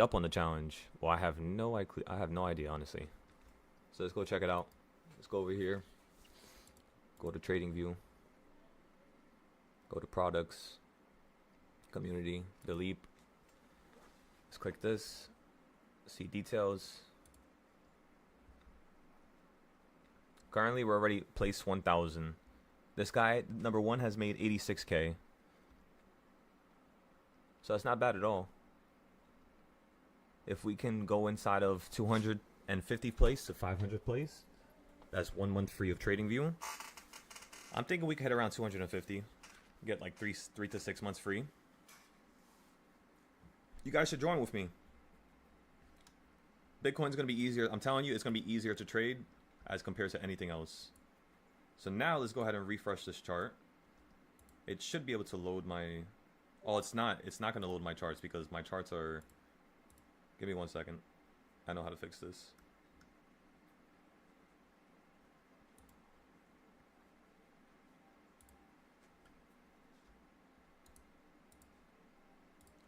Up on the challenge. Well, I have no idea, honestly. So let's go check it out. Let's go over here. Go to trading view. Go to products, community, delete. Let's click this. See details. Currently, we're already placed 1,000. This guy, number one, has made 86K. So that's not bad at all. If we can go inside of 250 place to 500 place, that's 1 month free of trading view. I'm thinking we could hit around 250, get like three to 6 months free. You guys should join with me. Bitcoin's gonna be easier. I'm telling you, it's gonna be easier to trade as compared to anything else. So now let's go ahead and refresh this chart. It should be able to load my... Oh, it's not. It's not gonna load my charts because my charts are... Give me 1 second. I know how to fix this.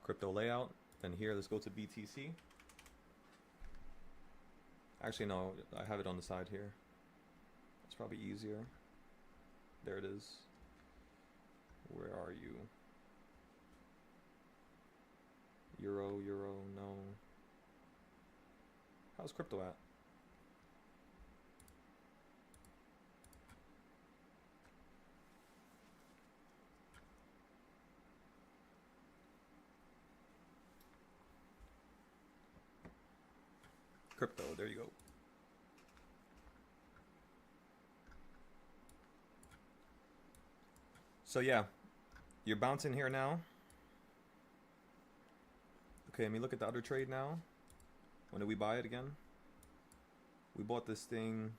Crypto layout. Then here, let's go to BTC. Actually, no, I have it on the side here. It's probably easier. There it is. Where are you? Euro, no. How's crypto at? Crypto, there you go. So yeah, you're bouncing here now. Okay, let me look at the other trade now. When did we buy it again? We bought this thing.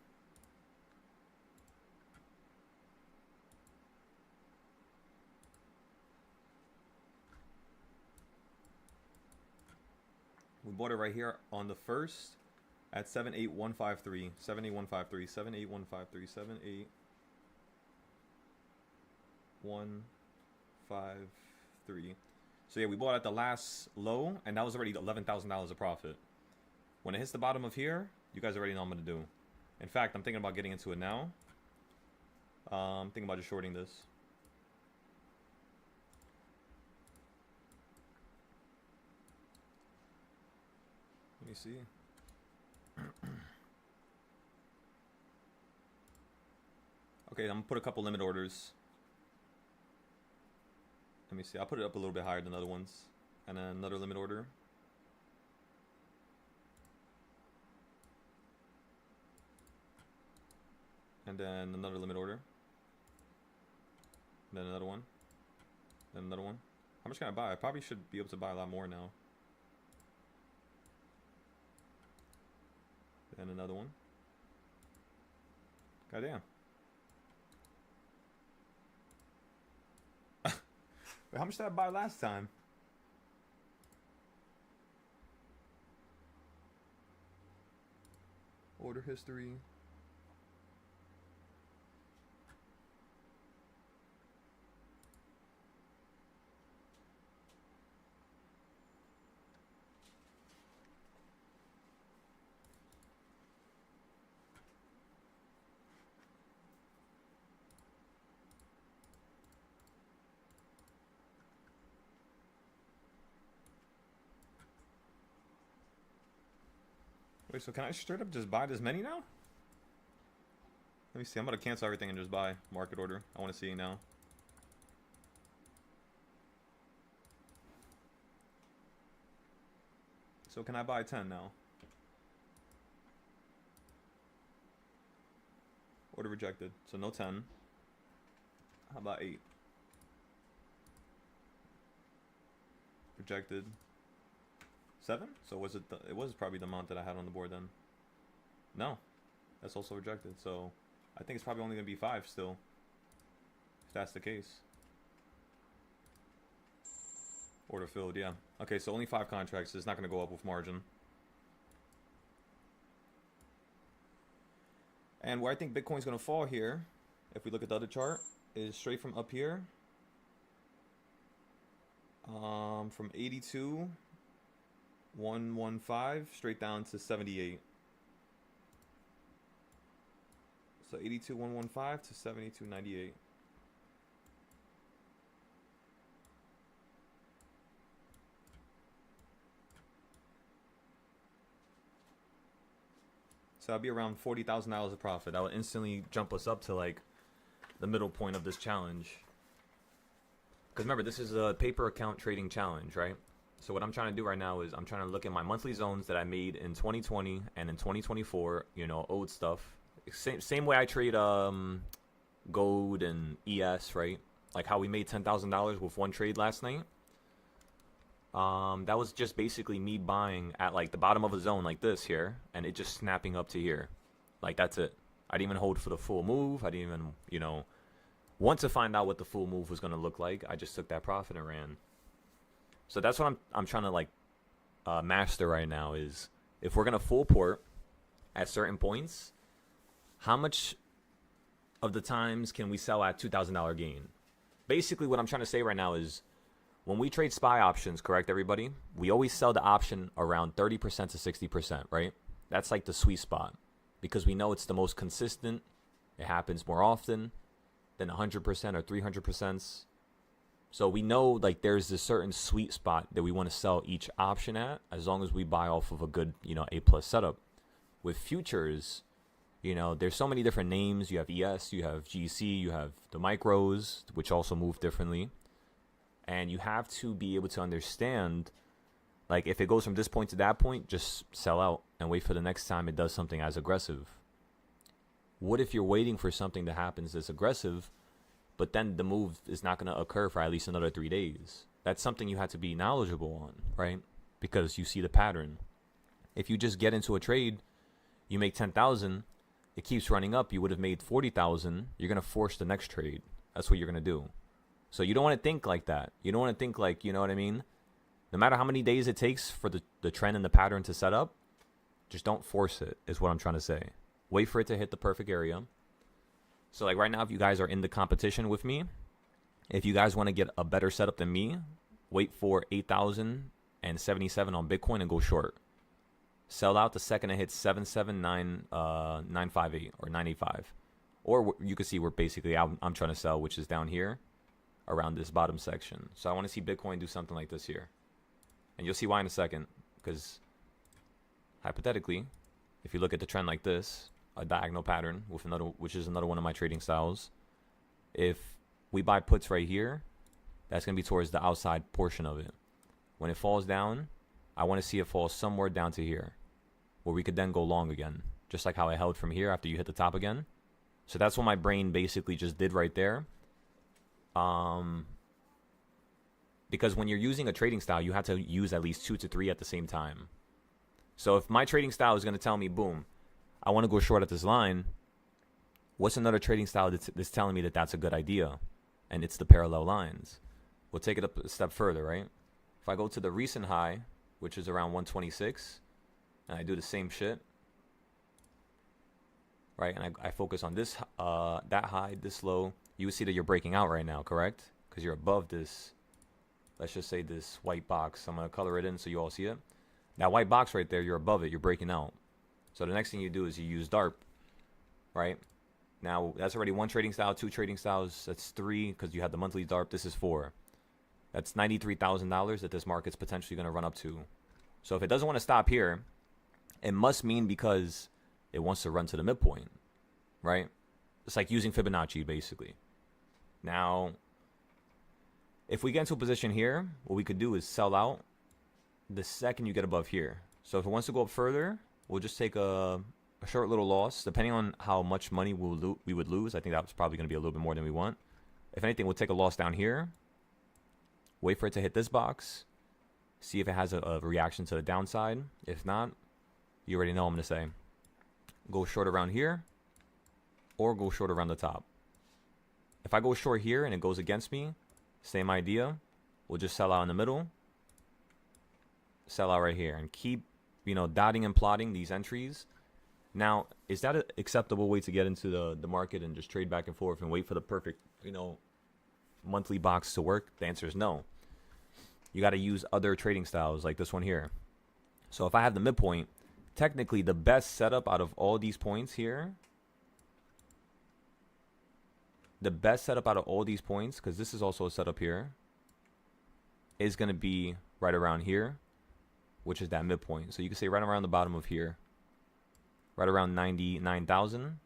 We bought it right here on the 1st at 78153. 78153. 78153. 78153. So yeah, we bought at the last low, and that was already $11,000 of profit. When it hits the bottom of here, you guys already know what I'm gonna do. In fact, I'm thinking about getting into it now. I'm thinking about just shorting this. Let me see. Okay, I'm gonna put a couple limit orders. Let me see. I'll put it up a little bit higher than other ones. And then another limit order. And then another limit order. And then another one. Then another one. How much can I buy? I probably should be able to buy a lot more now. Then another one. Goddamn. Wait, how much did I buy last time? Order history. Wait, so can I straight up just buy this many now? Let me see. I'm going to cancel everything and just buy market order. I want to see now. So can I buy 10 now? Order rejected. So no 10. How about 8? Rejected. 7? So was it it was probably the amount that I had on the board then. No. That's also rejected. So I think it's probably only going to be 5 still. If that's the case. Order filled, yeah. Okay, so only 5 contracts. It's not going to go up with margin. And where I think Bitcoin's going to fall here, if we look at the other chart, is straight from up here. From 82 115 straight down to 78. So 82,115 to 72.98. So that'd be around $40,000 of profit. That would instantly jump us up to like the middle point of this challenge. Because remember, this is a paper account trading challenge, right? So what I'm trying to do right now is I'm trying to look at my monthly zones that I made in 2020 and in 2024, you know, old stuff. Same way I trade gold and ES, right? Like how we made $10,000 with one trade last night. That was just basically me buying at like the bottom of a zone like this here, and it just snapping up to here. Like that's it. I didn't even hold for the full move. I didn't even, you know, want to find out what the full move was going to look like. I just took that profit and ran. So that's what I'm trying to like master right now is if we're going to full port at certain points, how much of the times can we sell at $2,000 gain? Basically what I'm trying to say right now is when we trade SPY options, correct everybody? We always sell the option around 30% to 60%, right? That's like the sweet spot because we know it's the most consistent. It happens more often than 100% or 300%. So we know like there's this certain sweet spot that we want to sell each option at as long as we buy off of a good, you know, A+ setup. With futures, you know, there's so many different names. You have ES, you have GC, you have the micros, which also move differently. And you have to be able to understand, like if it goes from this point to that point, just sell out and wait for the next time it does something as aggressive. What if you're waiting for something that happens that's aggressive, but then the move is not going to occur for at least another 3 days? That's something you have to be knowledgeable on, right? Because you see the pattern. If you just get into a trade, you make 10,000, it keeps running up, you would have made 40,000, you're going to force the next trade. That's what you're going to do. So you don't want to think like that. You don't want to think like, you know what I mean? No matter how many days it takes for the trend and the pattern to set up, just don't force it, is what I'm trying to say. Wait for it to hit the perfect area. So like right now, if you guys are in the competition with me, if you guys want to get a better setup than me, wait for 8,077 on Bitcoin and go short. Sell out the second it hits 779,958 or 985. Or you can see where basically I'm trying to sell, which is down here around this bottom section. So I want to see Bitcoin do something like this here. And you'll see why in a second. Because hypothetically, if you look at the trend like this, a diagonal pattern with another, which is another one of my trading styles. If we buy puts right here, that's going to be towards the outside portion of it. When it falls down, I want to see it fall somewhere down to here, where we could then go long again, just like how I held from here after you hit the top again. So that's what my brain basically just did right there. Because when you're using a trading style, you have to use at least 2 to 3 at the same time. So if my trading style is going to tell me, boom, I want to go short at this line, what's another trading style that's telling me that that's a good idea? And it's the parallel lines. We'll take it up a step further, right? If I go to the recent high, which is around 126, and I do the same shit, right? And I focus on this, that high, this low, you will see that you're breaking out right now, correct? Because you're above this, let's just say this white box. I'm going to color it in so you all see it. That white box right there, you're above it, you're breaking out. So the next thing you do is you use DARP, right? Now, that's already 1 trading style, 2 trading styles. That's 3 because you had the monthly DARP. This is 4. That's $93,000 that this market's potentially going to run up to. So if it doesn't want to stop here, it must mean because it wants to run to the midpoint, right? It's like using Fibonacci, basically. Now, if we get into a position here, what we could do is sell out the second you get above here. So if it wants to go up further, we'll just take a short little loss. Depending on how much money we would lose, I think that's probably going to be a little bit more than we want. If anything, we'll take a loss down here. Wait for it to hit this box. See if it has a reaction to the downside. If not, you already know what I'm going to say. Go short around here or go short around the top. If I go short here and it goes against me, same idea. We'll just sell out in the middle. Sell out right here and keep, you know, dotting and plotting these entries. Now, is that an acceptable way to get into the market and just trade back and forth and wait for the perfect, you know, monthly box to work? The answer is no. You got to use other trading styles like this one here. So if I have the midpoint, technically the best setup out of all these points here, because this is also a setup here, is going to be right around here, which is that midpoint. So you can say right around the bottom of here, right around 99,000.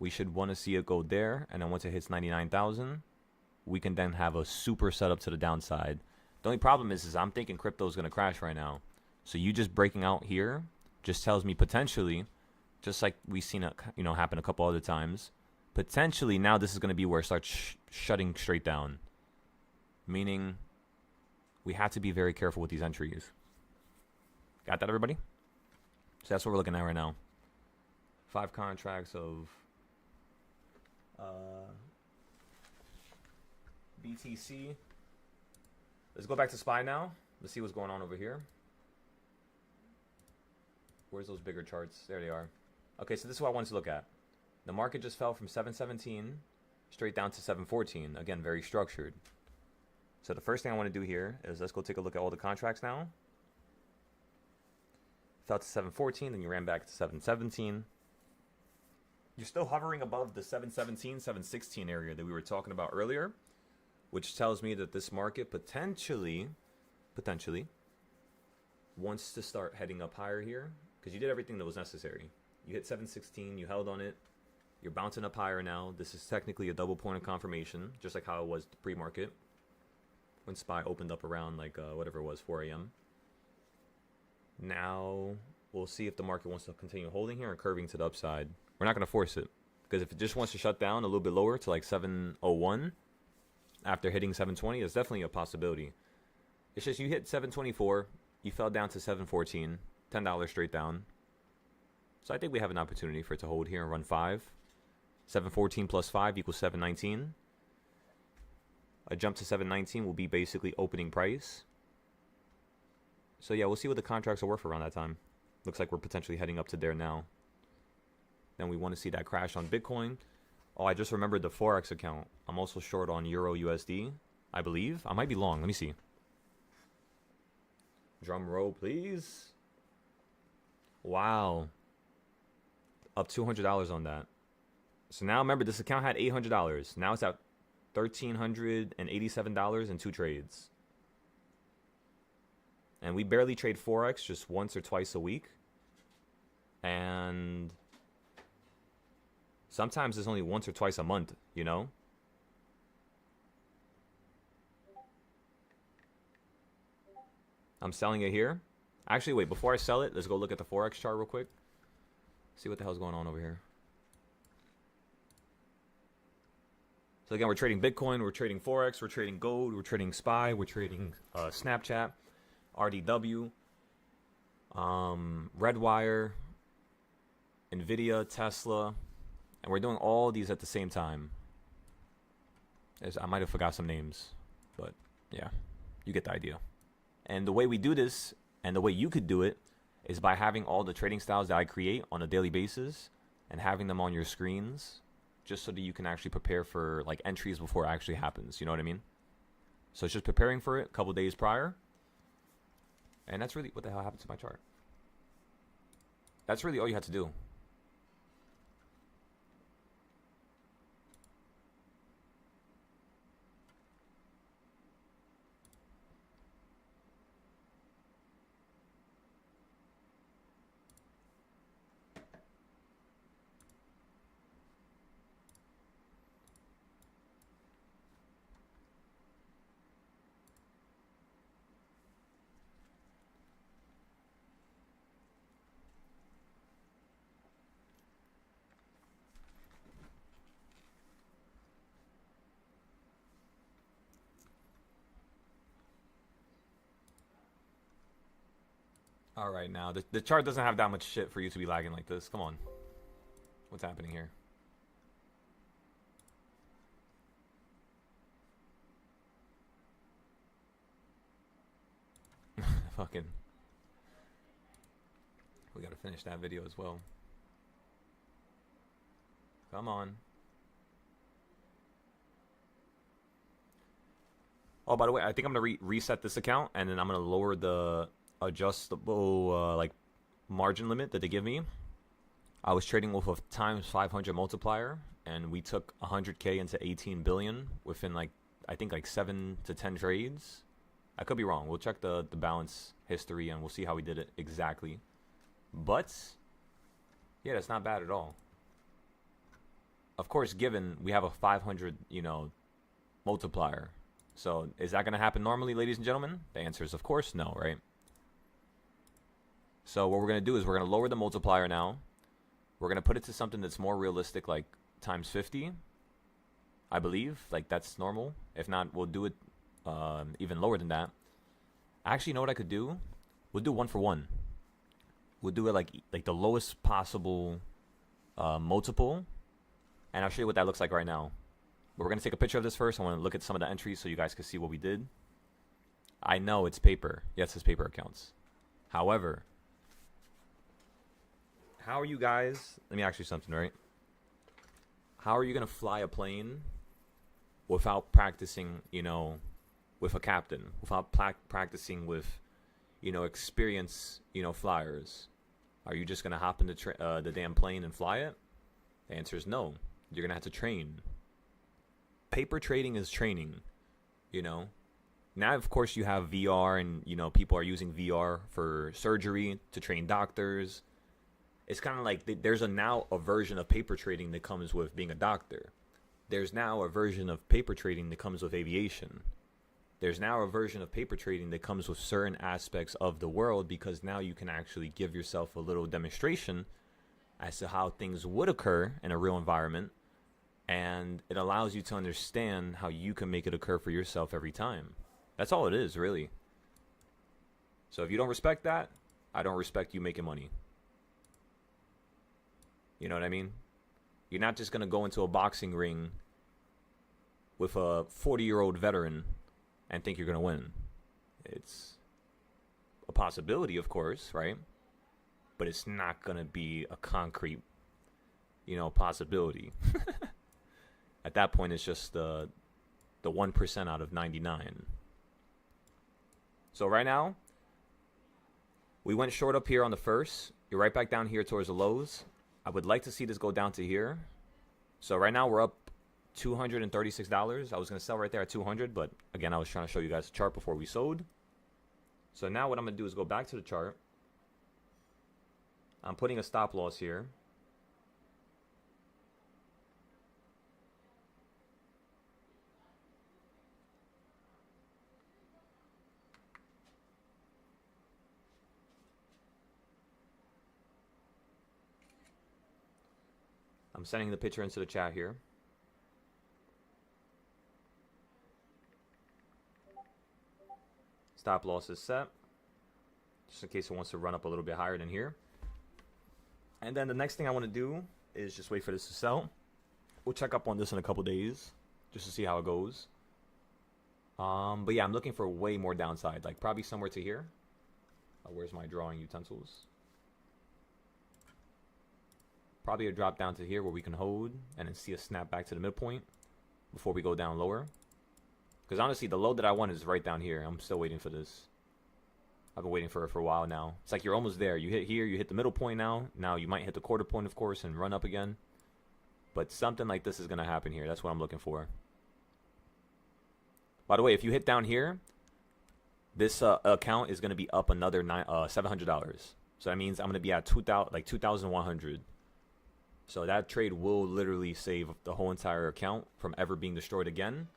We should want to see it go there, and then once it hits 99,000, we can then have a super setup to the downside. The only problem is I'm thinking crypto is going to crash right now. So you just breaking out here just tells me potentially, just like we've seen it, happen a couple other times, potentially now this is going to be where it starts shutting straight down. Meaning we have to be very careful with these entries. Got that, everybody? So that's what we're looking at right now. 5 contracts of BTC. Let's go back to SPY now. Let's see what's going on over here. Where's those bigger charts? There they are. Okay, so this is what I wanted to look at. The market just fell from 717 straight down to 714. Again, very structured. So the first thing I want to do here is let's go take a look at all the contracts now. Fell to 714, then you ran back to 717. You're still hovering above the 717, 716 area that we were talking about earlier, which tells me that this market potentially wants to start heading up higher here, because you did everything that was necessary. You hit 716, you held on it, you're bouncing up higher now. This is technically a double point of confirmation, just like how it was pre-market when SPY opened up around like whatever it was, 4 a.m. Now we'll see if the market wants to continue holding here and curving to the upside. We're not going to force it, because if it just wants to shut down a little bit lower to like 701 after hitting 720, it's definitely a possibility. It's just you hit 724, you fell down to 714, $10 straight down. So I think we have an opportunity for it to hold here and run 5. 714 plus 5 equals 719. A jump to 719 will be basically opening price. So yeah, we'll see what the contracts are worth around that time. Looks like we're potentially heading up to there now. Then we want to see that crash on Bitcoin. Oh, I just remembered the Forex account. I'm also short on Euro USD, I believe. I might be long. Let me see. Drum roll, please. Wow. Up $200 on that. So now remember, this account had $800. Now it's at $1,387 in 2 trades. And we barely trade Forex, just once or twice a week. And sometimes it's only once or twice a month, you know? I'm selling it here. Actually, wait, before I sell it, let's go look at the Forex chart real quick. See what the hell's going on over here. So again, we're trading Bitcoin, we're trading Forex, we're trading gold, we're trading SPY, we're trading Snapchat, RDW, Redwire, Nvidia, Tesla, and we're doing all these at the same time. I might have forgot some names, but yeah, you get the idea. And the way we do this, and the way you could do it, is by having all the trading styles that I create on a daily basis and having them on your screens, just so that you can actually prepare for like entries before it actually happens. You know what I mean? So it's just preparing for it a couple days prior. And that's really what the hell happened to my chart. That's really all you had to do. All right, now the chart doesn't have that much shit for you to be lagging like this. Come on. What's happening here? Fucking. We gotta finish that video as well. Come on. Oh, by the way, I think I'm gonna reset this account, and then I'm gonna lower the adjustable like margin limit that they give me. I was trading with a times 500 multiplier, and we took 100K into 18 billion within like I think like 7 to 10 trades. I could be wrong. We'll check the balance history and we'll see how we did it exactly. But yeah, that's not bad at all. Of course, given we have a 500, multiplier. So is that going to happen normally, ladies and gentlemen? The answer is of course no, right? So what we're going to do is we're going to lower the multiplier now. We're going to put it to something that's more realistic, like times 50, I believe. Like that's normal. If not, we'll do it even lower than that. Actually, you know what I could do? We'll do 1 for 1. We'll do it like the lowest possible multiple. And I'll show you what that looks like right now. But we're going to take a picture of this first. I want to look at some of the entries so you guys can see what we did. I know it's paper. Yes, it's paper accounts. However, how are you guys... Let me ask you something, right? How are you going to fly a plane without practicing, with a captain? Without practicing with, experienced, flyers? Are you just going to hop in the damn plane and fly it? The answer is no. You're going to have to train. Paper trading is training, Now, of course, you have VR and, people are using VR for surgery to train doctors. It's kind of like there's now a version of paper trading that comes with being a doctor. There's now a version of paper trading that comes with aviation. There's now a version of paper trading that comes with certain aspects of the world, because now you can actually give yourself a little demonstration as to how things would occur in a real environment. And it allows you to understand how you can make it occur for yourself every time. That's all it is, really. So if you don't respect that, I don't respect you making money. You know what I mean? You're not just going to go into a boxing ring with a 40-year-old veteran and think you're going to win. It's a possibility, of course, right? But it's not going to be a concrete, possibility. At that point, it's just the 1% out of 99. So right now, we went short up here on the first. You're right back down here towards the lows. I would like to see this go down to here. So right now we're up $236. I was going to sell right there at 200, but again, I was trying to show you guys the chart before we sold. So now what I'm going to do is go back to the chart. I'm putting a stop loss here. I'm sending the picture into the chat here. Stop loss is set, just in case it wants to run up a little bit higher than here. And then the next thing I want to do is just wait for this to sell. We'll check up on this in a couple days just to see how it goes. But yeah, I'm looking for way more downside, like probably somewhere to here. Where's my drawing utensils? Probably a drop down to here where we can hold and then see a snap back to the midpoint before we go down lower. Because honestly, the low that I want is right down here. I'm still waiting for this. I've been waiting for it for a while now. It's like you're almost there. You hit here, you hit the middle point now. Now you might hit the quarter point, of course, and run up again. But something like this is going to happen here. That's what I'm looking for. By the way, if you hit down here, this account is going to be up another $700. So that means I'm going to be at 2,100. So that trade will literally save the whole entire account from ever being destroyed again.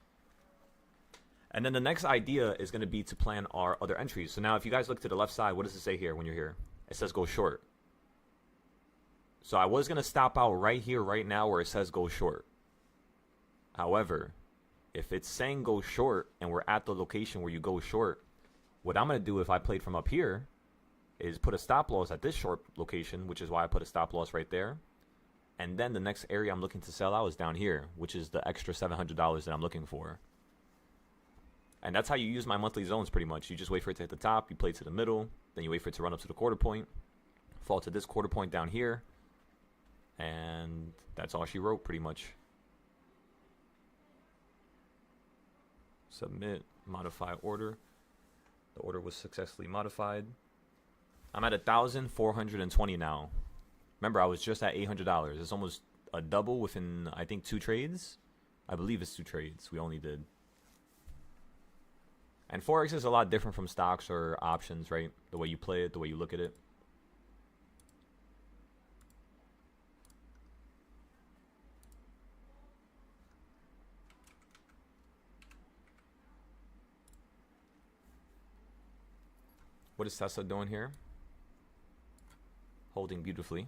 And then the next idea is going to be to plan our other entries. So now if you guys look to the left side, what does it say here when you're here? It says go short. So I was going to stop out right here, right now, where it says go short. However, if it's saying go short and we're at the location where you go short, what I'm going to do if I played from up here is put a stop loss at this short location, which is why I put a stop loss right there. And then the next area I'm looking to sell out is down here, which is the extra $700 that I'm looking for. And that's how you use my monthly zones pretty much. You just wait for it to hit the top, you play to the middle, then you wait for it to run up to the quarter point, fall to this quarter point down here, and that's all she wrote pretty much. Submit, modify order. The order was successfully modified. I'm at 1,420 now. Remember, I was just at $800. It's almost a double within, I think, 2 trades. I believe it's 2 trades we only did. And Forex is a lot different from stocks or options, right? The way you play it, the way you look at it. What is Tesla doing here? Holding beautifully.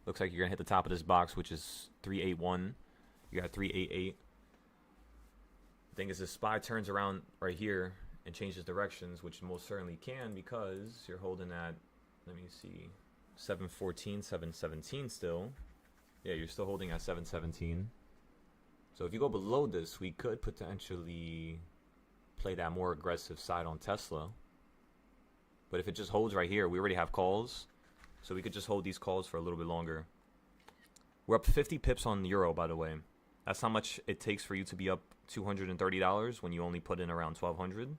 Looks like you're going to hit the top of this box, which is 381. You got 388. The thing is, the SPY turns around right here and changes directions, which most certainly can because you're holding at, let me see, 714, 717 still. Yeah, you're still holding at 717. So if you go below this, we could potentially play that more aggressive side on Tesla. But if it just holds right here, we already have calls. So we could just hold these calls for a little bit longer. We're up 50 pips on Euro, by the way. That's how much it takes for you to be up $230 when you only put in around 1,200.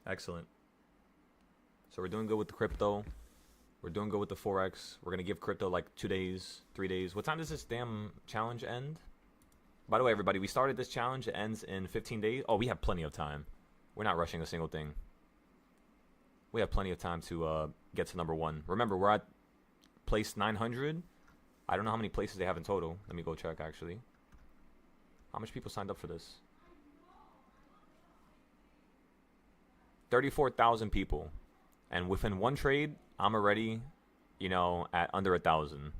Excellent. So we're doing good with the crypto. We're doing good with the Forex. We're going to give crypto like 2 days, 3 days. What time does this damn challenge end? By the way, everybody, we started this challenge. It ends in 15 days. Oh, we have plenty of time. We're not rushing a single thing. We have plenty of time to get to number 1. Remember, we're at place 900. I don't know how many places they have in total. Let me go check, actually. How much people signed up for this? 34,000 people. And within 1 trade, I'm already, you know, at under 1,000.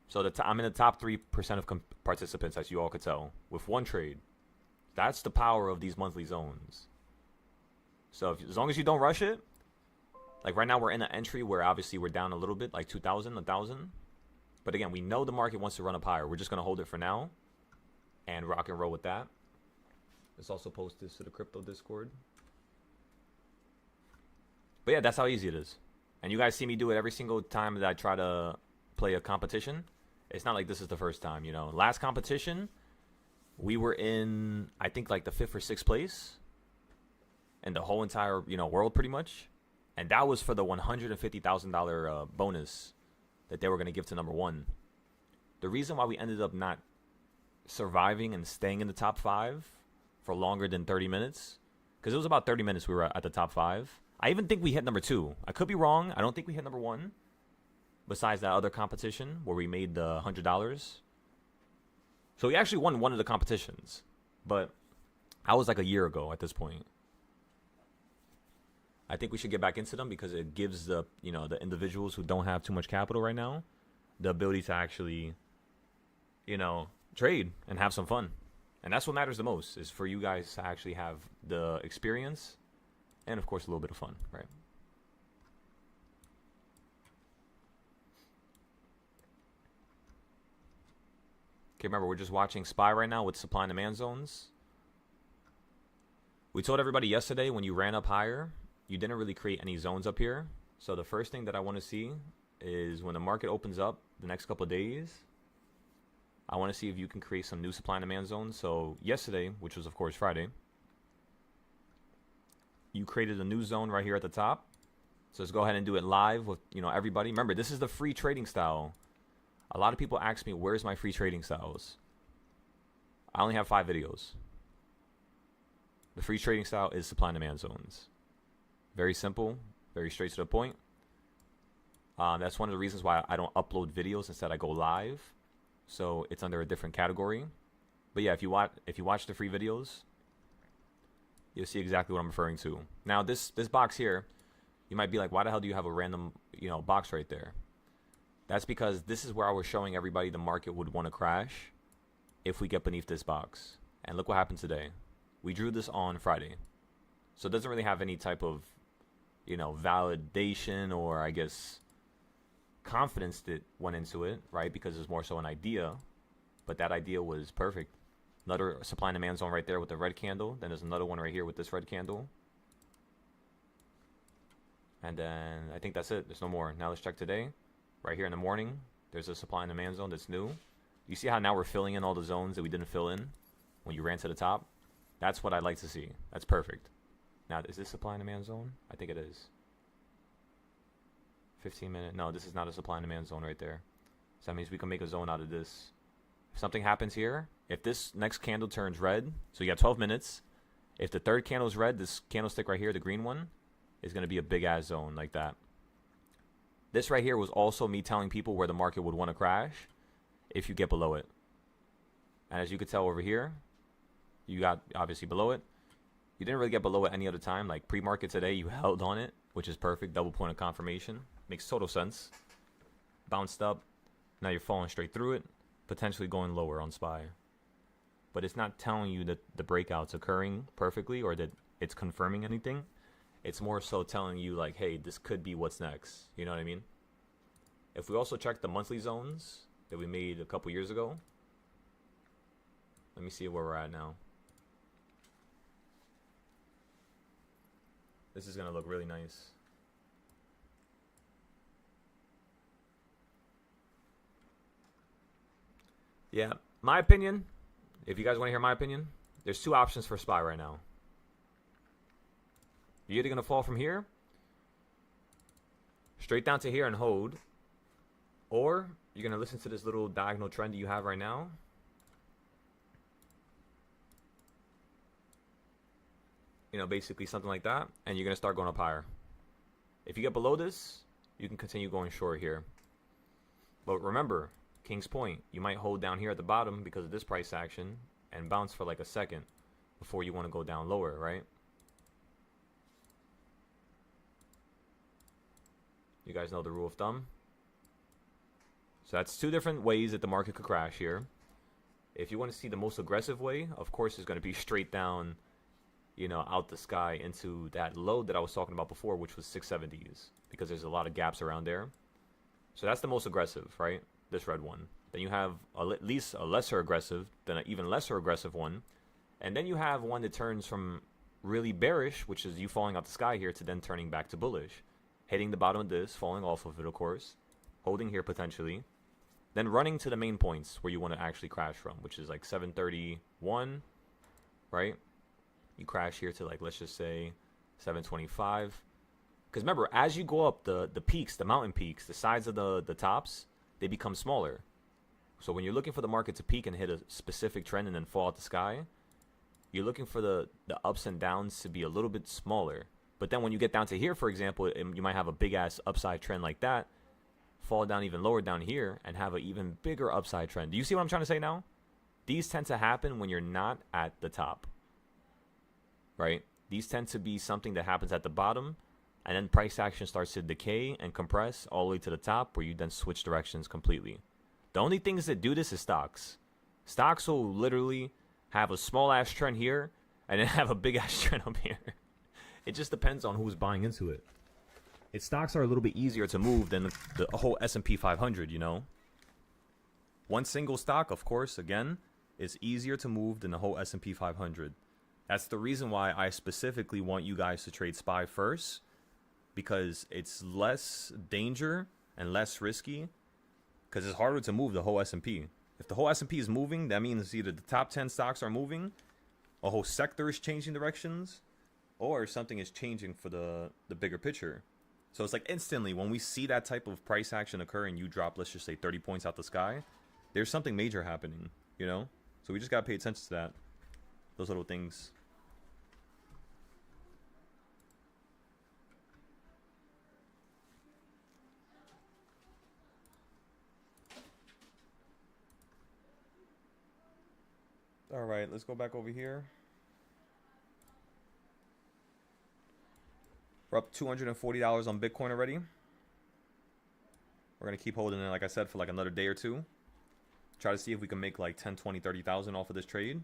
So I'm in the top 3% of participants, as you all could tell, with 1 trade. That's the power of these monthly zones. So as long as you don't rush it, like right now we're in an entry where obviously we're down a little bit, like 2,000, 1,000. But again, we know the market wants to run up higher. We're just going to hold it for now and rock and roll with that. Let's also post this to the crypto Discord. But yeah, that's how easy it is. And you guys see me do it every single time that I try to play a competition. It's not like this is the first time, you know. Last competition, we were in, I think, like the 5th or 6th place in the whole entire, you know, world pretty much. And that was for the $150,000 bonus that they were going to give to number 1. The reason why we ended up not surviving and staying in the top 5 for longer than 30 minutes, because it was about 30 minutes we were at the top 5. I even think we hit number 2. I could be wrong. I don't think we hit number 1. Besides that other competition where we made the $100. So we actually won one of the competitions. But I was like a year ago at this point. I think we should get back into them because it gives the, you know, the individuals who don't have too much capital right now the ability to actually, you know, trade and have some fun. And that's what matters the most, is for you guys to actually have the experience and, of course, a little bit of fun, right? Okay, remember, we're just watching SPY right now with supply and demand zones. We told everybody yesterday when you ran up higher, you didn't really create any zones up here. So the first thing that I want to see is when the market opens up the next couple of days, I want to see if you can create some new supply and demand zones. So yesterday, which was, of course, Friday, you created a new zone right here at the top. So let's go ahead and do it live with, you know, everybody. Remember, this is the free trading style. A lot of people ask me, where's my free trading styles? I only have 5 videos. The free trading style is supply and demand zones. Very simple, very straight to the point. That's one of the reasons why I don't upload videos. Instead, I go live. So it's under a different category. But yeah, if you watch the free videos, you'll see exactly what I'm referring to. Now, this box here, you might be like, why the hell do you have a random, you know, box right there? That's because this is where I was showing everybody the market would want to crash if we get beneath this box. And look what happened today. We drew this on Friday. So it doesn't really have any type of, you know, validation or, I guess, confidence that went into it, right? Because it's more so an idea. But that idea was perfect. Another supply and demand zone right there with the red candle. Then there's another one right here with this red candle. And then I think that's it. There's no more. Now let's check today. Right here in the morning, there's a supply and demand zone that's new. You see how now we're filling in all the zones that we didn't fill in? when you ran to the top. That's what I'd like to see. That's perfect. Now, is this supply and demand zone? I think it is. 15-minute. No, this is not a supply and demand zone right there. So that means we can make a zone out of this. If something happens here, if this next candle turns red, so you got 12 minutes. If the third candle is red, this candlestick right here, the green one, is going to be a big-ass zone like that. This right here was also me telling people where the market would want to crash if you get below it. And as you could tell over here, you got obviously below it. You didn't really get below it any other time. Like pre-market today, you held on it, which is perfect. Double point of confirmation. Makes total sense. Bounced up. Now you're falling straight through it, potentially going lower on SPY. But it's not telling you that the breakout's occurring perfectly or that it's confirming anything. It's more so telling you like, hey, this could be what's next. You know what I mean? If we also check the monthly zones that we made a couple years ago. Let me see where we're at now. This is going to look really nice. Yeah, my opinion, if you guys want to hear my opinion, there's two options for SPY right now. You're either going to fall from here, straight down to here and hold, or you're going to listen to this little diagonal trend that you have right now. You know, basically something like that, and you're going to start going up higher. If you get below this, you can continue going short here. But remember, King's Point, you might hold down here at the bottom because of this price action and bounce for like a second before you want to go down lower, right? You guys know the rule of thumb. So that's two different ways that the market could crash here. If you want to see the most aggressive way, of course, it's going to be straight down, you know, out the sky into that low that I was talking about before, which was 670s, because there's a lot of gaps around there. So that's the most aggressive, right? This red one. Then you have at least a lesser aggressive, then an even lesser aggressive one. And then you have one that turns from really bearish, which is you falling out the sky here, to then turning back to bullish. Hitting the bottom of this, falling off of it, of course. Holding here potentially. Then running to the main points where you want to actually crash from, which is like 731, right? You crash here to like, let's just say 725. Because remember, as you go up, the peaks, the mountain peaks, the sides of the tops, they become smaller. So when you're looking for the market to peak and hit a specific trend and then fall out the sky, you're looking for the ups and downs to be a little bit smaller. But then when you get down to here, for example, you might have a big-ass upside trend like that, fall down even lower down here, and have an even bigger upside trend. Do you see what I'm trying to say now? These tend to happen when you're not at the top, right? These tend to be something that happens at the bottom, and then price action starts to decay and compress all the way to the top, where you then switch directions completely. The only things that do this is stocks. Stocks will literally have a small-ass trend here, and then have a big-ass trend up here. It just depends on who's buying into it. Its stocks are a little bit easier to move than the whole S&P 500, you know? One single stock, of course, again, is easier to move than the whole S&P 500. That's the reason why I specifically want you guys to trade SPY first, because it's less danger and less risky, because it's harder to move the whole S&P. If the whole S&P is moving, that means either the top 10 stocks are moving, a whole sector is changing directions, or something is changing for the bigger picture. So it's like instantly when we see that type of price action occur and you drop, let's just say 30 points out the sky, there's something major happening, you know? So we just got to pay attention to that. Those little things. All right, let's go back over here. We're up $240 on Bitcoin already. We're going to keep holding it, like I said, for like another day or two. Try to see if we can make like 10, 20, 30,000 off of this trade.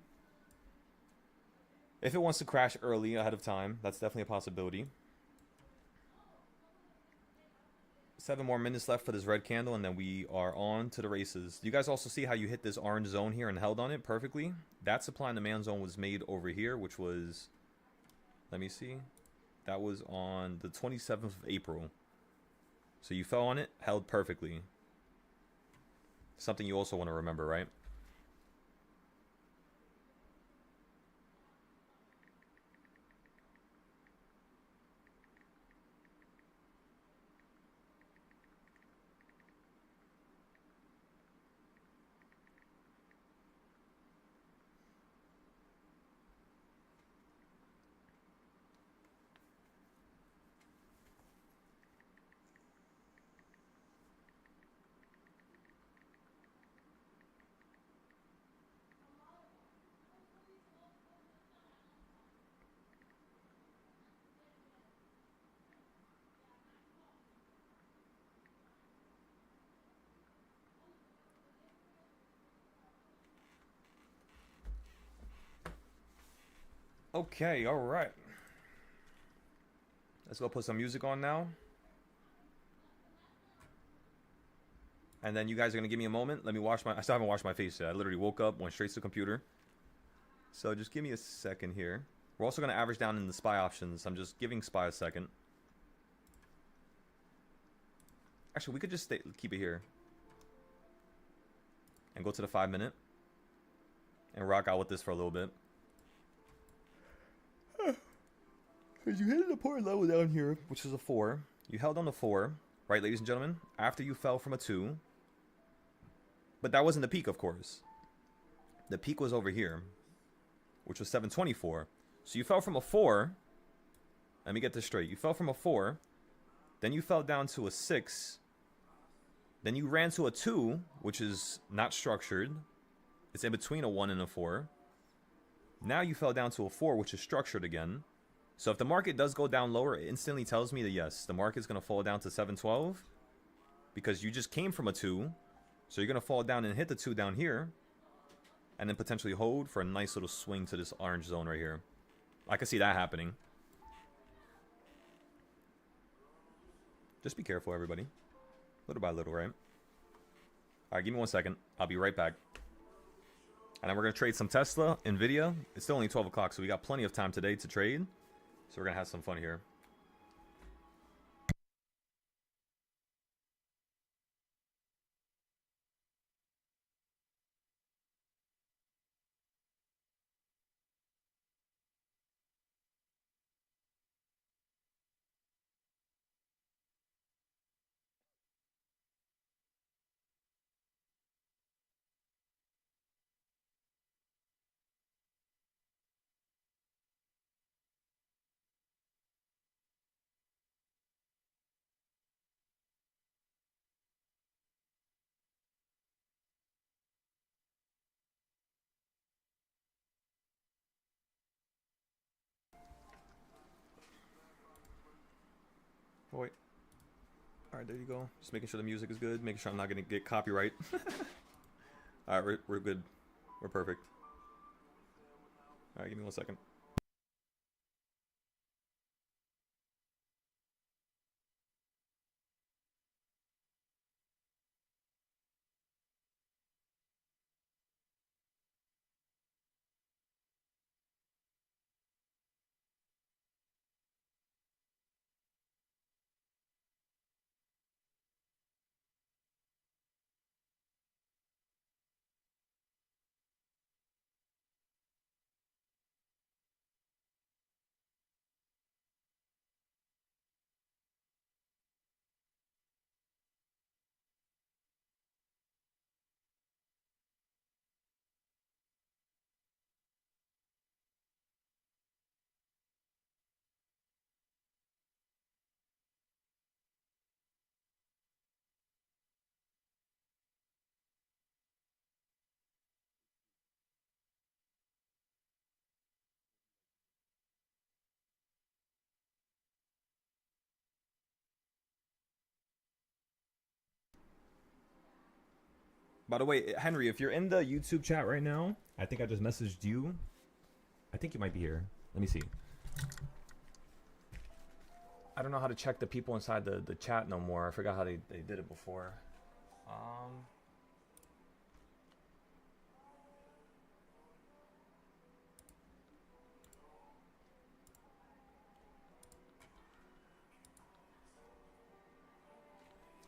If it wants to crash early ahead of time, that's definitely a possibility. 7 more minutes left for this red candle, and then we are on to the races. You guys also see how you hit this orange zone here and held on it perfectly? That supply and demand zone was made over here, which was, let me see. That was on the 27th of April. So you fell on it, held perfectly. Something you also want to remember, right? Okay, all right. Let's go put some music on now. And then you guys are gonna give me a moment. Let me wash my. I still haven't washed my face yet. I literally woke up, went straight to the computer. So just give me a second here. We're also gonna average down in the SPY options. I'm just giving SPY a second. Actually, we could just keep it here. And go to the 5 minute. And rock out with this for a little bit. Because you hit an important level down here, which is a 4. You held on the 4, right, ladies and gentlemen? After you fell from a 2. But that wasn't the peak, of course. The peak was over here, which was 724. So you fell from a 4. Let me get this straight. You fell from a 4. Then you fell down to a 6. Then you ran to a 2, which is not structured. It's in between a 1 and a 4. Now you fell down to a 4, which is structured again. So if the market does go down lower, it instantly tells me that yes, the market's going to fall down to 712. Because you just came from a 2. So you're going to fall down and hit the 2 down here. And then potentially hold for a nice little swing to this orange zone right here. I can see that happening. Just be careful, everybody. Little by little, right? Alright, give me 1 second. I'll be right back. And then we're going to trade some Tesla, Nvidia. It's still only 12 o'clock, so we got plenty of time today to trade. So we're going to have some fun here. Oh, wait. Alright, there you go. Just making sure the music is good. Making sure I'm not going to get copyright. Alright, we're good. We're perfect. Alright, give me 1 second. By the way, Henry, if you're in the YouTube chat right now, I think I just messaged you. I think you might be here. Let me see. I don't know how to check the people inside the chat no more. I forgot how they did it before.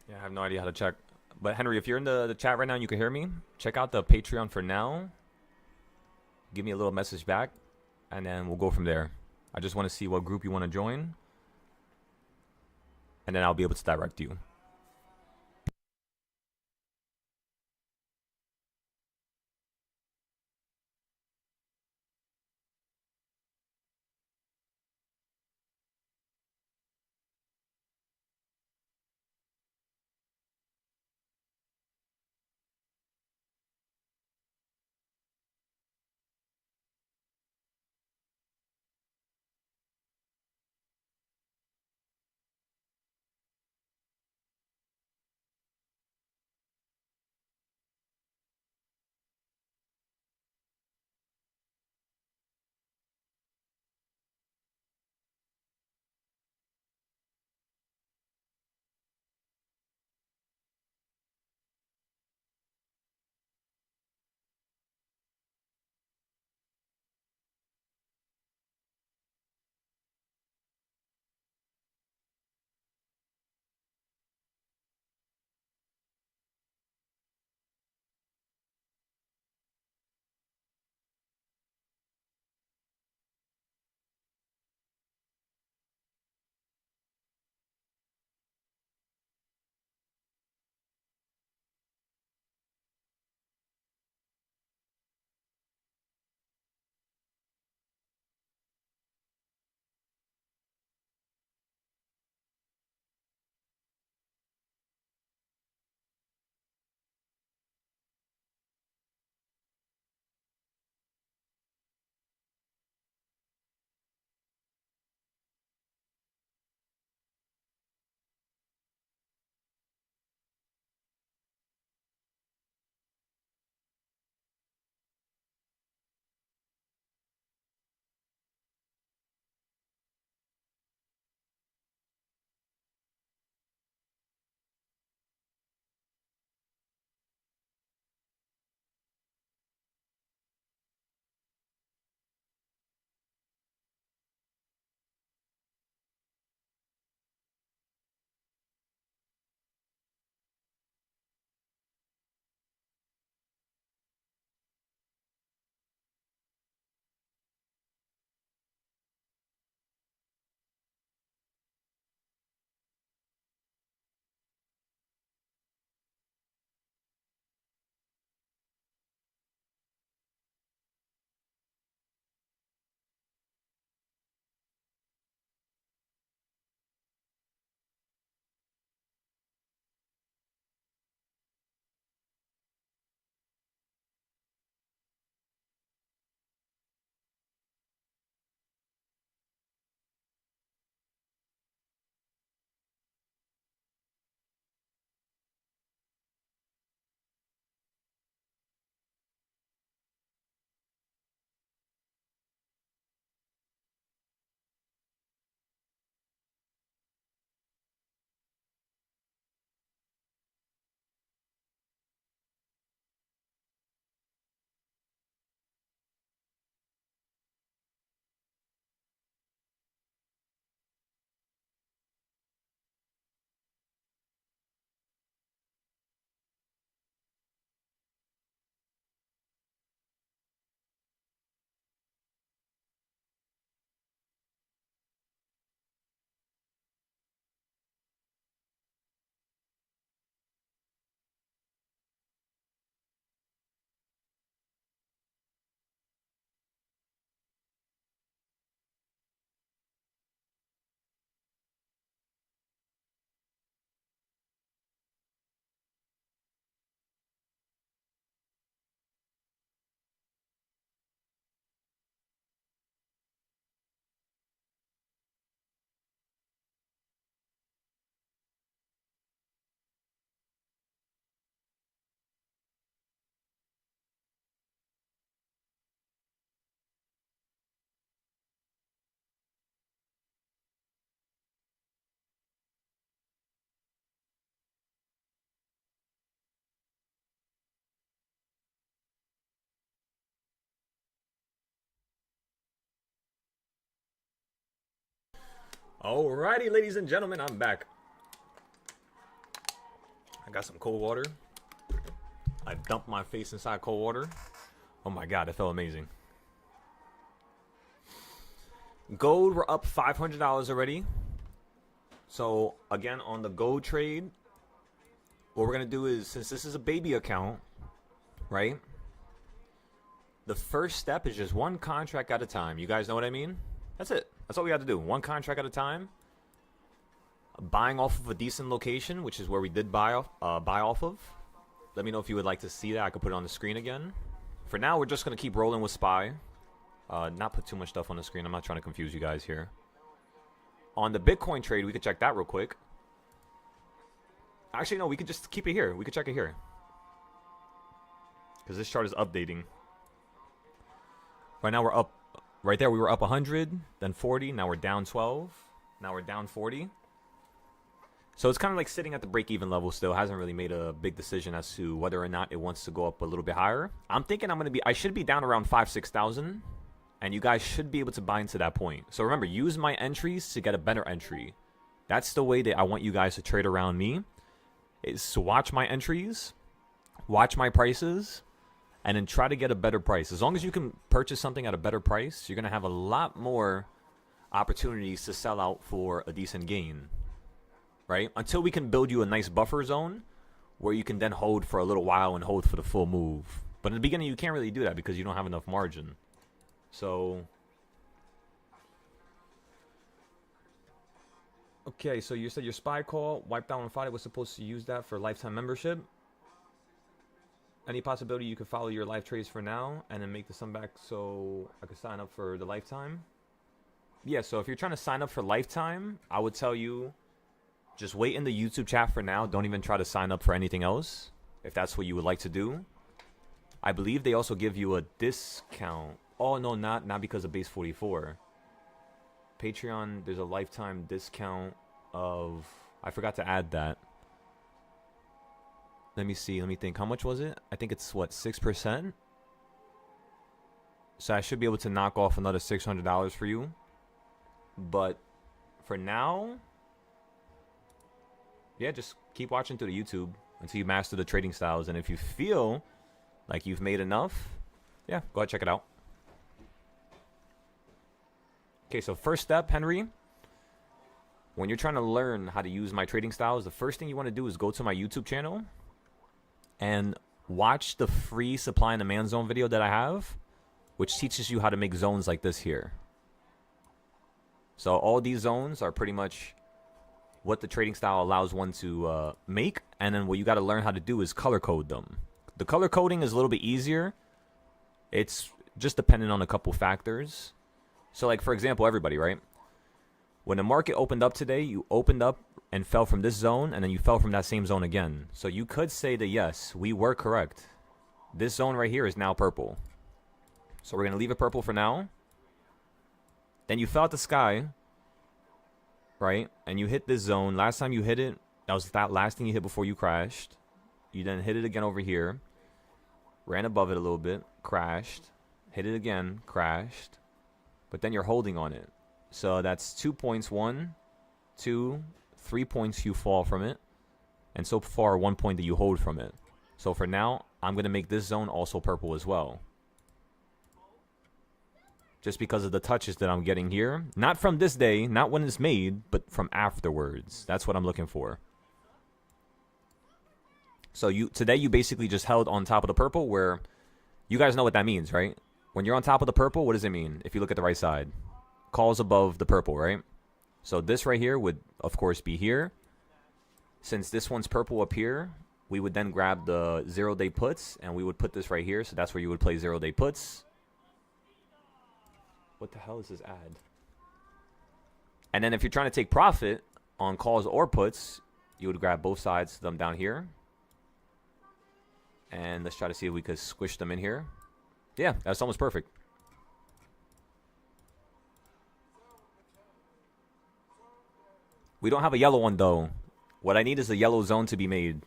Yeah, I have no idea how to check. But Henry, if you're in the chat right now and you can hear me, check out the Patreon for now. Give me a little message back, and then we'll go from there. I just want to see what group you want to join, and then I'll be able to direct you. Alrighty, ladies and gentlemen, I'm back. I got some cold water. I dumped my face inside cold water. Oh my god, it felt amazing. Gold, we're up $500 already. So, again, on the gold trade, what we're going to do is, since this is a baby account, right? The first step is just one contract at a time. You guys know what I mean? That's it. That's all we have to do. One contract at a time. Buying off of a decent location, which is where we did buy off of. Let me know if you would like to see that. I could put it on the screen again. For now, we're just going to keep rolling with SPY. Not put too much stuff on the screen. I'm not trying to confuse you guys here. On the Bitcoin trade, we could check that real quick. Actually, no, we could just keep it here. We could check it here. Because this chart is updating. Right now, we're up. Right there, we were up 100, then 40. Now we're down 12. Now we're down 40. So it's kind of like sitting at the break-even level still. Hasn't really made a big decision as to whether or not it wants to go up a little bit higher. I'm thinking I should be down around 5,000-6,000. And you guys should be able to buy into that point. So remember, use my entries to get a better entry. That's the way that I want you guys to trade around me. Is to watch my entries, watch my prices, and then try to get a better price. As long as you can purchase something at a better price, you're going to have a lot more opportunities to sell out for a decent gain. Right? Until we can build you a nice buffer zone where you can then hold for a little while and hold for the full move. But in the beginning, you can't really do that because you don't have enough margin. So, okay, so you said your SPY call, wiped out on Friday, was supposed to use that for lifetime membership. Any possibility you could follow your live trades for now and then make the sum back so I could sign up for the lifetime? Yeah, so if you're trying to sign up for lifetime, I would tell you just wait in the YouTube chat for now. Don't even try to sign up for anything else if that's what you would like to do. I believe they also give you a discount. Oh, no, not because of base 44. Patreon, there's a lifetime discount of... I forgot to add that. Let me see. Let me think. How much was it? I think it's, what, 6%? So I should be able to knock off another $600 for you. But for now... yeah, just keep watching through the YouTube until you master the trading styles. And if you feel like you've made enough, yeah, go ahead, check it out. Okay, so first step, Henry. When you're trying to learn how to use my trading styles, the first thing you want to do is go to my YouTube channel and watch the free supply and demand zone video that I have, which teaches you how to make zones like this here. So all these zones are pretty much what the trading style allows one to make, and then what you got to learn how to do is color code them. The color coding is a little bit easier. It's just dependent on a couple factors. So like, for example, everybody, right? When the market opened up today, you opened up and fell from this zone, and then you fell from that same zone again. So you could say that, yes, we were correct. This zone right here is now purple. So we're going to leave it purple for now. Then you fell out the sky, right? And you hit this zone. Last time you hit it, that was that last thing you hit before you crashed. You then hit it again over here. Ran above it a little bit. Crashed. Hit it again. Crashed. But then you're holding on it. So that's 2 points. 1, 2, 3 points you fall from it. And so far, 1 point that you hold from it. So for now, I'm going to make this zone also purple as well. Just because of the touches that I'm getting here. Not from this day, not when it's made, but from afterwards. That's what I'm looking for. So today you basically just held on top of the purple, where you guys know what that means, right? When you're on top of the purple, what does it mean? If you look at the right side, calls above the purple, right? So this right here would, of course, be here. Since this one's purple up here, we would then grab the 0-day puts, and we would put this right here. So that's where you would play 0-day puts. What the hell is this ad? And then if you're trying to take profit on calls or puts, you would grab both sides of them down here. And let's try to see if we could squish them in here. Yeah, that's almost perfect. We don't have a yellow one, though. What I need is a yellow zone to be made.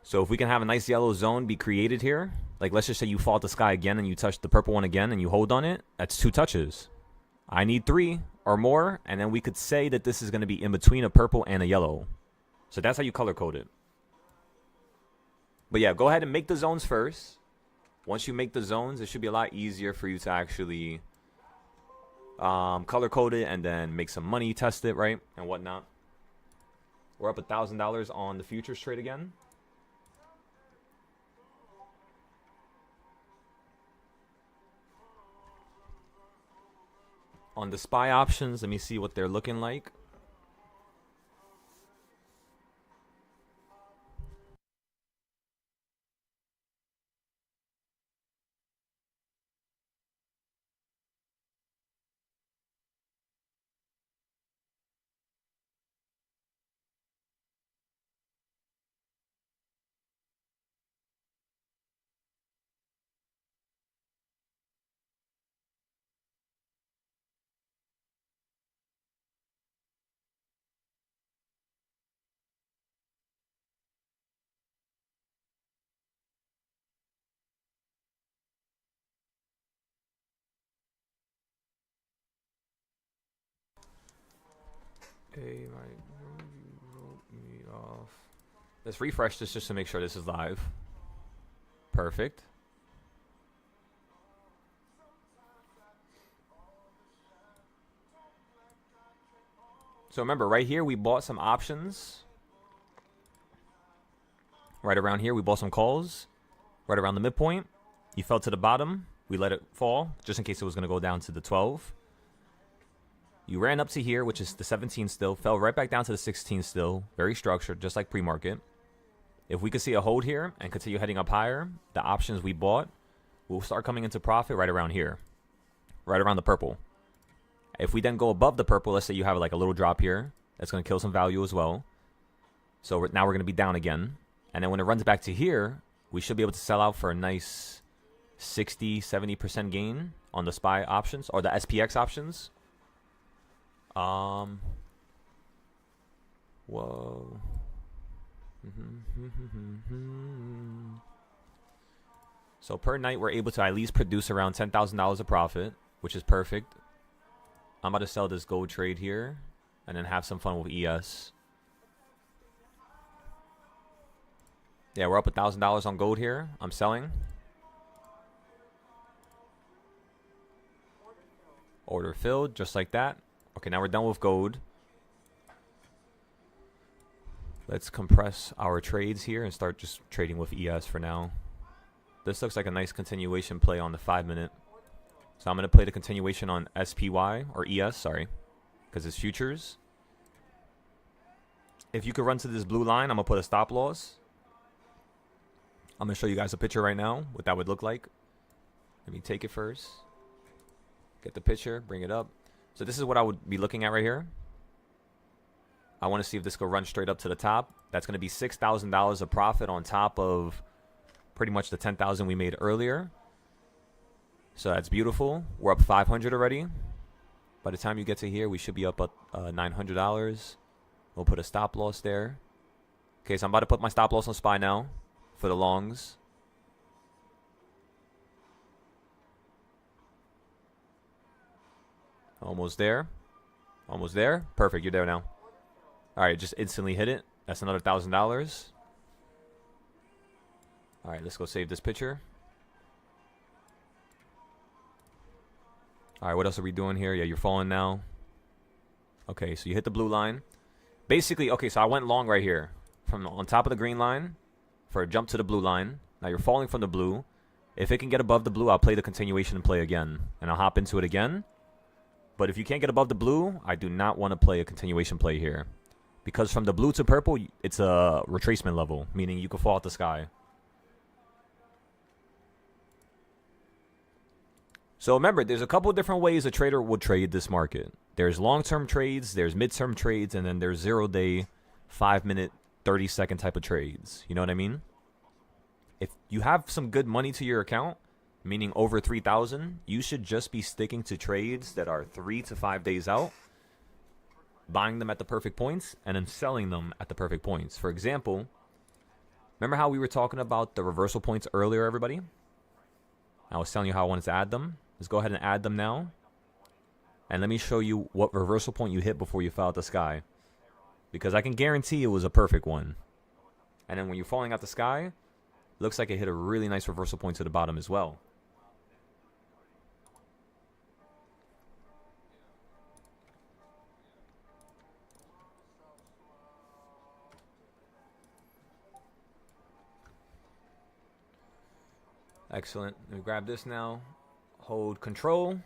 So if we can have a nice yellow zone be created here, like let's just say you fall to sky again and you touch the purple one again and you hold on it, that's 2 touches. I need 3. or more, and then we could say that this is going to be in between a purple and a yellow. So that's how you color code it. But yeah, go ahead and make the zones first. Once you make the zones, it should be a lot easier for you to actually color code it and then make some money, test it, right, and whatnot. We're up $1,000 on the futures trade again. On the SPY options, let me see what they're looking like. Hey, wrote me off. Let's refresh this just to make sure this is live. Perfect. So remember, right here, we bought some options. Right around here, we bought some calls. Right around the midpoint. You fell to the bottom. We let it fall, just in case it was going to go down to the 12. You ran up to here, which is the 17 still. Fell right back down to the 16 still. Very structured, just like pre-market. If we could see a hold here and continue heading up higher, the options we bought will start coming into profit right around here. Right around the purple. If we then go above the purple, let's say you have like a little drop here. That's going to kill some value as well. So now we're going to be down again. And then when it runs back to here, we should be able to sell out for a nice 60, 70% gain on the SPY options or the SPX options. Whoa. So per night, we're able to at least produce around $10,000 of profit, which is perfect. I'm about to sell this gold trade here and then have some fun with ES. Yeah, we're up $1,000 on gold here. I'm selling. Order filled, just like that. Okay, now we're done with gold. Let's compress our trades here and start just trading with ES for now. This looks like a nice continuation play on the 5-minute. So I'm going to play the continuation on SPY, or ES, sorry, because it's futures. If you could run to this blue line, I'm going to put a stop loss. I'm going to show you guys a picture right now, what that would look like. Let me take it first. Get the picture, bring it up. So this is what I would be looking at right here. I want to see if this could run straight up to the top. That's going to be $6,000 of profit on top of pretty much the $10,000 we made earlier. So that's beautiful. We're up $500 already. By the time you get to here, we should be up at $900. We'll put a stop loss there. Okay, so I'm about to put my stop loss on SPY now for the longs. Almost there. Almost there. Perfect, you're there now. All right, just instantly hit it. That's another $1,000. All right, let's go save this picture. All right, what else are we doing here? Yeah, you're falling now. Okay, so you hit the blue line. Basically, okay, so I went long right here. From on top of the green line for a jump to the blue line. Now you're falling from the blue. If it can get above the blue, I'll play the continuation and play again. And I'll hop into it again. But if you can't get above the blue, I do not want to play a continuation play here. Because from the blue to purple, it's a retracement level. Meaning you can fall out the sky. So remember, there's a couple of different ways a trader would trade this market. There's long-term trades, there's mid-term trades, and then there's 0-day, 5-minute, 30-second type of trades. You know what I mean? If you have some good money to your account, meaning over 3,000, you should just be sticking to trades that are 3 to 5 days out, buying them at the perfect points, and then selling them at the perfect points. For example, remember how we were talking about the reversal points earlier, everybody? I was telling you how I wanted to add them. Let's go ahead and add them now. And let me show you what reversal point you hit before you fell out the sky. Because I can guarantee it was a perfect one. And then when you're falling out the sky, looks like it hit a really nice reversal point to the bottom as well. Excellent. Let me grab this now. Hold control.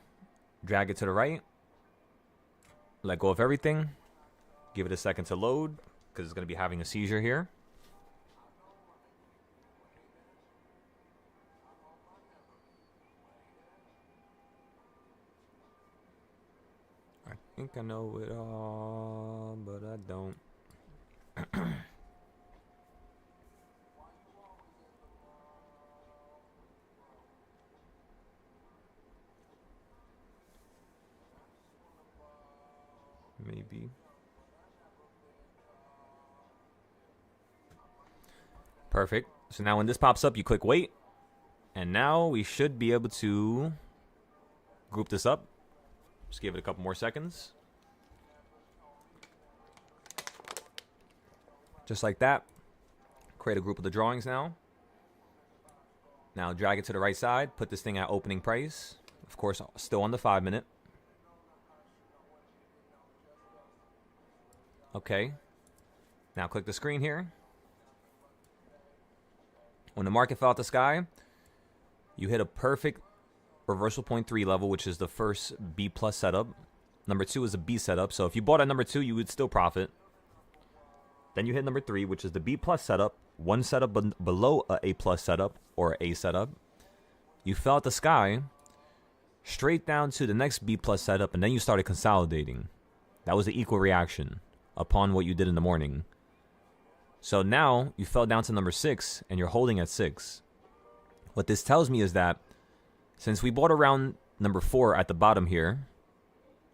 Drag it to the right. Let go of everything. Give it a second to load because it's going to be having a seizure here. I think I know it all, but I don't. Maybe. Perfect. So now when this pops up, you click wait. And now we should be able to group this up. Just give it a couple more seconds. Just like that. Create a group of the drawings now. Now drag it to the right side. Put this thing at opening price. Of course, still on the 5 minute. Okay. Now click the screen here. When the market fell out the sky, you hit a perfect reversal point 3 level, which is the first B plus setup. Number 2 is a B setup. So if you bought at number 2, you would still profit. Then you hit number 3, which is the B plus setup. One setup below a A plus setup or A setup. You fell out the sky, straight down to the next B plus setup, and then you started consolidating. That was the equal reaction upon what you did in the morning. So now you fell down to number 6 and you're holding at 6. What this tells me is that since we bought around number 4 at the bottom here,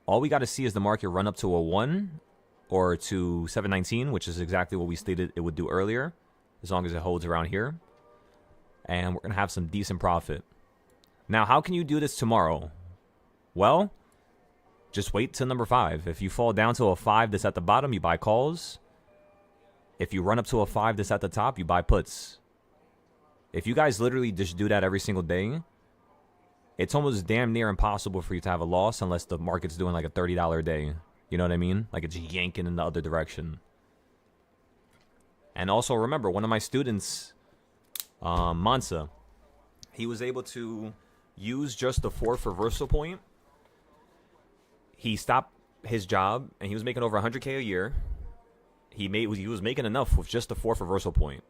all we got to see is the market run up to a 1 or to 719, which is exactly what we stated it would do earlier, as long as it holds around here. And we're going to have some decent profit. Now, how can you do this tomorrow? Well, just wait till number 5. If you fall down to a 5 that's at the bottom, you buy calls. If you run up to a 5 that's at the top, you buy puts. If you guys literally just do that every single day, it's almost damn near impossible for you to have a loss unless the market's doing like a $30 a day. You know what I mean? Like it's yanking in the other direction. And also remember, one of my students, Mansa, he was able to use just the 4th reversal point. He stopped his job and he was making over 100K a year. He was making enough with just the 4th reversal point.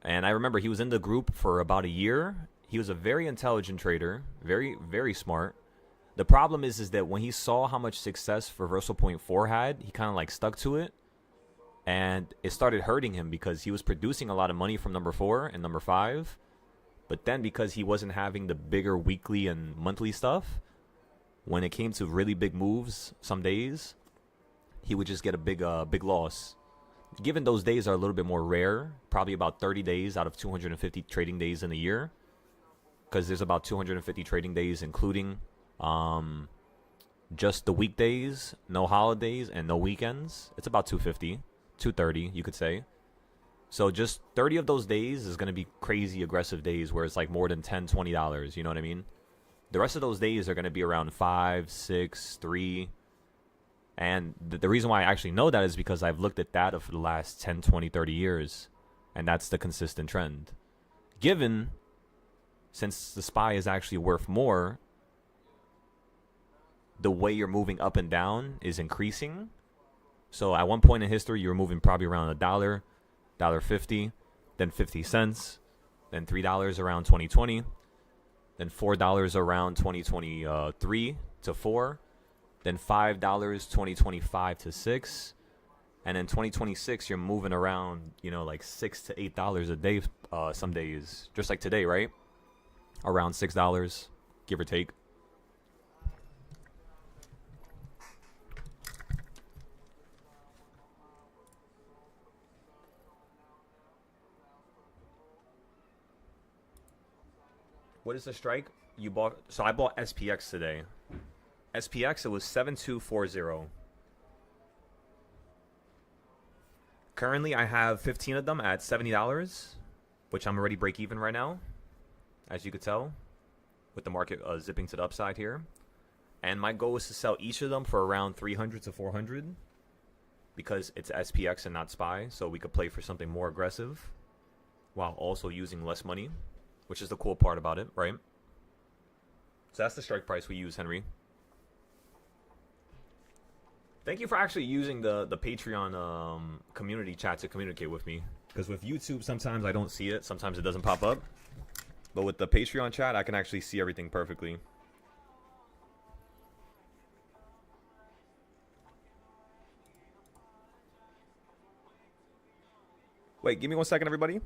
And I remember he was in the group for about a year. He was a very intelligent trader, very, very smart. The problem is that when he saw how much success reversal point 4 had, he kind of like stuck to it. And it started hurting him because he was producing a lot of money from number 4 and number 5. But then because he wasn't having the bigger weekly and monthly stuff, when it came to really big moves some days, he would just get a big loss. Given those days are a little bit more rare, probably about 30 days out of 250 trading days in a year, because there's about 250 trading days including just the weekdays, no holidays, and no weekends. It's about 250, 230, you could say. So just 30 of those days is going to be crazy aggressive days where it's like more than $10, $20, you know what I mean? The rest of those days are going to be around 5, 6, 3. And the reason why I actually know that is because I've looked at data for the last 10, 20, 30 years. And that's the consistent trend. Given, since the SPY is actually worth more, the way you're moving up and down is increasing. So at one point in history, you were moving probably around $1, $1.50, then 50 cents, then $3 around 2020, then $4 around 2023 to 4, then $5 2025 to 6, and then 2026 you're moving around, you know, like $6 to $8 a day some days, just like today, right? Around $6, give or take. What is the strike? You bought? So I bought SPX today. SPX, it was 7240. Currently, I have 15 of them at $70, which I'm already break even right now, as you could tell, with the market zipping to the upside here. And my goal is to sell each of them for around 300 to 400 because it's SPX and not SPY, so we could play for something more aggressive while also using less money, which is the cool part about it, right? So that's the strike price we use, Henry. Thank you for actually using the Patreon community chat to communicate with me. Because with YouTube, sometimes I don't see it. Sometimes it doesn't pop up. But with the Patreon chat, I can actually see everything perfectly. Wait, give me 1 second, everybody.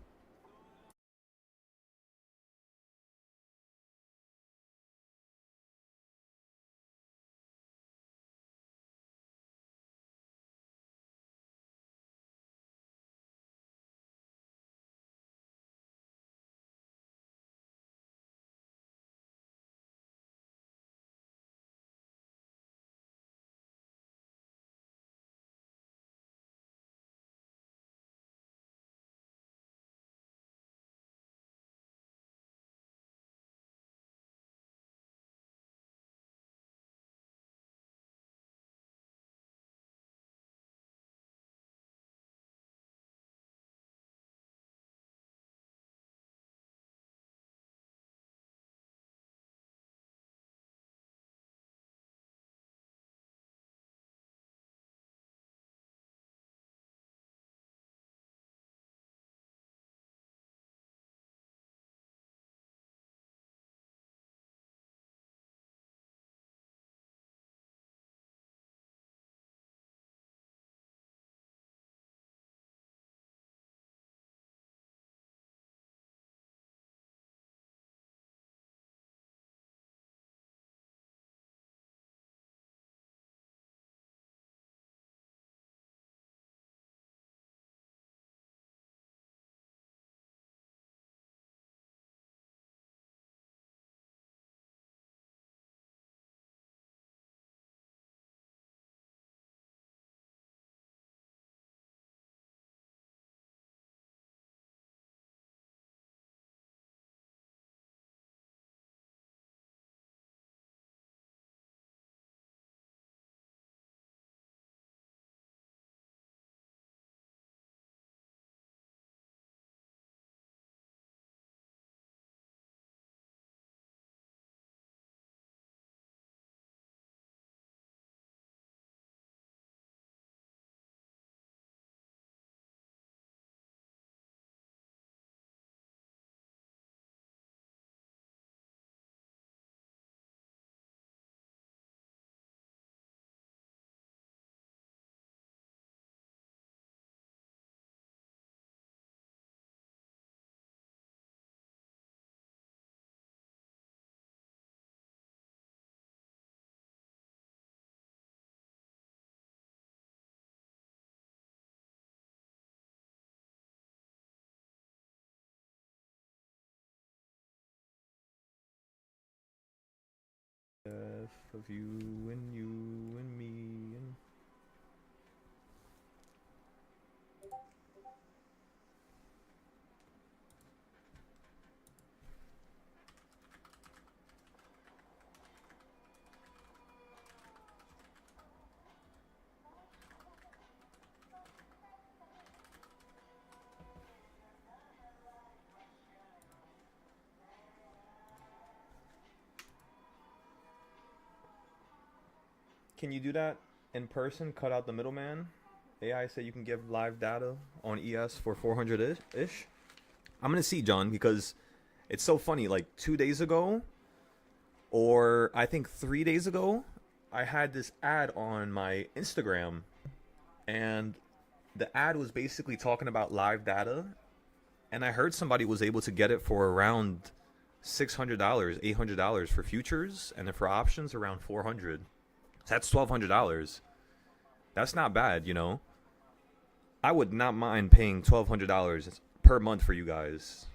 Of you and me and... Can you do that in person? Cut out the middleman? AI said you can give live data on ES for 400-ish. I'm going to see, John, because it's so funny. Like 2 days ago, or I think 3 days ago, I had this ad on my Instagram. And the ad was basically talking about live data. And I heard somebody was able to get it for around $600, $800 for futures. And then for options, around $400. So that's $1,200. That's not bad, you know. I would not mind paying $1,200 per month for you guys.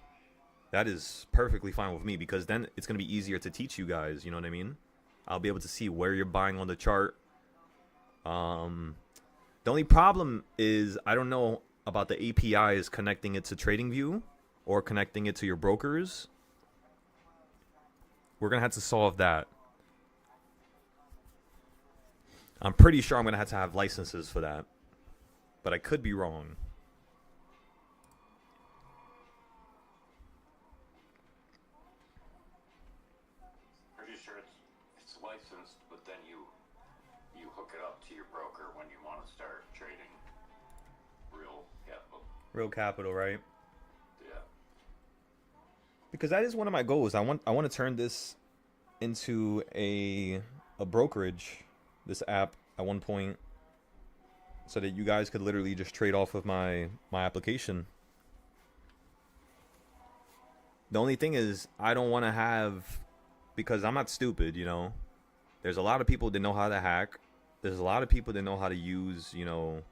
That is perfectly fine with me because then it's going to be easier to teach you guys, you know what I mean? I'll be able to see where you're buying on the chart. The only problem is I don't know about the APIs connecting it to TradingView or connecting it to your brokers. We're going to have to solve that. I'm pretty sure I'm going to have licenses for that. But I could be wrong. Pretty sure it's licensed, but then you hook it up to your broker when you want to start trading real capital. Real capital, right? Yeah. Because that is one of my goals. I want to turn this into a brokerage, this app at one point, so that you guys could literally just trade off of my application. The only thing is I don't want to have, because I'm not stupid, you know. There's a lot of people that know how to hack. There's a lot of people that know how to use, you know,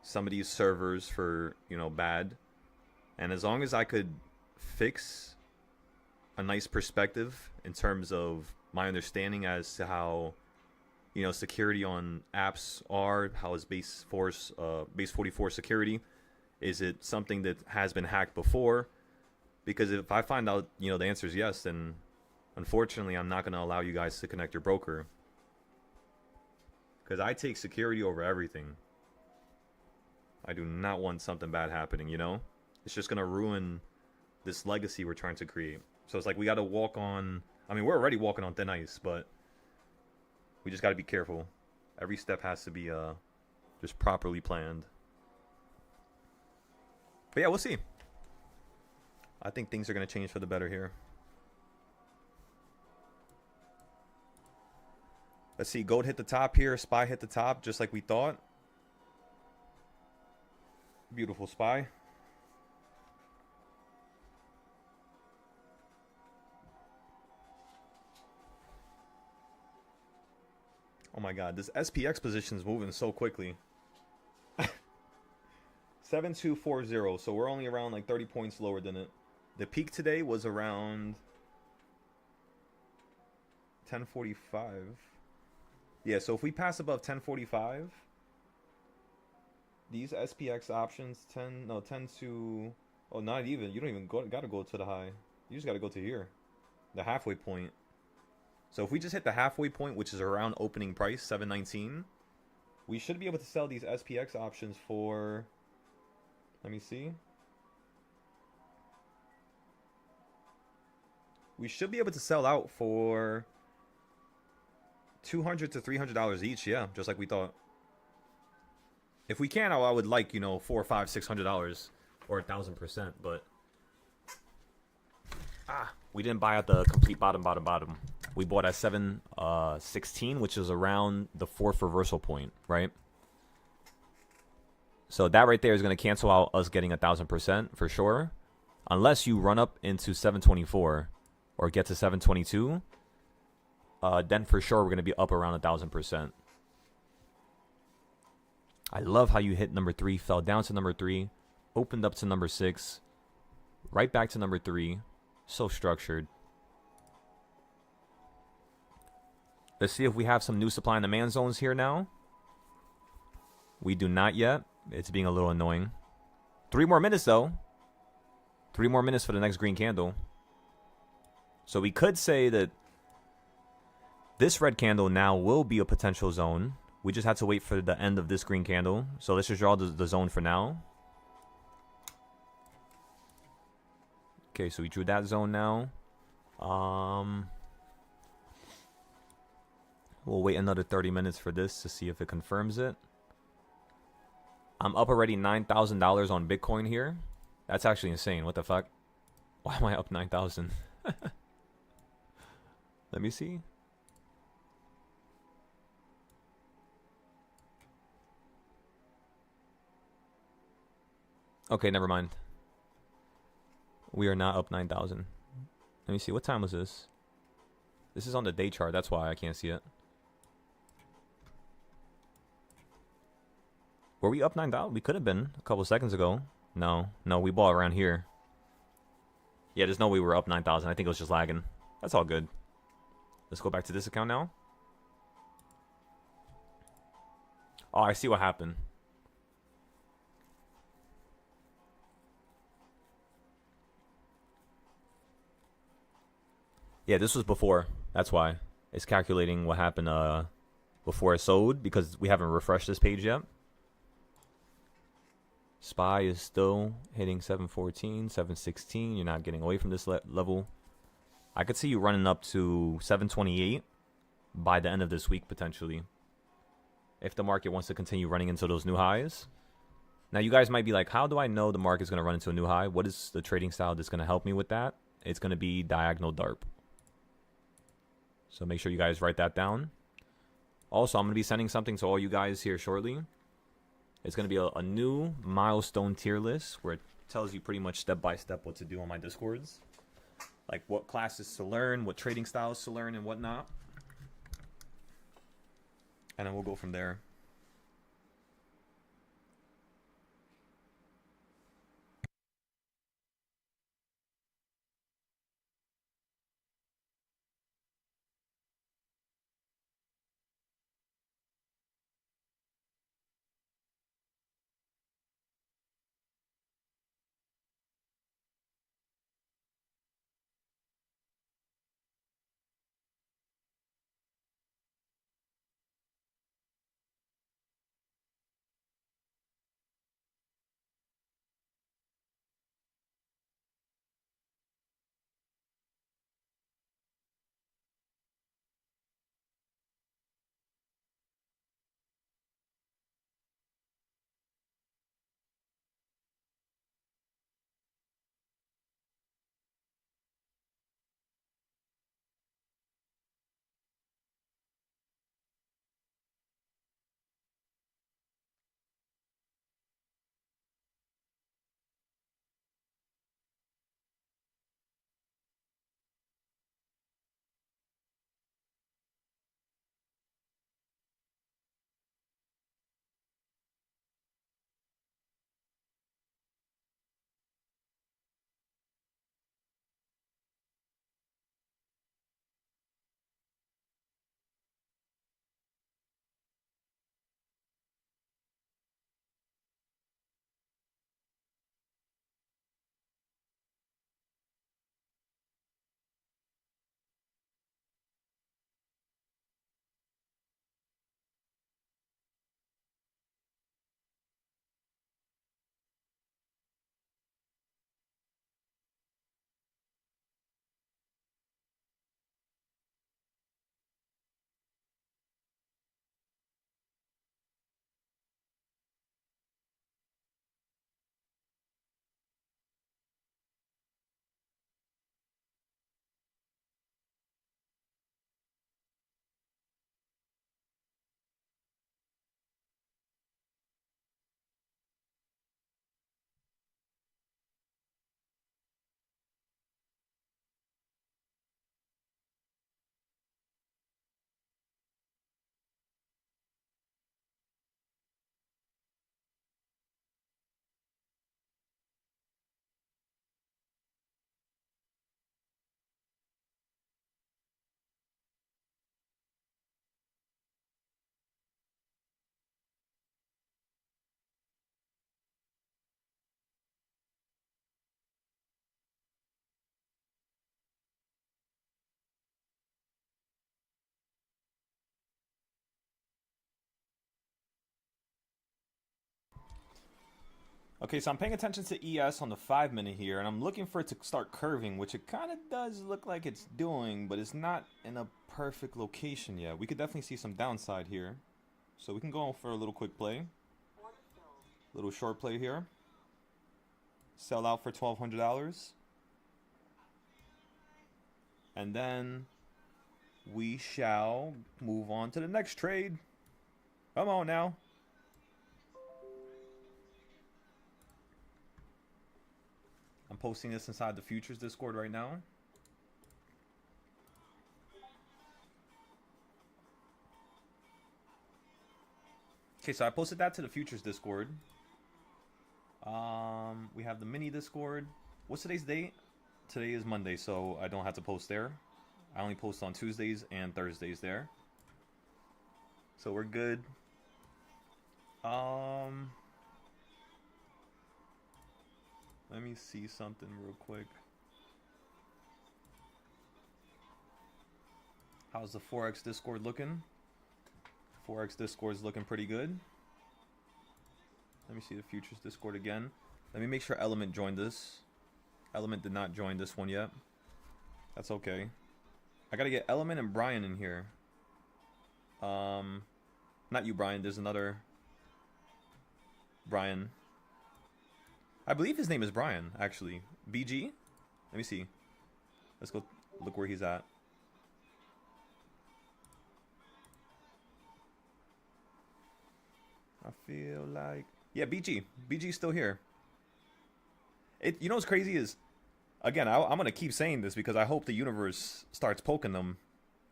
some of these servers for, you know, bad. And as long as I could fix a nice perspective in terms of my understanding as to how, you know, security on apps are, how is base 44 security? Is it something that has been hacked before? Because if I find out, you know, the answer is yes, then unfortunately I'm not going to allow you guys to connect your broker. Because I take security over everything. I do not want something bad happening, you know? It's just going to ruin this legacy we're trying to create. So it's like we got to walk on... I mean, we're already walking on thin ice, but we just got to be careful. Every step has to be just properly planned. But yeah, we'll see. I think things are going to change for the better here. Let's see. Gold hit the top here. SPY hit the top just like we thought. Beautiful SPY. Oh my god, this SPX position is moving so quickly. 7240, so we're only around like 30 points lower than it. The peak today was around 1045. Yeah, so if we pass above 1045, these SPX options 10 to, oh, not even, you don't even gotta go to the high. You just gotta go to here, the halfway point. So if we just hit the halfway point, which is around opening price, 719, we should be able to sell these SPX options for, let me see. We should be able to sell out for $200 to $300 each, yeah, just like we thought. If we can, I would like, you know, $400, $500, $600 or 1,000%, but we didn't buy at the complete bottom. We bought at 716, which is around the fourth reversal point, right? So that right there is going to cancel out us getting 1,000% for sure, unless you run up into 724 or get to 722. Then for sure we're going to be up around 1,000%. I love how you hit number 3, fell down to number 3, opened up to number 6, right back to number 3. So structured. Let's see if we have some new supply and demand zones here now. We do not yet. It's being a little annoying. 3 more minutes though. 3 more minutes for the next green candle. So we could say that this red candle now will be a potential zone. We just have to wait for the end of this green candle. So let's just draw the zone for now. Okay, so we drew that zone now. We'll wait another 30 minutes for this to see if it confirms it. I'm up already $9,000 on Bitcoin here. That's actually insane. What the fuck? Why am I up 9,000? Let me see. Okay, never mind. We are not up 9,000. Let me see. What time was this? This is on the day chart. That's why I can't see it. Were we up 9,000? We could have been a couple seconds ago. No, we bought around here. Yeah, there's no way we were up 9,000. I think it was just lagging. That's all good. Let's go back to this account now. Oh, I see what happened. Yeah, this was before. That's why. It's calculating what happened before it sold because we haven't refreshed this page yet. SPY is still hitting 714, 716. You're not getting away from this level. I could see you running up to 728 by the end of this week, potentially. If the market wants to continue running into those new highs. Now, you guys might be like, how do I know the market's going to run into a new high? What is the trading style that's going to help me with that? It's going to be diagonal DARP. So make sure you guys write that down. Also, I'm going to be sending something to all you guys here shortly. It's going to be a new milestone tier list where it tells you pretty much step by step what to do on my Discords. Like what classes to learn, what trading styles to learn, and whatnot. And then we'll go from there. Okay, so I'm paying attention to ES on the 5-minute here, and I'm looking for it to start curving, which it kind of does look like it's doing, but it's not in a perfect location yet. We could definitely see some downside here. So we can go for a little quick play. Little short play here. Sell out for $1,200. And then we shall move on to the next trade. Come on now. I'm posting this inside the futures Discord right now. Okay, so I posted that to the futures Discord. We have the mini Discord. What's today's date? Today is Monday, so I don't have to post there. I only post on Tuesdays and Thursdays there. So we're good. Um, let me see something real quick. How's the 4x Discord looking? 4x Discord's looking pretty good. Let me see the futures Discord again. Let me make sure Element joined this. Element did not join this one yet. That's okay. I gotta get Element and Brian in here. Not you, Brian. There's another Brian. I believe his name is Brian, actually. BG? Let me see. Let's go look where he's at. I feel like... Yeah, BG. BG's still here. You know what's crazy is... Again, I'm going to keep saying this because I hope the universe starts poking them.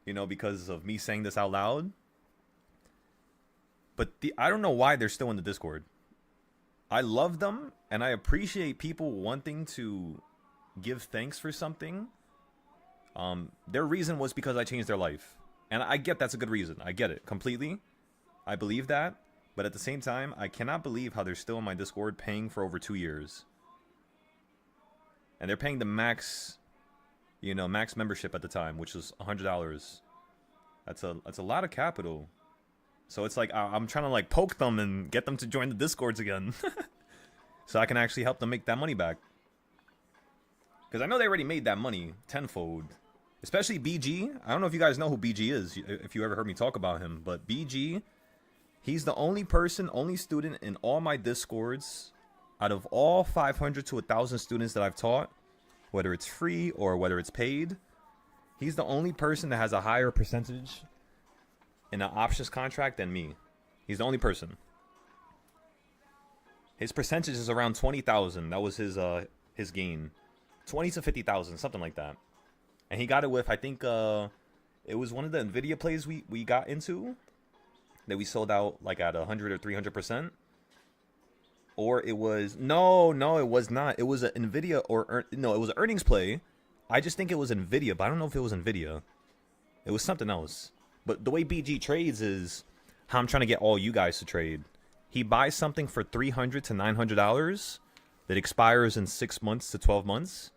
You know, because of me saying this out loud. But I don't know why they're still in the Discord. I love them, and I appreciate people wanting to give thanks for something. Their reason was because I changed their life. And I get that's a good reason. I get it completely. I believe that. But at the same time, I cannot believe how they're still in my Discord paying for over 2 years. And they're paying the max, you know, max membership at the time, which was $100. That's a lot of capital. So it's like I'm trying to like poke them and get them to join the Discords again. So I can actually help them make that money back. Because I know they already made that money tenfold. Especially BG. I don't know if you guys know who BG is, if you ever heard me talk about him. But BG, he's the only person, only student in all my Discords out of all 500 to 1,000 students that I've taught, whether it's free or whether it's paid. He's the only person that has a higher percentage in an options contract than me. He's the only person. His percentage is around 20,000. That was his gain. 20 to 50,000, something like that. And he got it with, I think, it was one of the Nvidia plays we got into that we sold out like at 100 or 300%. Or it was no, it was not. It was an Nvidia no, it was an earnings play. I just think it was Nvidia, but I don't know if it was Nvidia. It was something else. But the way BG trades is how I'm trying to get all you guys to trade. He buys something for $300 to $900 that expires in 6 months to 12 months,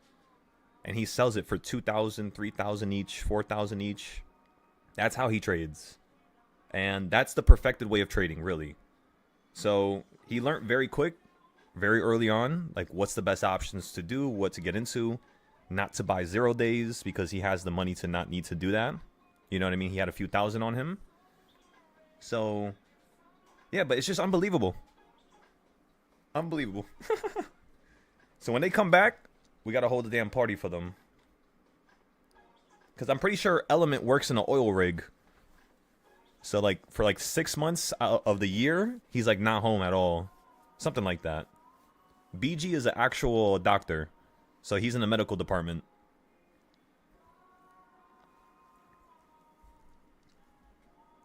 and he sells it for $2,000, $3,000 each, $4,000 each. That's how he trades, and that's the perfected way of trading, really. So he learned very quick, very early on, like what's the best options to do, what to get into, not to buy 0 days because he has the money to not need to do that. You know what I mean? He had a few thousand on him. So, yeah, but it's just unbelievable. Unbelievable. So when they come back, we got to hold a damn party for them. Because I'm pretty sure Element works in an oil rig. So, like, for like 6 months out of the year, he's like not home at all. Something like that. BG is an actual doctor. So he's in the medical department.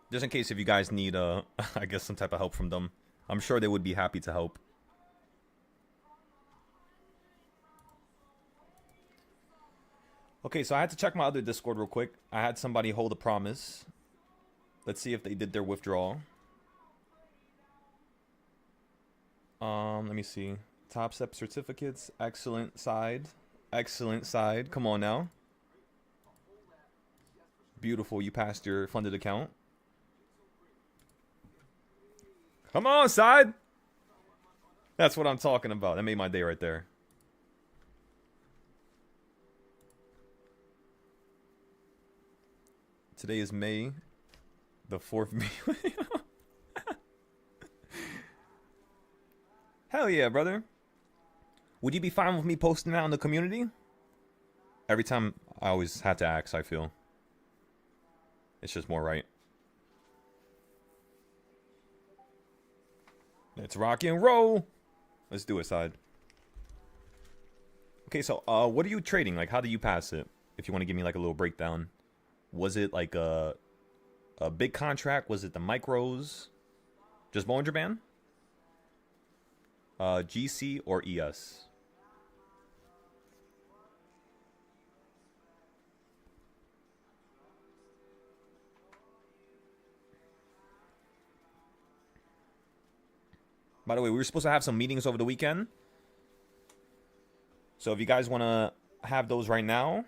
Just in case if you guys need, I guess, some type of help from them. I'm sure they would be happy to help. Okay, so I had to check my other Discord real quick. I had somebody hold a promise. Let's see if they did their withdrawal. Let me see. Top Step certificates. Excellent side. Excellent side. Come on now. Beautiful. You passed your funded account. Come on, side. That's what I'm talking about. That made my day right there. Today is May the 4th. Hell yeah, brother. Would you be fine with me posting that in the community? Every time I always have to ask, I feel. It's just more right. Let's rock and roll. Let's do it, side. Okay, so what are you trading? Like, how do you pass it? If you want to give me like a little breakdown. Was it like a big contract? Was it the micros? Just Bollinger Band? GC or ES? By the way, we were supposed to have some meetings over the weekend. So if you guys want to have those right now,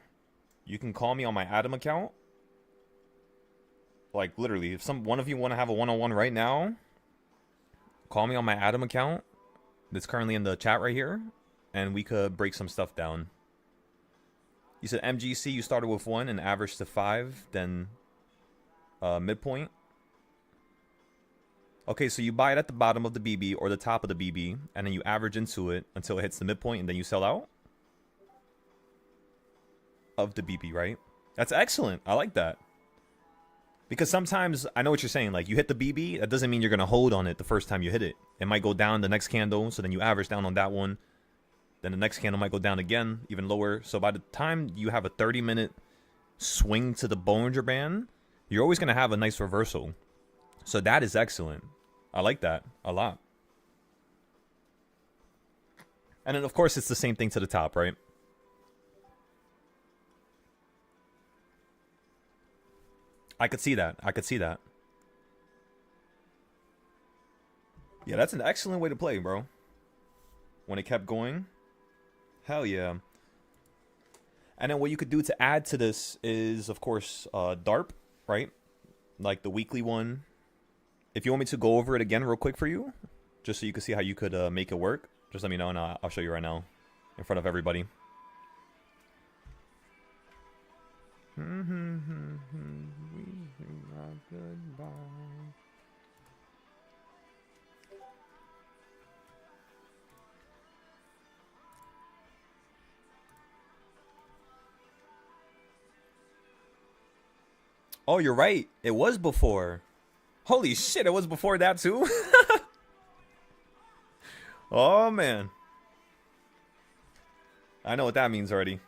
you can call me on my Adam account. Like, literally, if one of you want to have a one-on-one right now, call me on my Adam account that's currently in the chat right here, and we could break some stuff down. You said MGC, you started with 1 and averaged to 5, then midpoint. Okay, so you buy it at the bottom of the BB or the top of the BB, and then you average into it until it hits the midpoint, and then you sell out of the BB, right? That's excellent. I like that. Because sometimes, I know what you're saying, like, you hit the BB, that doesn't mean you're going to hold on it the first time you hit it. It might go down the next candle, so then you average down on that one. Then the next candle might go down again, even lower. So by the time you have a 30-minute swing to the Bollinger Band, you're always going to have a nice reversal. So that is excellent. I like that a lot. And then, of course, it's the same thing to the top, right? I could see that. I could see that. Yeah, that's an excellent way to play, bro. When it kept going. Hell yeah. And then what you could do to add to this is, of course, DARP, right? Like the weekly one. If you want me to go over it again real quick for you, just so you can see how you could make it work, just let me know and I'll show you right now in front of everybody. Oh, you're right. It was before. Holy shit, it was before that too? Oh, man. I know what that means already.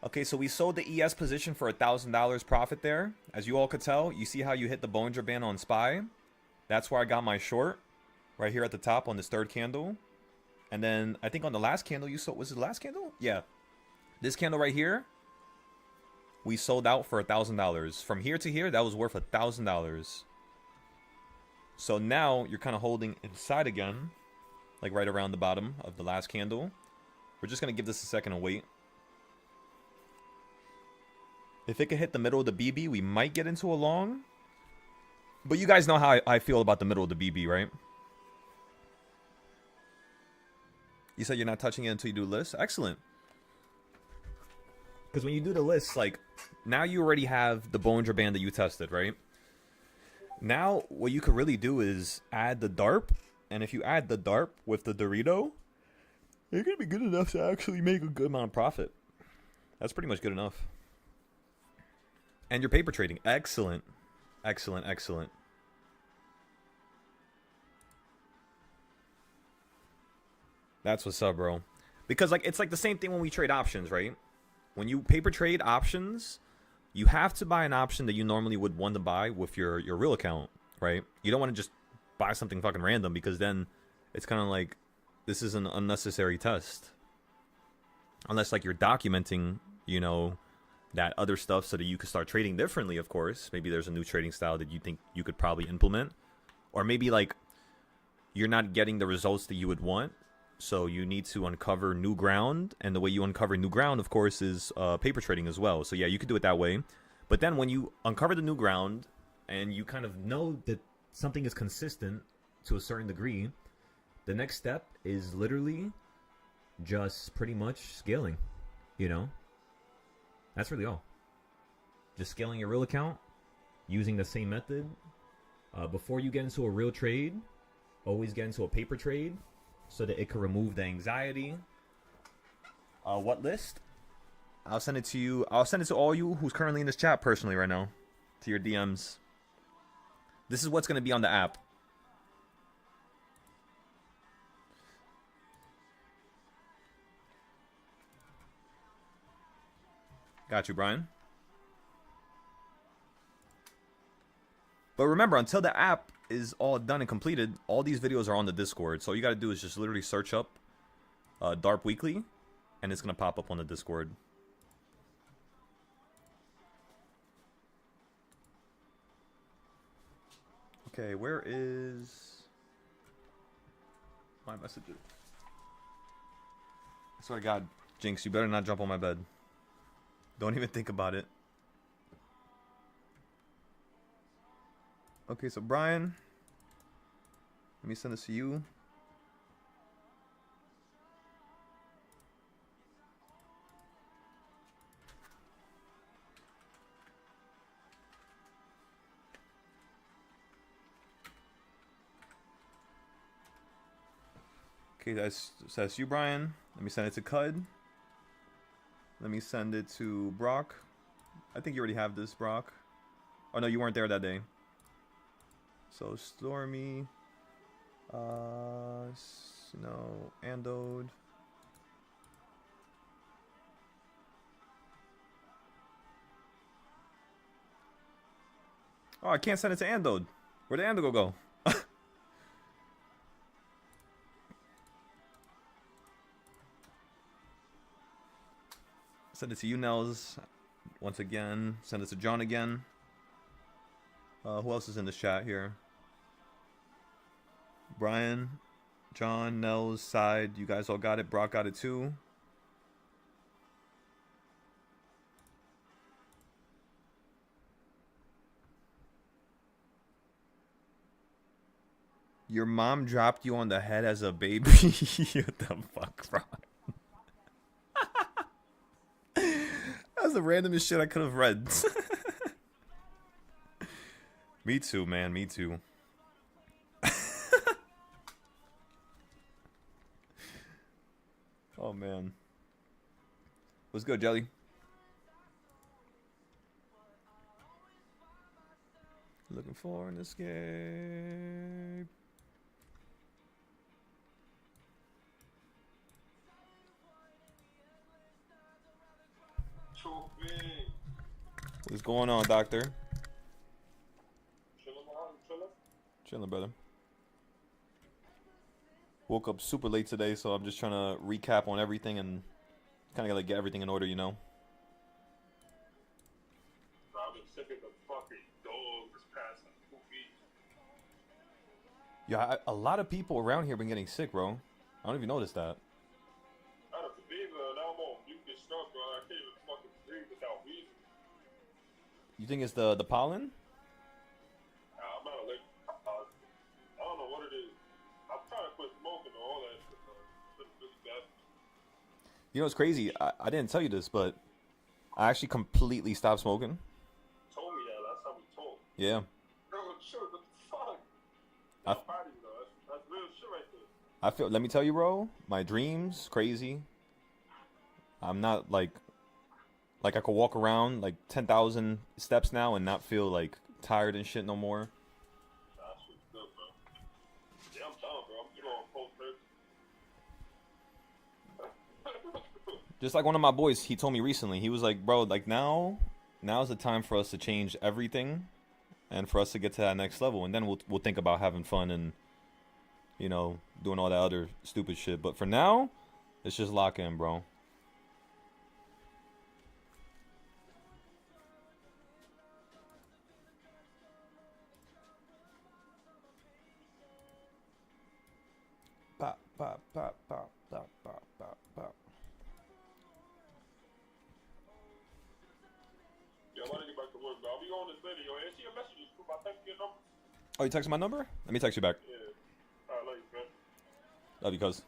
Okay, so we sold the ES position for $1,000 profit there. As you all could tell, you see how you hit the Bollinger Band on SPY? That's where I got my short. Right here at the top on this third candle. And then I think on the last candle you sold, was it the last candle? Yeah. This candle right here, we sold out for $1,000. From here to here, that was worth $1,000. So now you're kind of holding inside again, like right around the bottom of the last candle. We're just going to give this a second and wait. If it could hit the middle of the BB, we might get into a long. But you guys know how I feel about the middle of the BB, right? You said you're not touching it until you do lists? Excellent. Because when you do the lists, like, now you already have the Bollinger Band that you tested, right? Now, what you could really do is add the DARP. And if you add the DARP with the Dorito, you're going to be good enough to actually make a good amount of profit. That's pretty much good enough. And your paper trading. Excellent. Excellent, excellent. That's what's up, bro. Because, like, it's like the same thing when we trade options, right? When you paper trade options, you have to buy an option that you normally would want to buy with your real account, right? You don't want to just buy something fucking random because then it's kind of like, this is an unnecessary test. Unless, like, you're documenting, you know, that other stuff so that you can start trading differently, of course. Maybe there's a new trading style that you think you could probably implement. Or maybe, like, you're not getting the results that you would want. So you need to uncover new ground, and the way you uncover new ground, of course, is paper trading as well. So yeah, you could do it that way. But then when you uncover the new ground, and you kind of know that something is consistent to a certain degree, the next step is literally just pretty much scaling, you know? That's really all. Just scaling your real account, using the same method. Before you get into a real trade, always get into a paper trade, so that it can remove the anxiety. What list? I'll send it to you. I'll send it to all you who's currently in this chat personally right now. To your DMs. This is what's going to be on the app. Got you, Brian. But remember, until the app is all done and completed, all these videos are on the Discord. So all you got to do is just literally search up DARP Weekly, and it's going to pop up on the Discord. Okay, where is my messages? I swear to God, Jinx, you better not jump on my bed. Don't even think about it. Okay, so Brian, let me send this to you. Okay, that's you, Brian. Let me send it to Cud. Let me send it to Brock. I think you already have this, Brock. Oh no, you weren't there that day. So Stormy, no, Andode. Oh, I can't send it to Andode. Where'd the Andode go? Send it to you, Nels. Once again. Send it to John again. Who else is in this chat here? Brian, John, Nels, Side. You guys all got it. Brock got it too. Your mom dropped you on the head as a baby? What the fuck, bro? That's the randomest shit I could have read. Me too, man. Me too. Oh, man. What's good, Jelly? Looking for an escape. What's going on, doctor? Chilling, brother. Woke up super late today, so I'm just trying to recap on everything and kind of gotta get everything in order, you know? I've been sick of the fucking dog this past like 2 weeks. Yeah, a lot of people around here been getting sick, bro. I don't even notice that. I had a fever and I'm on mucus stuff, bro. I can't even fucking breathe without wheezing. You think it's the pollen? I'm not allergic. I don't know what it is. I'm trying to quit smoking and all that shit, bro. It's really bad. You know, it's crazy. I didn't tell you this, but I actually completely stopped smoking. You told me that last time we talked. Yeah. Bro, sure, what the fuck? I- I'm proud of you, though. That's real shit right there. I feel. Let me tell you, bro. My dreams crazy. I'm not like I could walk around like 10,000 steps now and not feel like tired and shit no more. Nah, that shit's good, bro. Yeah, I'm down, bro. I'm good on post Just like one of my boys, he told me recently. He was like, "Bro, like now's the time for us to change everything, and for us to get to that next level, and then we'll think about having fun and, you know, doing all that other stupid shit. But for now, it's just lock in, bro." Pop, pop, pop, pop, pop, pop, pop, pop. Yeah, I want to get back to work, bro. I'll be on this later, yo. Answer your messages, too. I'll text you your number. Oh, you texted my number? Let me text you back. Yeah. All right, love you, man. Love you, cuz.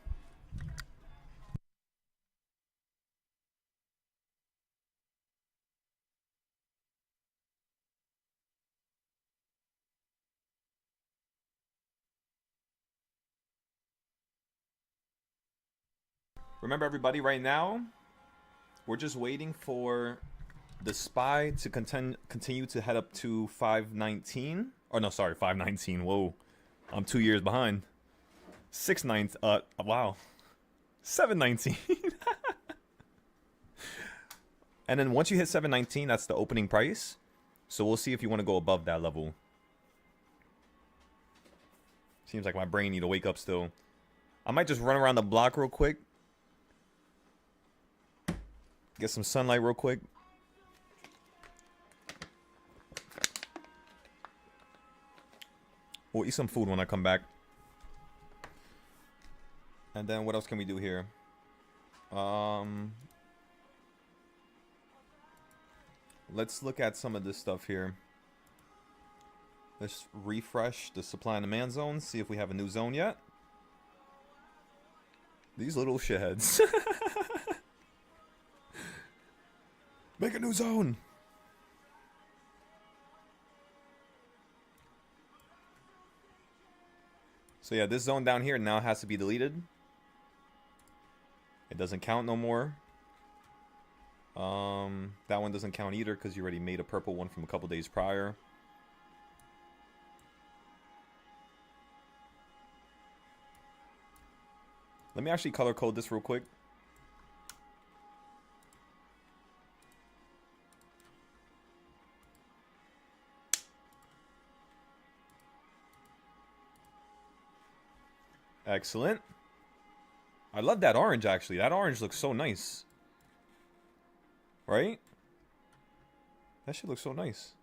Remember, everybody, right now, we're just waiting for the SPY to continue to head up to 519. Oh, no, sorry, 519. Whoa. I'm 2 years behind. 619. Wow. 719. And then once you hit 719, that's the opening price. So we'll see if you want to go above that level. Seems like my brain need to wake up still. I might just run around the block real quick. Get some sunlight real quick. We'll eat some food when I come back. And then what else can we do here? Let's look at some of this stuff here. Let's refresh the supply and demand zone. See if we have a new zone yet. These little shitheads. Make a new zone. So yeah, this zone down here now has to be deleted. It doesn't count no more. That one doesn't count either because you already made a purple one from a couple days prior. Let me actually color code this real quick. Excellent. I love that orange, actually. That orange looks so nice. Right? That shit looks so nice.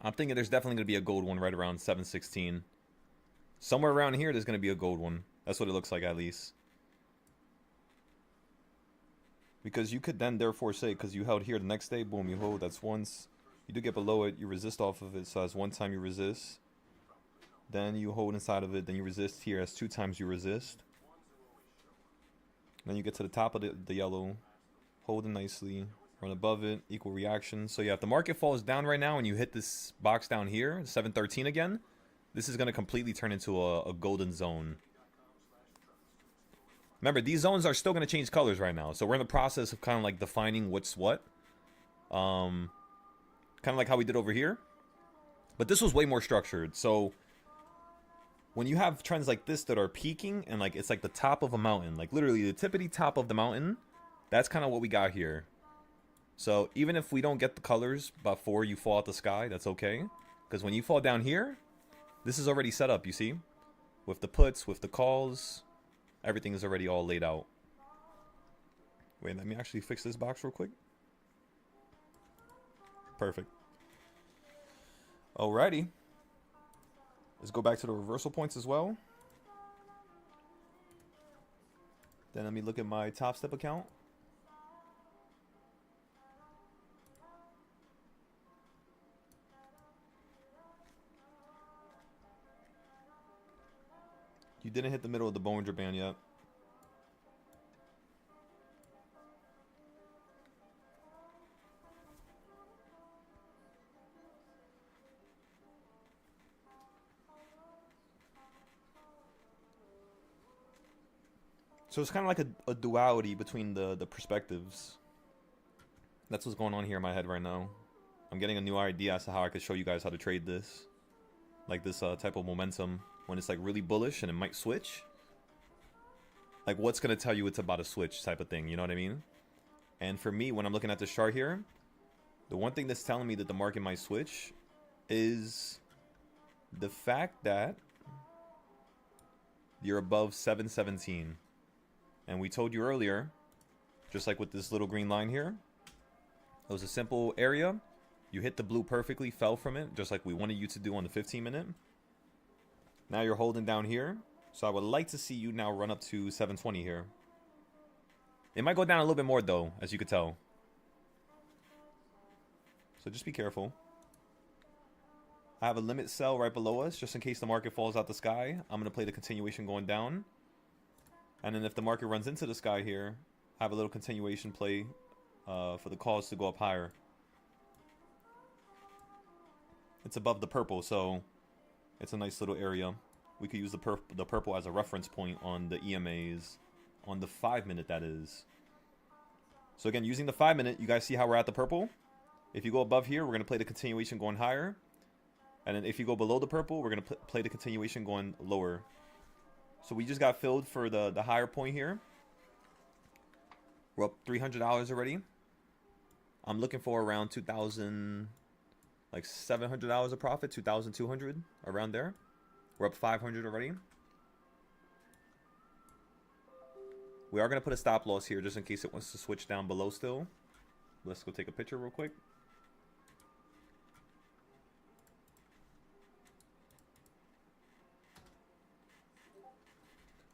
I'm thinking there's definitely going to be a gold one right around 716. Somewhere around here, there's going to be a gold one. That's what it looks like, at least. Because you could then therefore say, because you held here the next day, boom, you hold, that's once. You do get below it, you resist off of it, so that's one time you resist. Then you hold inside of it, then you resist here, as 2 times you resist. Then you get to the top of the yellow, hold it nicely, run above it, equal reaction. So yeah, if the market falls down right now and you hit this box down here, 713 again, this is going to completely turn into a golden zone. Remember, these zones are still going to change colors right now. So we're in the process of kind of like defining what's what. Kind of like how we did over here. But this was way more structured. So when you have trends like this that are peaking and like it's like the top of a mountain, like literally the tippity top of the mountain, that's kind of what we got here. So even if we don't get the colors before you fall out the sky, that's okay. Because when you fall down here, this is already set up, you see? With the puts, with the calls, everything is already all laid out. Wait, let me actually fix this box real quick. Perfect. Alrighty. Let's go back to the reversal points as well. Then let me look at my Top Step account. You didn't hit the middle of the Bollinger Band yet. So it's kind of like a duality between the perspectives. That's what's going on here in my head right now. I'm getting a new idea as to how I could show you guys how to trade this. Like this type of momentum. When it's like really bullish and it might switch. Like what's going to tell you it's about a switch type of thing. You know what I mean? And for me, when I'm looking at this chart here, the one thing that's telling me that the market might switch is the fact that you're above 717. And we told you earlier, just like with this little green line here, it was a simple area. You hit the blue perfectly, fell from it, just like we wanted you to do on the 15-minute. Now you're holding down here. So I would like to see you now run up to 720 here. It might go down a little bit more though, as you could tell. So just be careful. I have a limit sell right below us, just in case the market falls out the sky. I'm going to play the continuation going down. And then if the market runs into the sky here, I have a little continuation play for the calls to go up higher. It's above the purple, so it's a nice little area. We could use the purple as a reference point on the EMAs, on the 5-minute that is. So again, using the 5-minute, you guys see how we're at the purple? If you go above here, we're going to play the continuation going higher. And then if you go below the purple, we're going to play the continuation going lower. So we just got filled for the higher point here. We're up $300 already. I'm looking for around 2,000, like $700 of profit, 2,200 around there. We're up 500 already. We are going to put a stop loss here just in case it wants to switch down below still. Let's go take a picture real quick.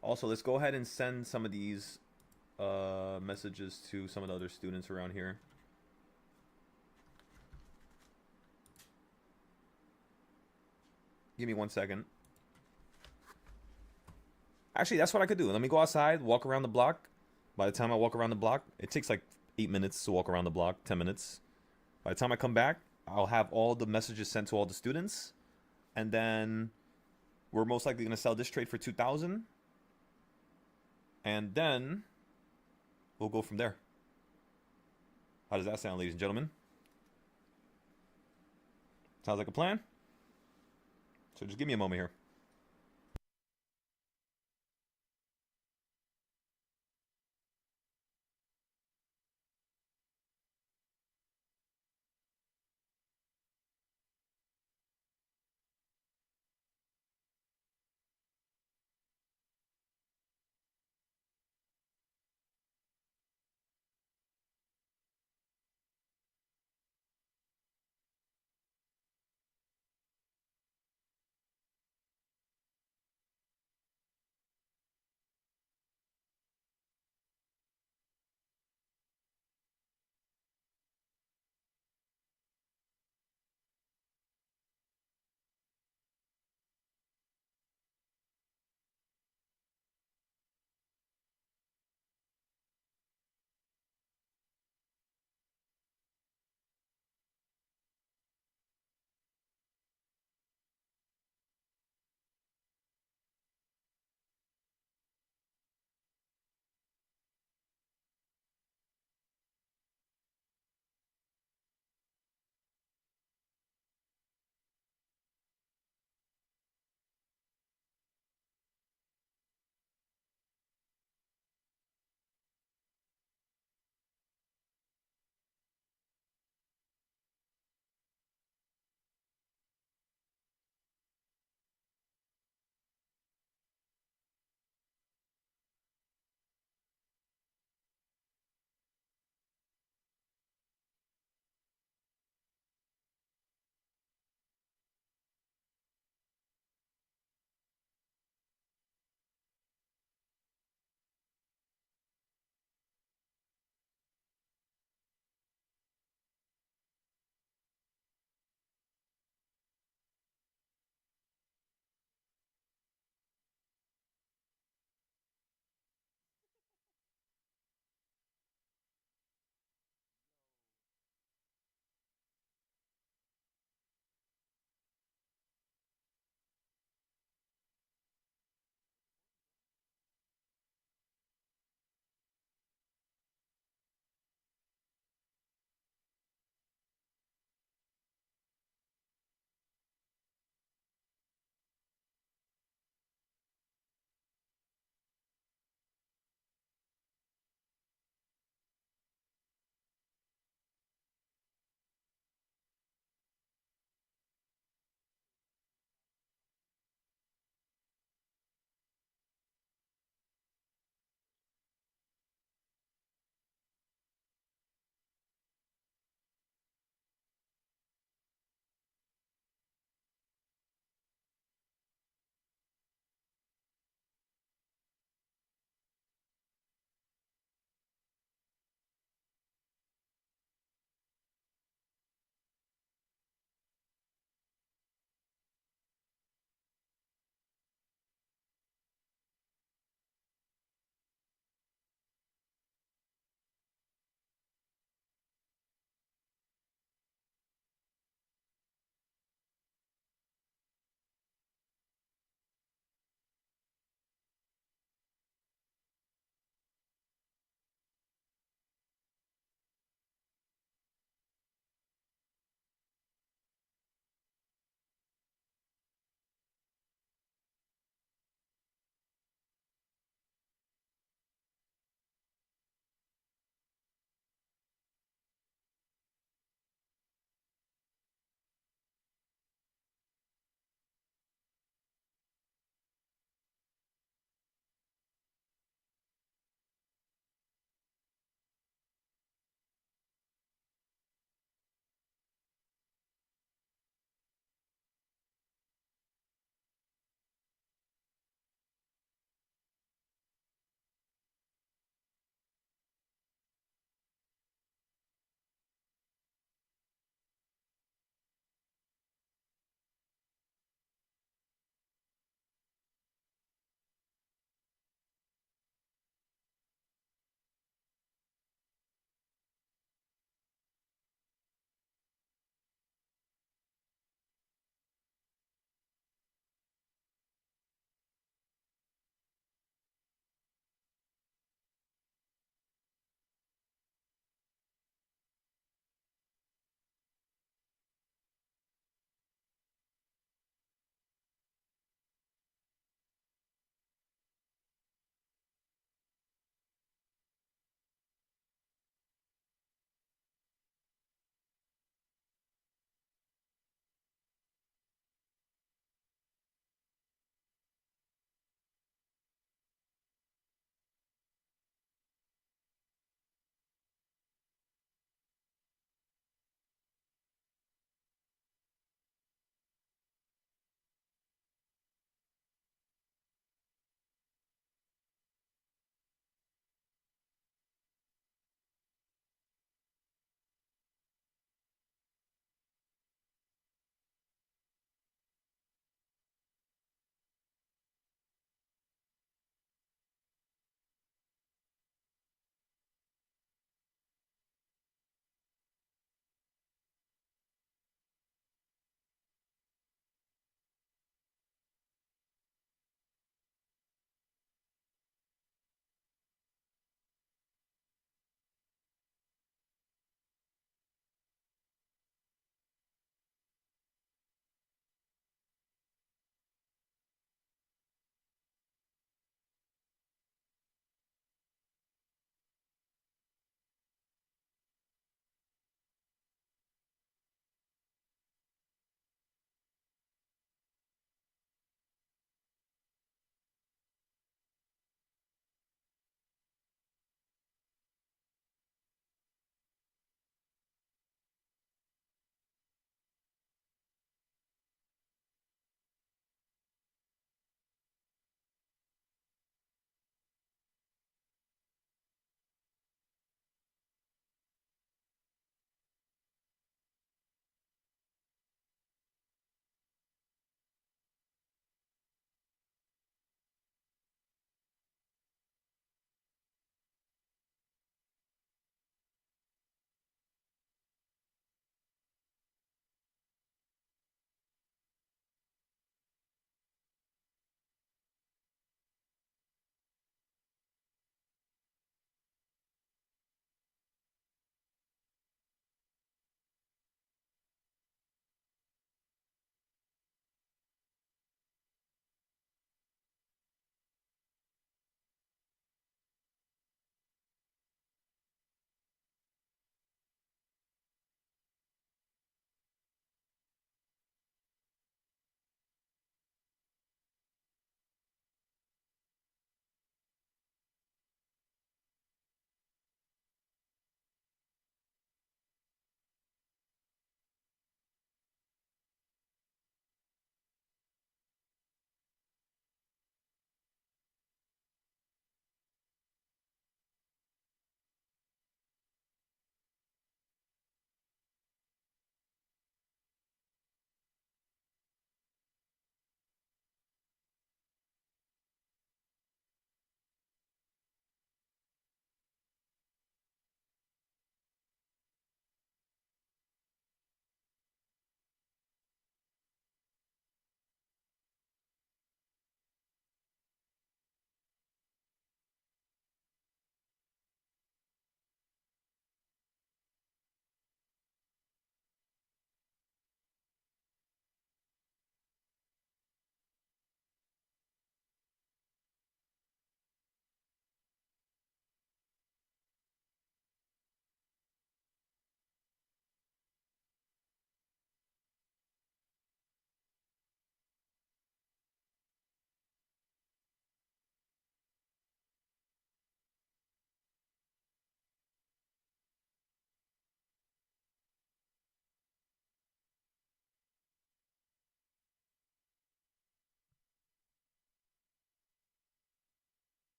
Also, let's go ahead and send some of these messages to some of the other students around here. Give me 1 second. Actually, that's what I could do. Let me go outside, walk around the block. By the time I walk around the block, it takes like 8 minutes to walk around the block, 10 minutes. By the time I come back, I'll have all the messages sent to all the students. And then we're most likely going to sell this trade for 2,000. And then we'll go from there. How does that sound, ladies and gentlemen? Sounds like a plan? So just give me a moment here.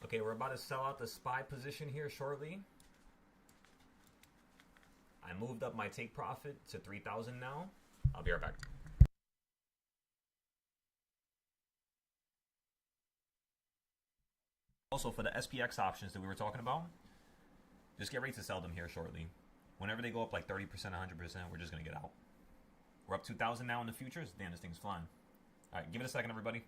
Okay, we're about to sell out the SPY position here shortly. I moved up my take profit to 3,000 now. I'll be right back. Also, for the SPX options that we were talking about, just get ready to sell them here shortly. Whenever they go up like 30%, 100%, we're just going to get out. We're up 2,000 now in the futures. Damn, this thing's flying. All right, give it a second, everybody.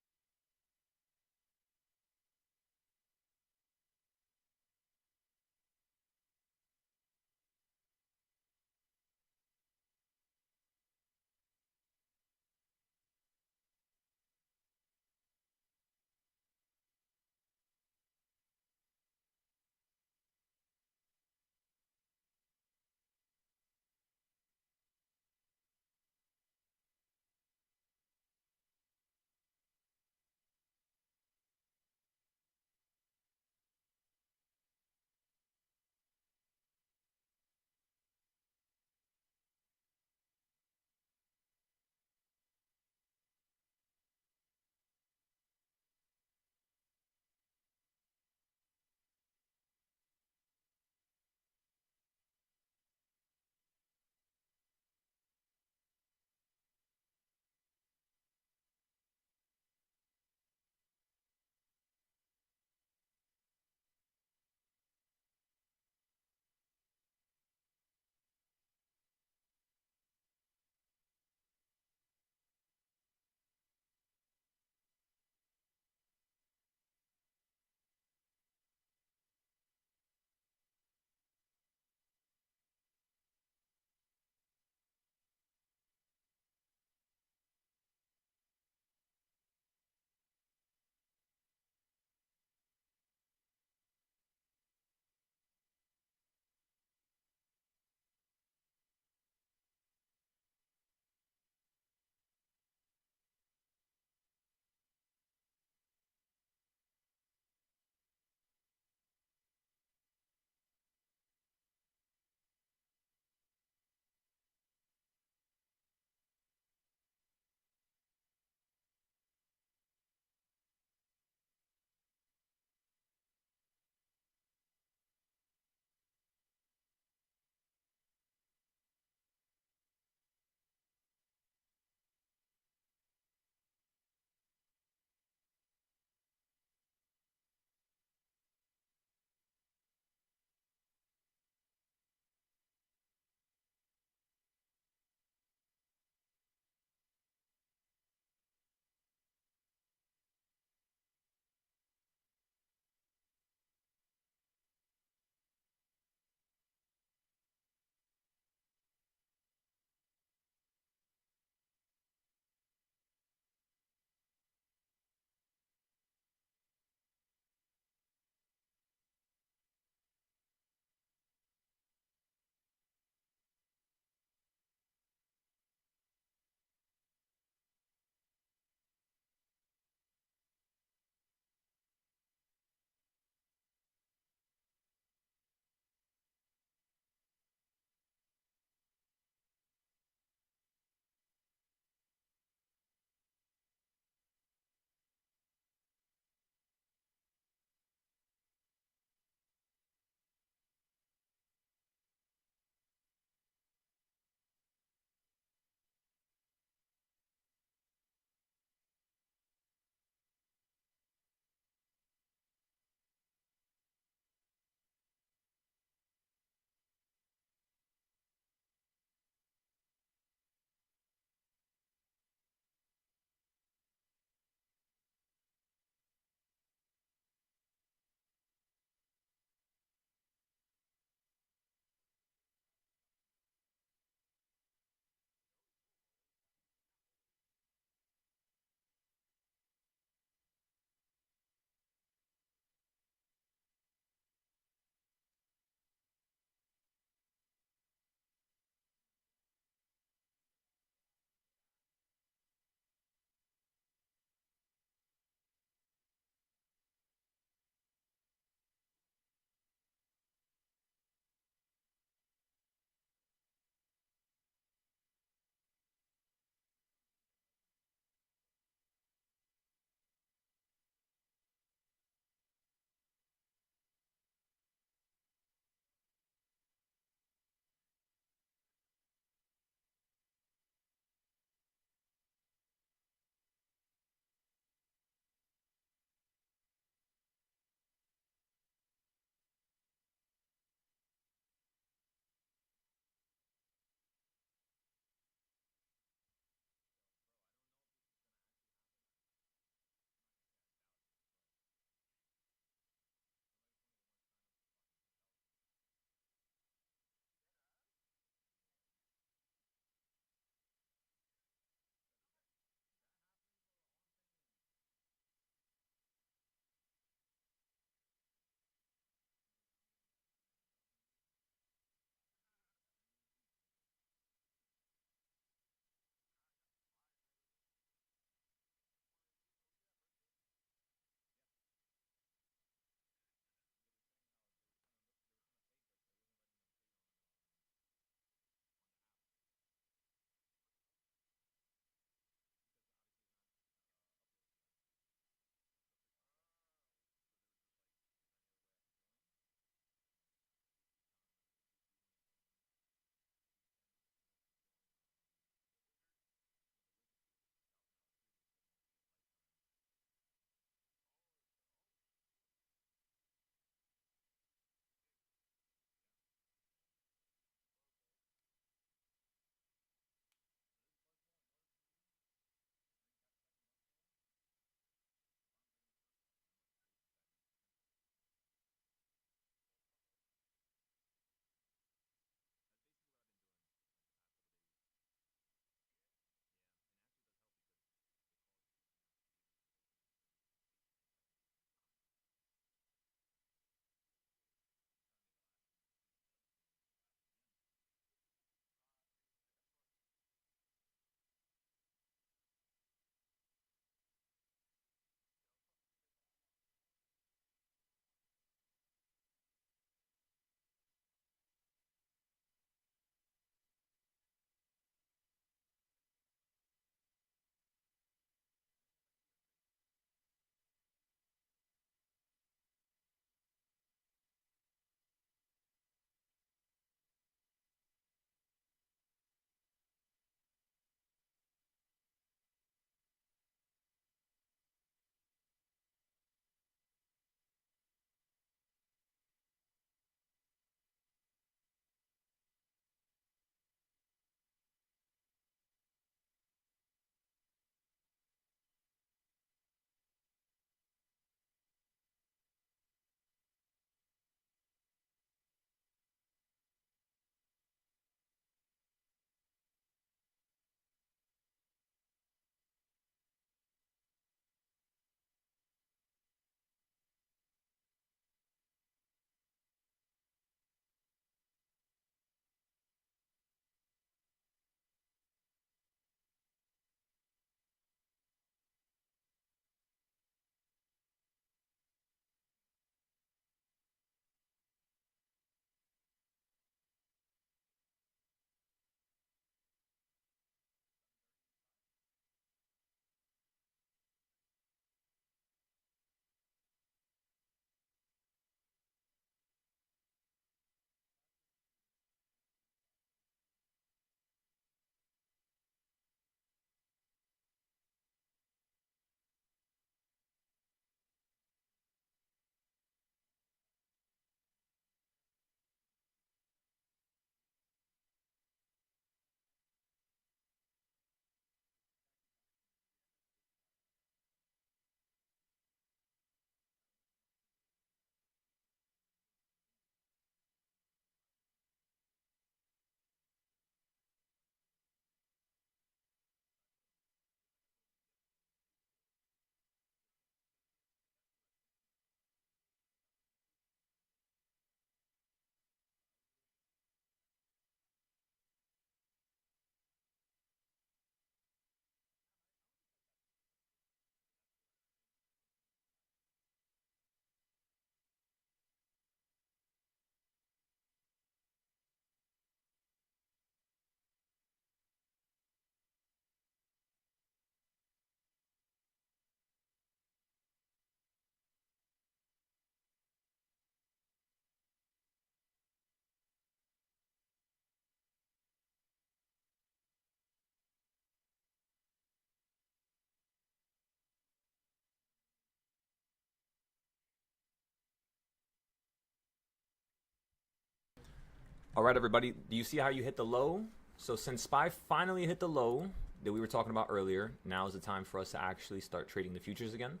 All right, everybody. Do you see how you hit the low? So since SPY finally hit the low that we were talking about earlier, now is the time for us to actually start trading the futures again.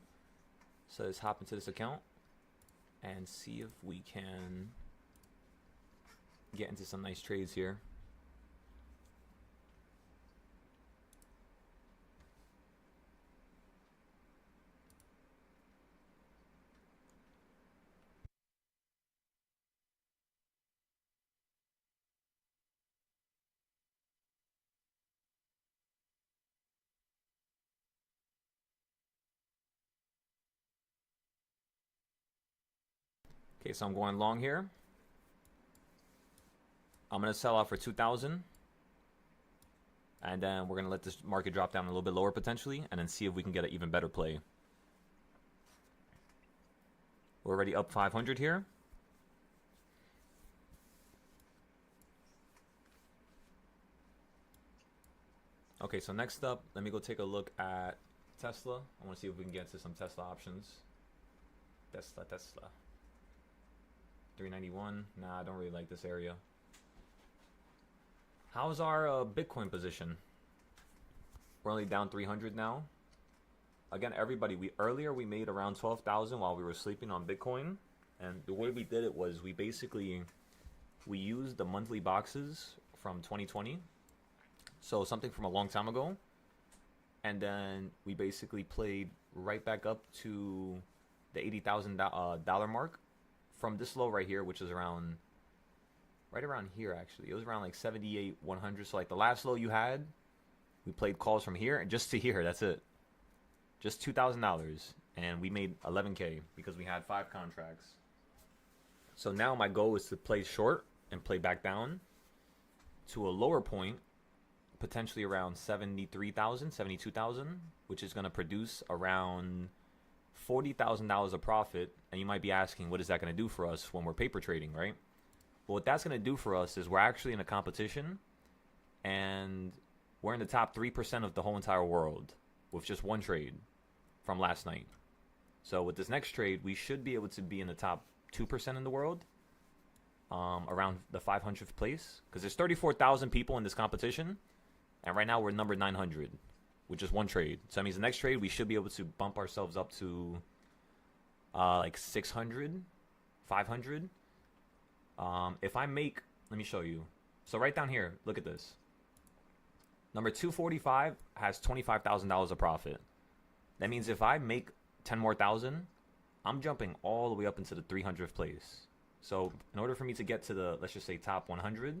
So let's hop into this account and see if we can get into some nice trades here. Okay, so I'm going long here. I'm going to sell out for 2,000. And then we're going to let this market drop down a little bit lower potentially, and then see if we can get an even better play. We're already up 500 here. Okay, so next up, let me go take a look at Tesla. I want to see if we can get into some Tesla options. Tesla. 391. Nah, I don't really like this area. How's our Bitcoin position? We're only down 300 now. Again, everybody, earlier we made around 12,000 while we were sleeping on Bitcoin. And the way we did it was we used the monthly boxes from 2020. So something from a long time ago. And then we basically played right back up to the $80,000 mark from this low right here, which is around right around here actually. It was around like 78,100. So like the last low you had, we played calls from here and just to here. That's it. Just $2,000, and we made 11K because we had 5 contracts. So now my goal is to play short and play back down to a lower point, potentially around 73,000, 72,000, which is going to produce around $40,000 of profit. And you might be asking, what is that going to do for us when we're paper trading, right? Well, what that's going to do for us is we're actually in a competition, and we're in the top 3% of the whole entire world with just one trade from last night. So with this next trade, we should be able to be in the top 2% in the world, around the 500th place, because there's 34,000 people in this competition, and right now we're number 900 with just one trade. So that means the next trade we should be able to bump ourselves up to like 600, 500. If I make, let me show you. So right down here, look at this. Number 245 has $25,000 of profit. That means if I make 10 more thousand, I'm jumping all the way up into the 300th place. So in order for me to get to the, let's just say top 100,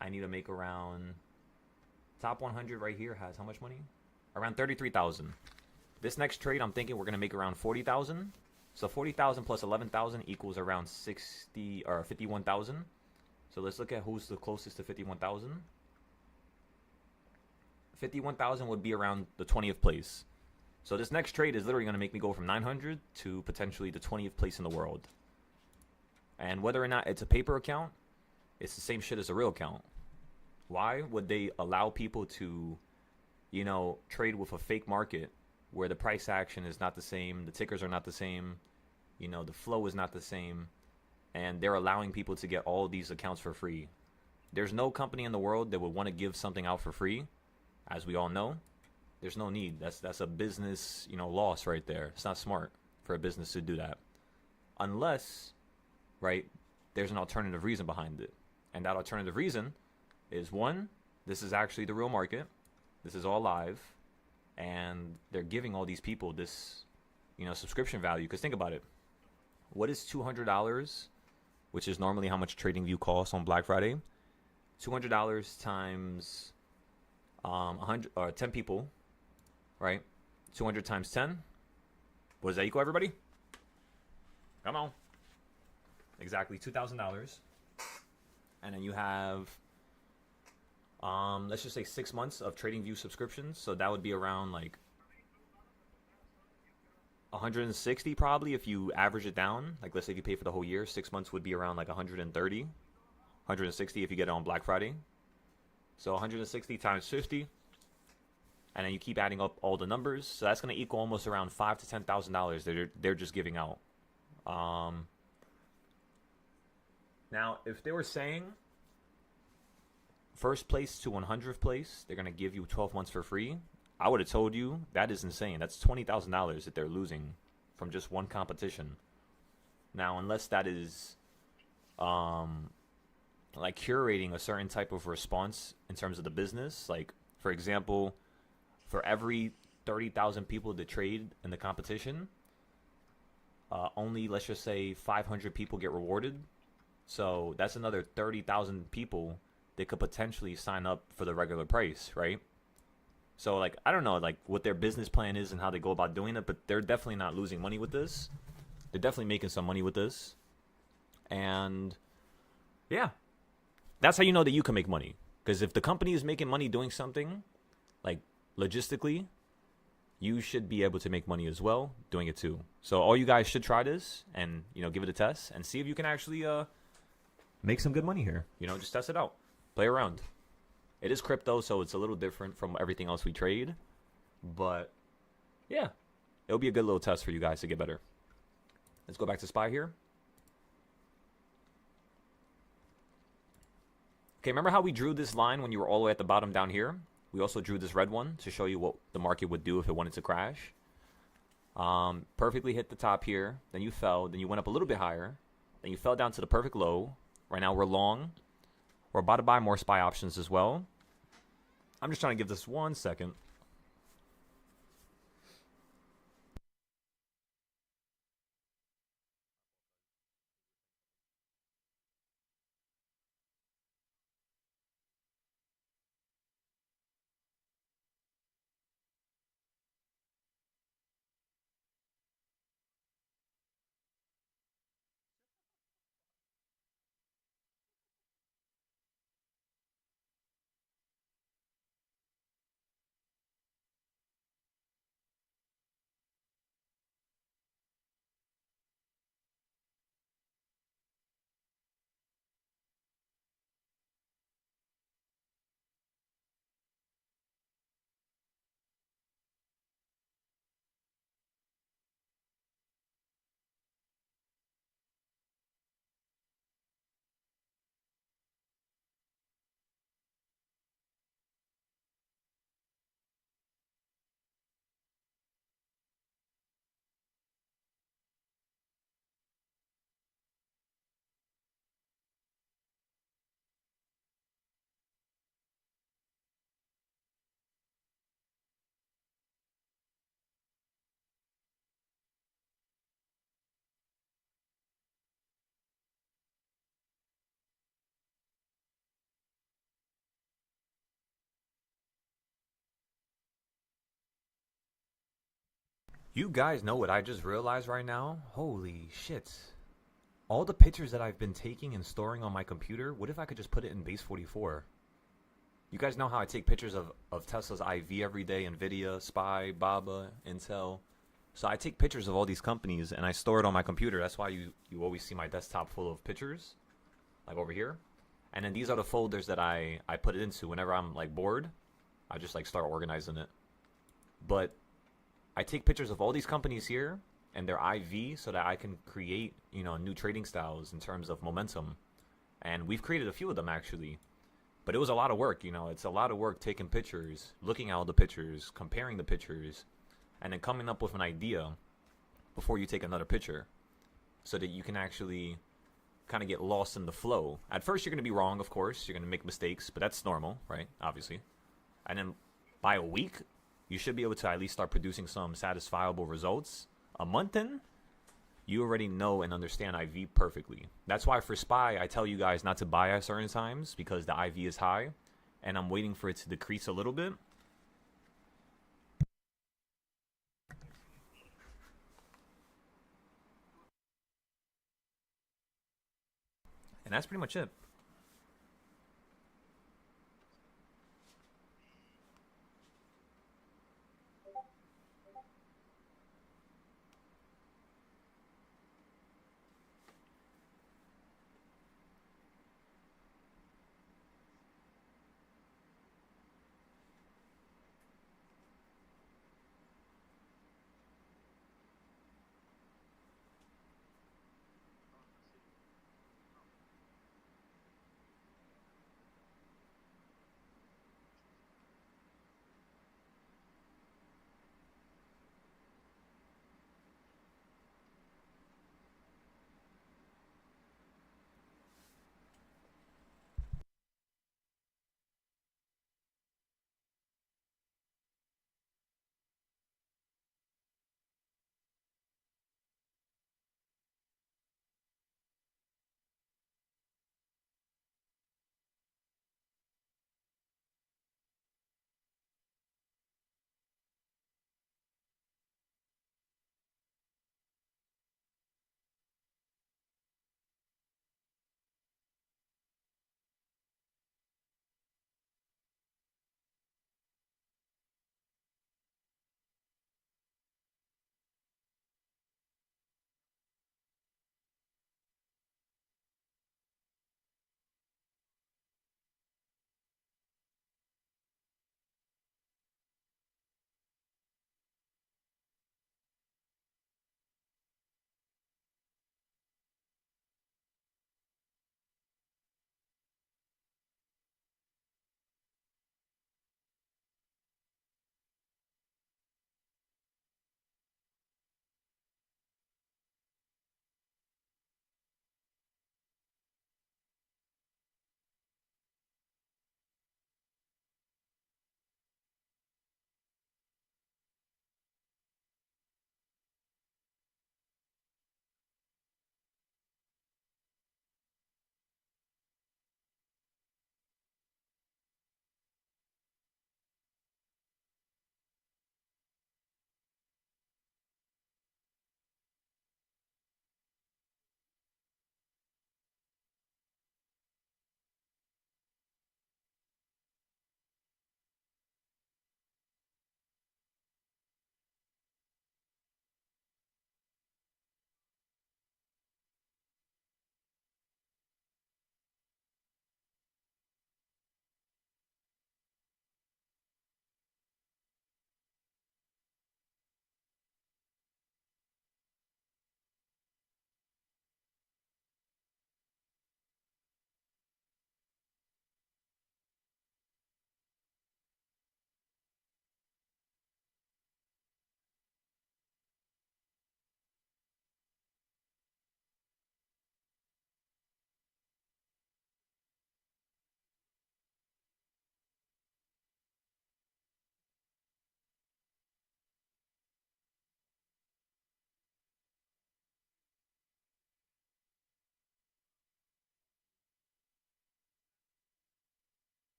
I need to make around, top 100 right here has how much money? Around 33,000. This next trade, I'm thinking we're going to make around 40,000. So 40,000 plus 11,000 equals around 60 or 51,000. So let's look at who's the closest to 51,000. 51,000 would be around the 20th place. So this next trade is literally going to make me go from 900 to potentially the 20th place in the world. And whether or not it's a paper account, it's the same shit as a real account. Why would they allow people to, you know, trade with a fake market where the price action is not the same, the tickers are not the same, you know, the flow is not the same, and they're allowing people to get all these accounts for free? There's no company in the world that would want to give something out for free, as we all know. There's no need. That's a business, you know, loss right there. It's not smart for a business to do that. Unless, right, there's an alternative reason behind it. And that alternative reason is, one, this is actually the real market. This is all live. And they're giving all these people this, you know, subscription value. Because think about it. What is $200, which is normally how much TradingView costs on Black Friday? $200 times 100 or 10 people, right? 200 times 10. What does that equal, everybody? Come on. Exactly $2,000. And then you have, let's just say 6 months of TradingView subscriptions. So that would be around like 160 probably if you average it down. Like let's say if you pay for the whole year, 6 months would be around like 130, 160 if you get it on Black Friday. So 160 times 50. And then you keep adding up all the numbers. So that's going to equal almost around $5,000 to $10,000 that they're just giving out. Now, if they were saying first place to 100th place, they're going to give you 12 months for free. I would have told you that is insane. That's $20,000 that they're losing from just one competition. Now, unless that is like curating a certain type of response in terms of the business, like for example, for every 30,000 people that trade in the competition, only let's just say 500 people get rewarded. So that's another 30,000 people that could potentially sign up for the regular price, right? So like I don't know like what their business plan is and how they go about doing it, but they're definitely not losing money with this. They're definitely making some money with this. And yeah, that's how you know that you can make money. Because if the company is making money doing something, like logistically, you should be able to make money as well doing it too. So all you guys should try this and, give it a test and see if you can actually make some good money here. Just test it out. Play around. It is crypto, so it's a little different from everything else we trade. But yeah, it'll be a good little test for you guys to get better. Let's go back to SPY here. Okay, remember how we drew this line when you were all the way at the bottom down here? We also drew this red one to show you what the market would do if it wanted to crash. Perfectly hit the top here. Then you fell. Then you went up a little bit higher. Then you fell down to the perfect low. Right now we're long. We're about to buy more SPY options as well. I'm just trying to give this 1 second. You guys know what I just realized right now? Holy shit. All the pictures that I've been taking and storing on my computer, what if I could just put it in base 44? You guys know how I take pictures of Tesla's IV every day, NVIDIA, SPY, BABA, Intel. So I take pictures of all these companies and I store it on my computer. That's why you always see my desktop full of pictures, like over here. And then these are the folders that I put it into whenever I'm like bored. I just like start organizing it. But I take pictures of all these companies here and their IV so that I can create, new trading styles in terms of momentum. And we've created a few of them actually. But it was a lot of work, It's a lot of work taking pictures, looking at all the pictures, comparing the pictures, and then coming up with an idea before you take another picture so that you can actually kind of get lost in the flow. At first, you're going to be wrong, of course. You're going to make mistakes, but that's normal, right? Obviously. And then by a week, you should be able to at least start producing some satisfiable results. A month in, you already know and understand IV perfectly. That's why for SPY, I tell you guys not to buy at certain times because the IV is high, and I'm waiting for it to decrease a little bit. And that's pretty much it.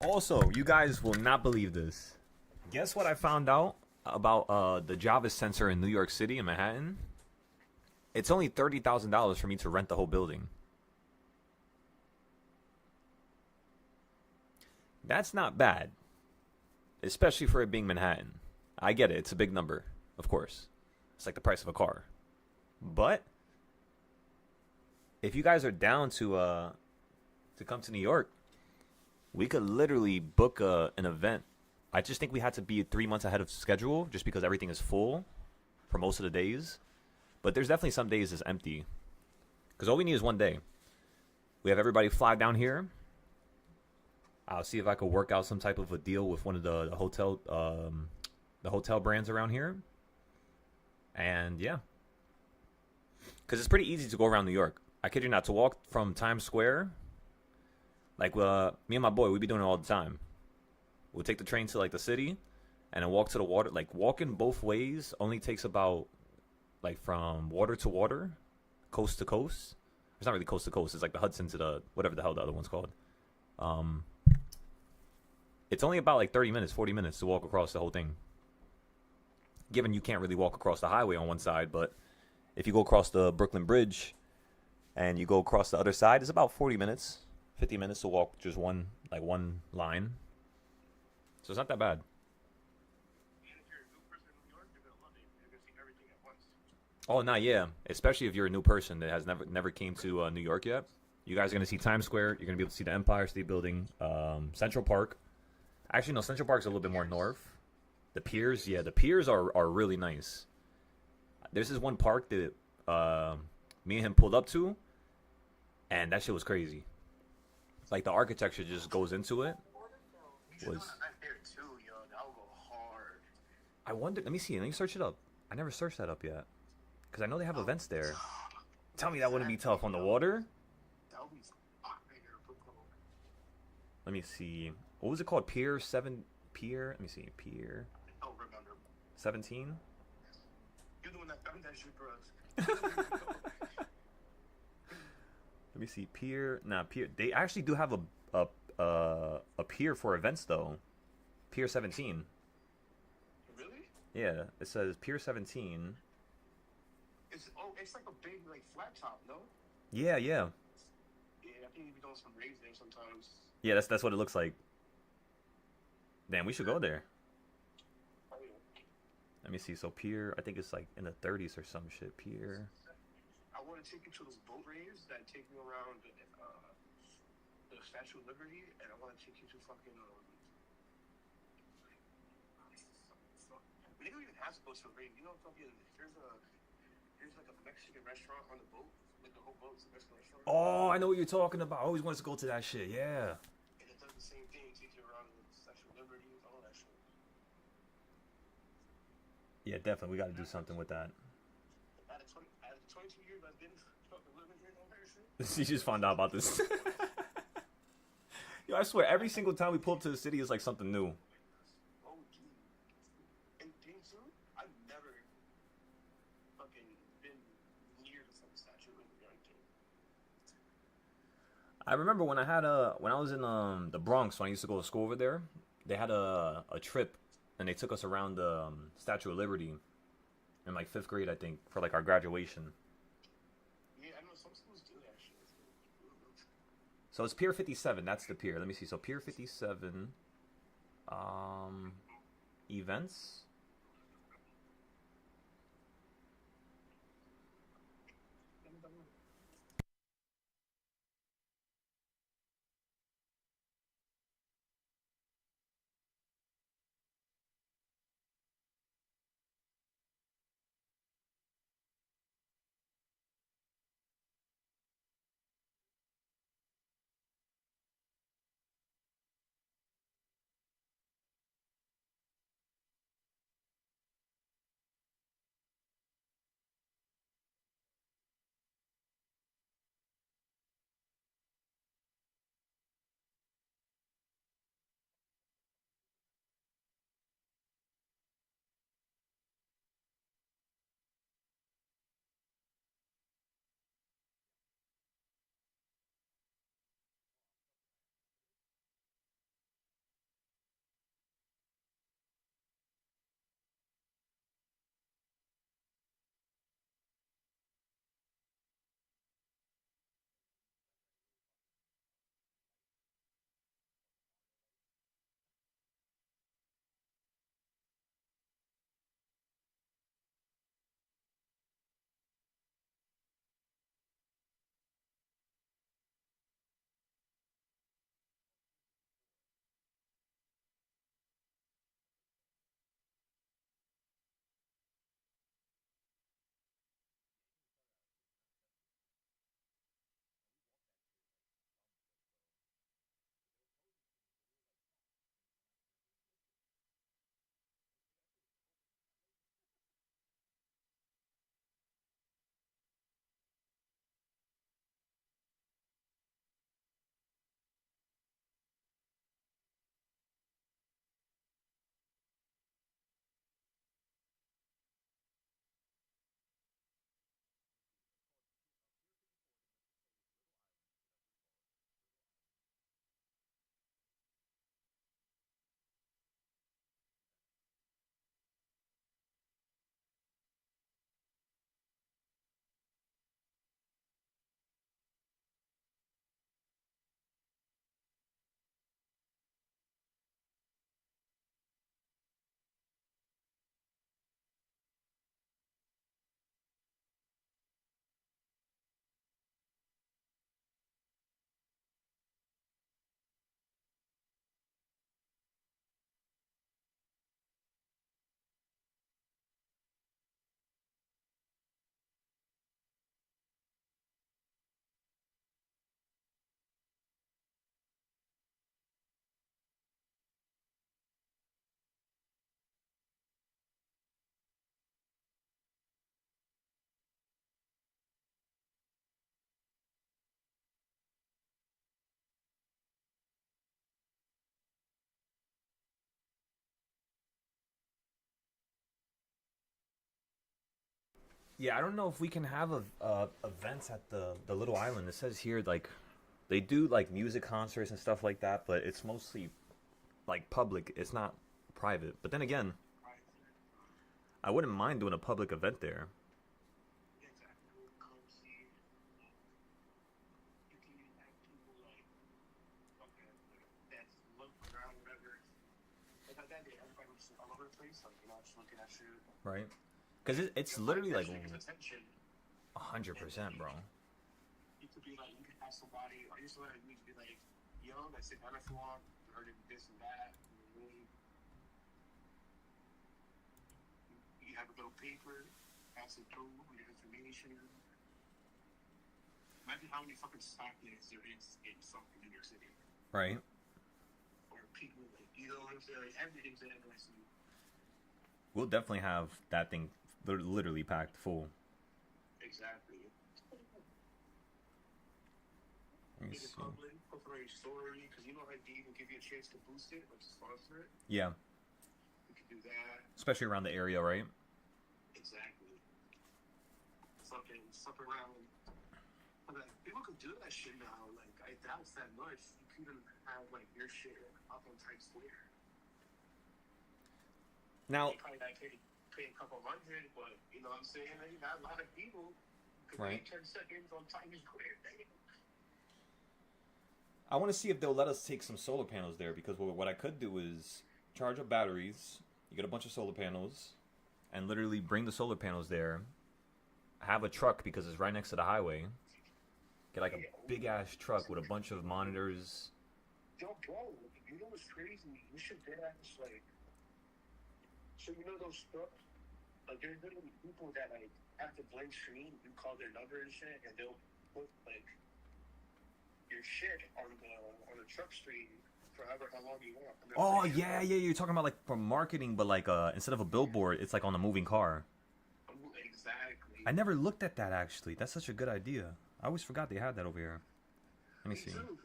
Also, you guys will not believe this. Guess what I found out about the Java sensor in New York City in Manhattan? It's only $30,000 for me to rent the whole building. That's not bad, especially for it being Manhattan. I get it; it's a big number, of course. It's like the price of a car. But if you guys are down to come to New York, we could literally book an event. I just think we had to be 3 months ahead of schedule, just because everything is full for most of the days. But there's definitely some days that's empty, because all we need is one day. We have everybody fly down here. I'll see if I could work out some type of a deal with one of the hotel brands around here. And yeah, because it's pretty easy to go around New York. I kid you not, to walk from Times Square, like me and my boy, we be doing it all the time. We'll take the train to like the city, and then walk to the water. Like walking both ways only takes about like from water to water, coast to coast. It's not really coast to coast. It's like the Hudson to the whatever the hell the other one's called. It's only about like 30 minutes, 40 minutes to walk across the whole thing. Given you can't really walk across the highway on one side, but if you go across the Brooklyn Bridge and you go across the other side, it's about 40 minutes, 50 minutes to walk just one line. So it's not that bad. Oh, not yeah. Especially if you're a new person that has never came to New York yet. You guys are gonna see Times Square. You're gonna be able to see the Empire State Building, Central Park. Actually, no, Central Park's a little bit more north. The piers, yeah, the piers are really nice. There's this one park that me and him pulled up to, and that shit was crazy. Like the architecture just goes into it. I wonder. Let me see. Let me search it up. I never searched that up yet, because I know they have events there. Tell me that wouldn't be tough on the water. Let me see. What was it called? Pier 7? Pier? Let me see. Pier 17? You're the one that found that shit for us. Let me see. Pier. Nah, Pier. They actually do have a pier for events, though. Pier 17. Really? Yeah, it says Pier 17. It's like a big, like, flat top, no? Yeah. Yeah, I think you'd be doing some raves there sometimes. Yeah, that's what it looks like. Damn, we should go there. Oh, yeah. Let me see. So Pier, I think it's like in the 30s or some shit. Pier. I want to take you to those boat raves that take you around the Statue of Liberty, and I want to take you to fucking we don't even have to go to a rave. You know, fucking there's like a Mexican restaurant on the boat. Like the whole boat's a Mexican restaurant. Oh, I know what you're talking about. I always wanted to go to that shit. Yeah. And it does the same thing. It takes you around the Statue of Liberty, all that shit. Yeah, definitely. We got to do something with that. Out of 22 years I've been fucking living here, all that shit. She just found out about this. Yo, I swear, every single time we pull up to the city, it's like something new. Oh, dude. And thing too, I've never fucking been near the fucking Statue of Liberty or anything. I remember when I was in the Bronx when I used to go to school over there. They had a trip, and they took us around the Statue of Liberty in like 5th grade, I think, for like our graduation. Yeah, I know some schools do that shit. So it's Pier 57. That's the pier. Let me see. So Pier 57, events. Yeah, I don't know if we can have events at the little island. It says here like they do like music concerts and stuff like that, but it's mostly like public. It's not private. But then again, Right. I wouldn't mind doing a public event there. Exactly. Come see. You can even have people like, okay, that's look around, whatever. Like that day, everybody was just all over the place, like, just looking at you. Right? Because it's You'll find literally that like shit gets attention. And 100%, bro. you could be like, you could ask somebody, or you somebody you could be like, yo, let's sit down for long, heard of this and that. You have a little paper, pass it through, your information. Imagine how many fucking stockings there is in fucking New York City. Right? Or people like, you know what I'm saying? Like, everything's in NYC. We'll definitely have that thing literally packed full. Exactly. Let me Make it see. public, put for a story, because you know how they even give you a chance to boost it, like to sponsor it. Yeah, You can do that. especially around the area, right? Exactly. Fucking stuff around. But like, people could do that shit now. Like, I doubt that much. You could even have like your shit up on Times Square. Now, You probably like pay a couple hundred, but you know what I'm saying? Like, not a lot of people could Right. wait 10 seconds on Times Square. I want to see if they'll let us take some solar panels there because what I could do is charge up batteries. You get a bunch of solar panels, and literally bring the solar panels there. Have a truck because it's right next to the highway. Get like a big ass truck with a bunch of monitors. Yo, bro, you know what's crazy? You should get at this, like, so you know those trucks? Like, there's literally people that, like, have the blank screen, you call their number and shit, and they'll put, like, your shit on the truck screen for however how long you want. Oh yeah, yeah. You're talking about like for marketing, but like instead of a billboard, it's like on a moving car. Exactly. I never looked at that actually. That's such a good idea. I always forgot they had that over here. Let me see. Too.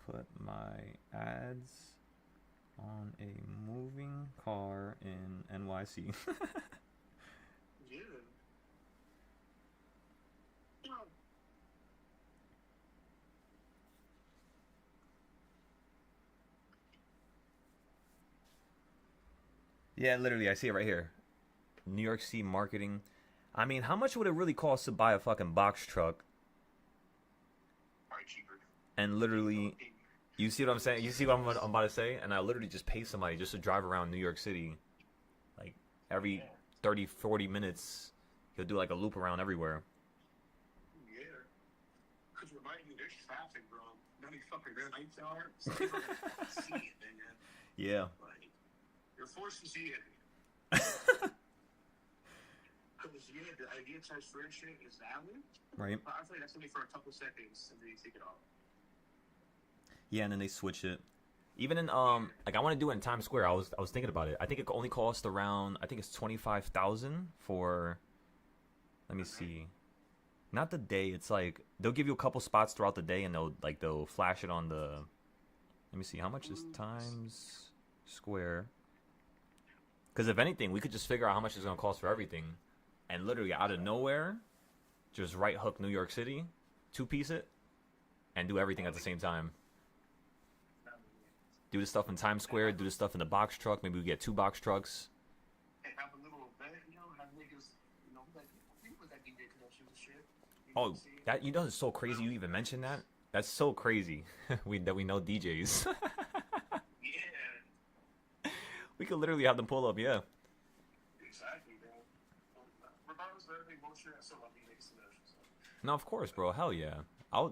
Put my ads on a moving car in NYC. Yeah. Yeah, literally, I see it right here. New York City marketing. I mean, how much would it really cost to buy a fucking box truck Probably cheaper. and literally, you see what I'm saying? You see what I'm about to say? And I literally just pay somebody just to drive around New York City. Like, every 30, 40 minutes, he'll do like a loop around everywhere. Yeah. Because remind you, there's traffic, bro. Now these fucking red lights are. So people don't see it, man. Yeah. Like, you're forced to see it. Because, yeah, the idea of transfer shit is valid. Right. But I feel like that's only for a couple seconds and then you take it off. Yeah, and then they switch it. Even in like I want to do it in Times Square. I was thinking about it. I think it only costs around I think it's 25,000 for. Let me see. Not the day. It's like they'll give you a couple spots throughout the day, and they'll flash it on the. Let me see. How much is Times Square? Because if anything, we could just figure out how much it's gonna cost for everything, and literally out of nowhere, just right hook New York City, 2-piece it, and do everything at the same time. Do the stuff in Times Square, do the stuff in the box truck. Maybe we get 2 box trucks. And have a little event, have niggas, like, people that DJ connections and shit. Oh, that it's so crazy. You even mentioned that. That's so crazy. that we know DJs. Yeah. We could literally have them pull up. Yeah. Exactly, bro. Regardless of everything bullshit, I still love niggas connections. No, of course, bro. Hell yeah.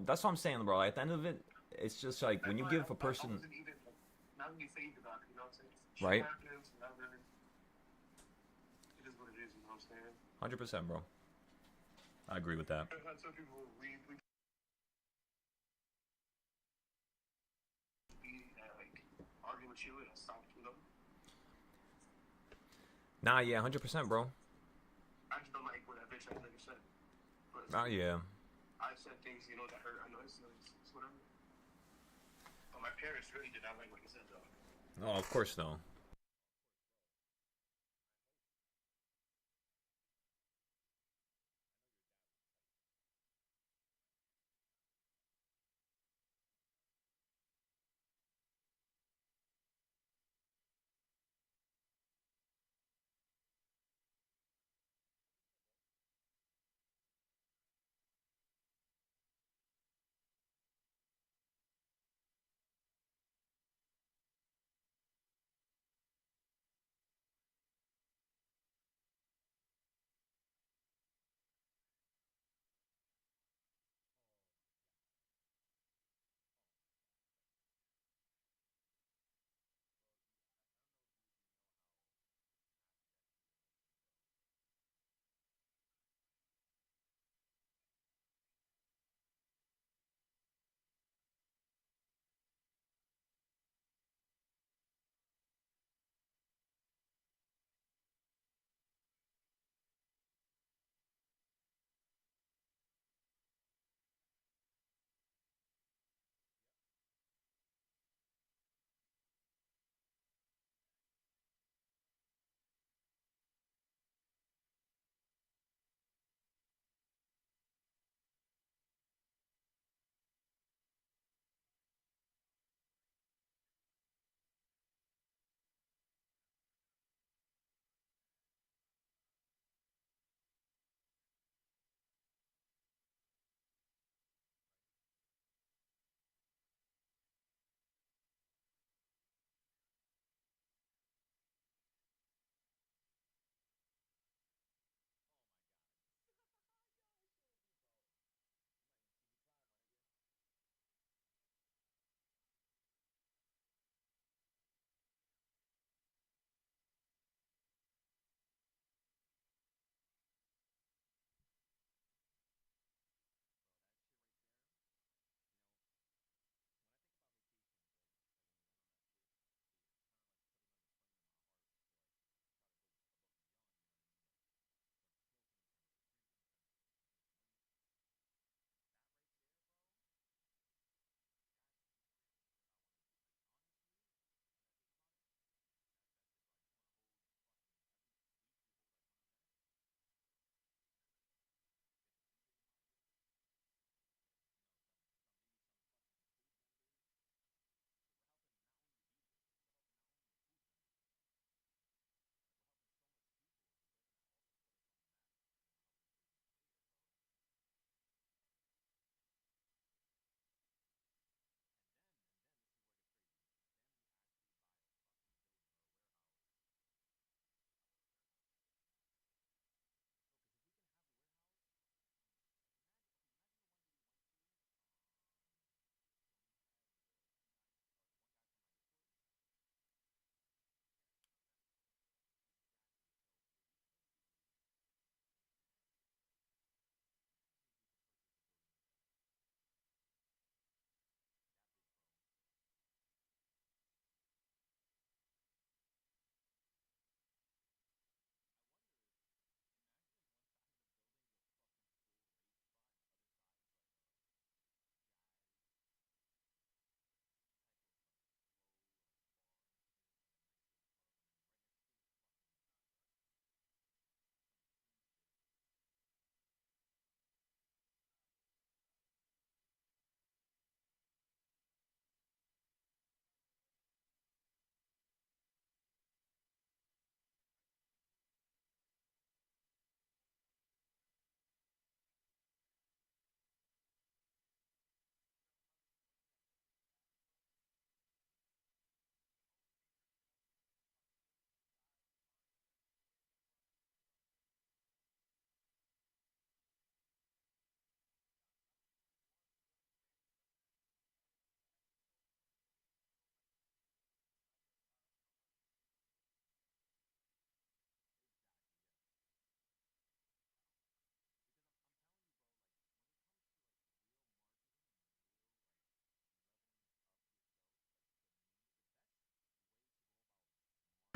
That's what I'm saying, bro. At the end of it, it's just like when you give a person. I wasn't even, not really thinking about it, you know what I'm saying? Right. Shit happens, whatever. It is what it is, you know what I'm saying? 100%, bro. I agree with that. I tell people, we like, argue with you and stop with them. Nah, yeah, 100%, bro. I just don't like what that bitch ass nigga said. But Oh yeah. I said things, that hurt. I know it's whatever. But my parents really did not like what he said, though. Oh, of course no.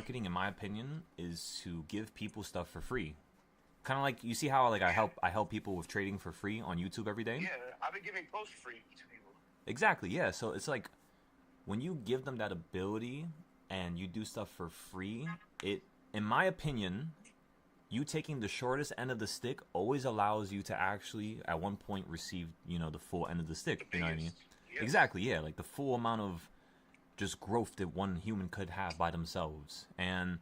marketing, in my opinion, is to give people stuff for free. Kind of like you see how like I help people with trading for free on YouTube every day. Yeah, I've been giving posts free to people. Exactly. Yeah. So it's like when you give them that ability and you do stuff for free, it, in my opinion, you taking the shortest end of the stick always allows you to actually at one point receive, the full end of the stick. You know what I mean? Yes. Exactly. Yeah. Like the full amount of just growth that one human could have by themselves. And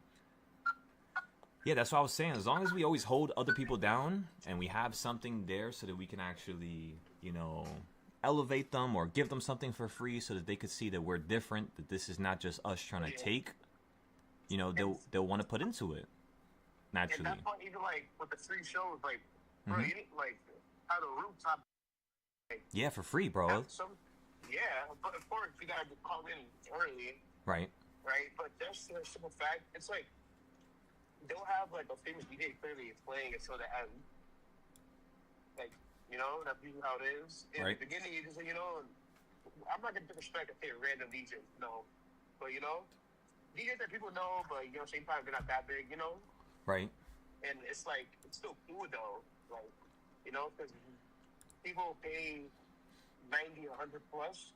yeah, that's what I was saying. As long as we always hold other people down and we have something there so that we can actually, elevate them or give them something for free so that they could see that we're different, that this is not just us trying to take, they'll want to put into it naturally. And that's why even like with the free shows, like, bro, you need, like, out of rooftop. Like, yeah, for free, bro. Yeah, but of course you gotta call in early. Right. Right, but that's the simple fact. It's like they'll have like a famous DJ clearly playing it so they have, like, that's usually how it is. In the beginning, you just say, I'm not gonna disrespect if they're random DJs, but DJs that people know, but same time they're not that big, Right. And it's like it's still cool though, like, because people pay 90, 100 plus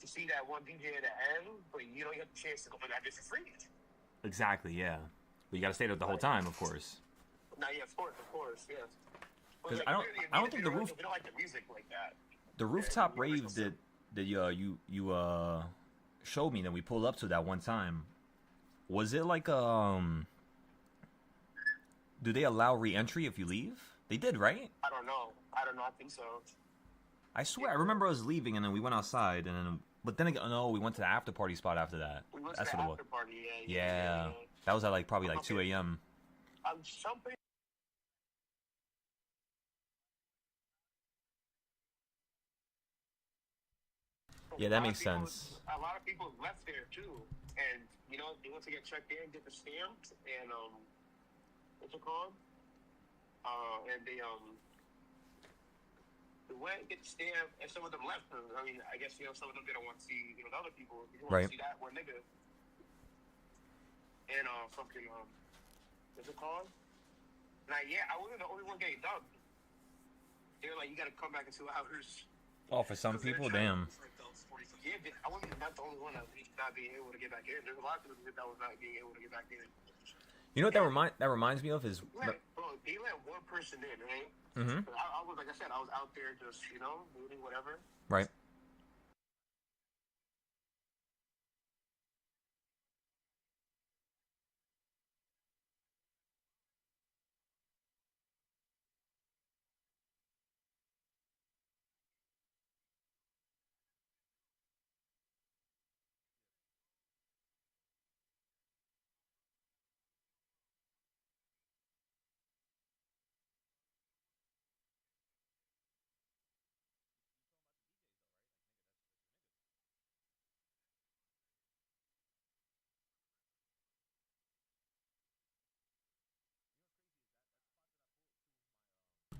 to see that one DJ at the end, but you don't get the chance to go for that just for free. Exactly, yeah. But you gotta stay there the whole time, of course. No, yeah, of course, yes. Because I don't think the roof. We don't like the music like that. The rooftop rave that you showed me that we pulled up to that one time. Was it like do they allow re-entry if you leave? They did, right? I don't know. I think so. I swear, I remember us leaving and then we went outside and then, but then again, no, we went to the after party spot after that. We went That's to the what it after was. party, Yeah. That was at probably 2 a.m. Something. Yeah, that makes sense. A lot of people left there too, and they went to get checked in, get the stamp, and what's it called? And they went get the stamp, and some of them left. I mean, I guess some of them didn't want to see the other people. They want to see that one nigga. And fucking what's it called? Now, yeah, I wasn't the only one getting dubbed. They were like, you got to come back in 2 hours. Oh, for some people, damn. Yeah, I wasn't not the only one that not being able to get back in. There's a lot of people that was not being able to get back in. You know what that reminds me of is. Bro, they let one person in, right? Mm-hmm. I was, like I said, I was out there just doing whatever. Right.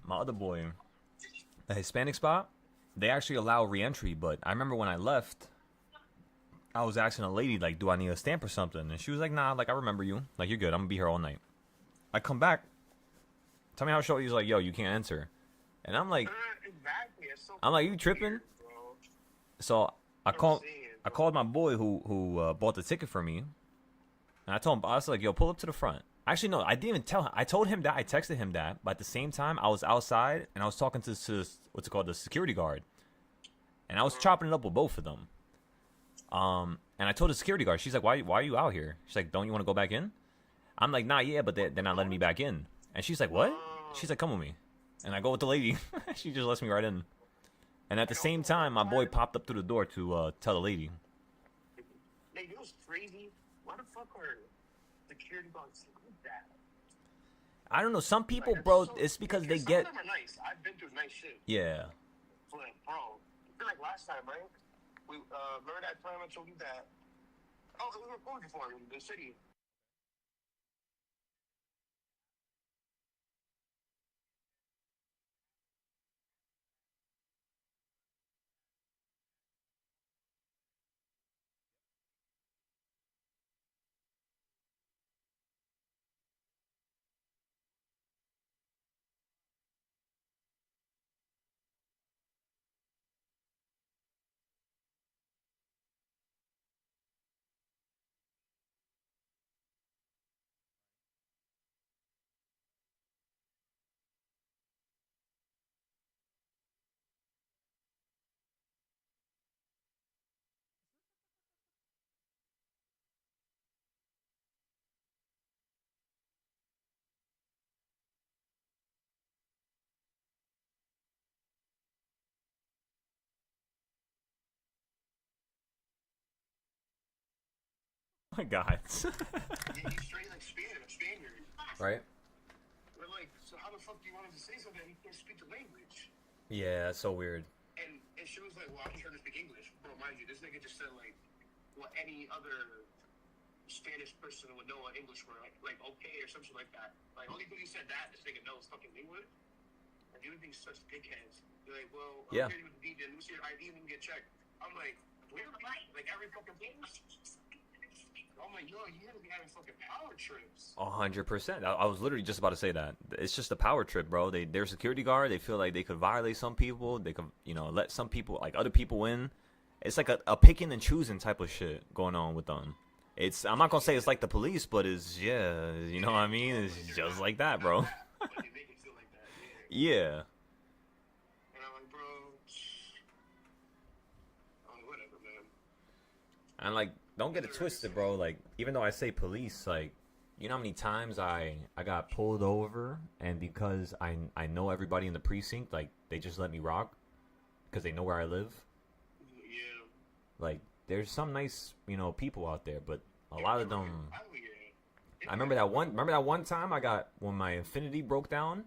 My other boy, the Hispanic spot, they actually allow re-entry, but I remember when I left, I was asking a lady, like, do I need a stamp or something? And she was like, nah, like, I remember you. Like, you're good. I'm going to be here all night. I come back. Tell me how short. He's like, yo, you can't enter. And I'm like, you tripping? Weird, so I called my boy who bought the ticket for me. And I told him, I was like, yo, pull up to the front. Actually, no, I didn't even tell him. I told him that. I texted him that. But at the same time, I was outside and I was talking to what's it called, the security guard. And I was chopping it up with both of them. And I told the security guard, she's like, why are you out here? She's like, don't you want to go back in? I'm like, nah, yeah, but they're not letting me back in. And she's like, what? She's like, come with me. And I go with the lady. She just lets me right in. And at the same time, my boy popped up through the door to tell the lady. Like, it was crazy. Why the fuck are security guards like that? I don't know. Some people, bro, it's because they get. Some of them are nice. I've been through nice shit. Yeah. But, bro, I feel like last time, right? We remember that time I told you that. Oh, it was recorded for in the city. my God. He's straight like Spaniard. Right? We're like, so how the fuck do you want him to say something? He can't speak the language. Yeah, that's so weird. And she was like, well, I'm trying to speak English. Bro, mind you, this nigga just said like what any other Spanish person would know an English word, like okay or something like that. Like only because he said that, this nigga knows fucking English. And the other thing's such dickheads. They're like, well, Yeah. I'm here with the DJ, let me see your ID and get checked. I'm like, where am I? Like every fucking thing. I'm like, yo, you gotta be having fucking power trips. 100%. I was literally just about to say that. It's just a power trip, bro. They're a security guard. They feel like they could violate some people. They could, let some people, like other people win. It's like a picking and choosing type of shit going on with them. I'm not gonna say it's like the police, but it's, yeah, you know what I mean? It's just like that, bro. But they make it feel like that, Yeah. And I'm like, bro, whatever, man. And like, don't get it twisted, bro. Like, even though I say police, like, you know how many times I got pulled over, and because I know everybody in the precinct, like, they just let me rock because they know where I live. Yeah. Like, there's some nice, people out there, but a lot of them. I remember that one time when my Infinity broke down,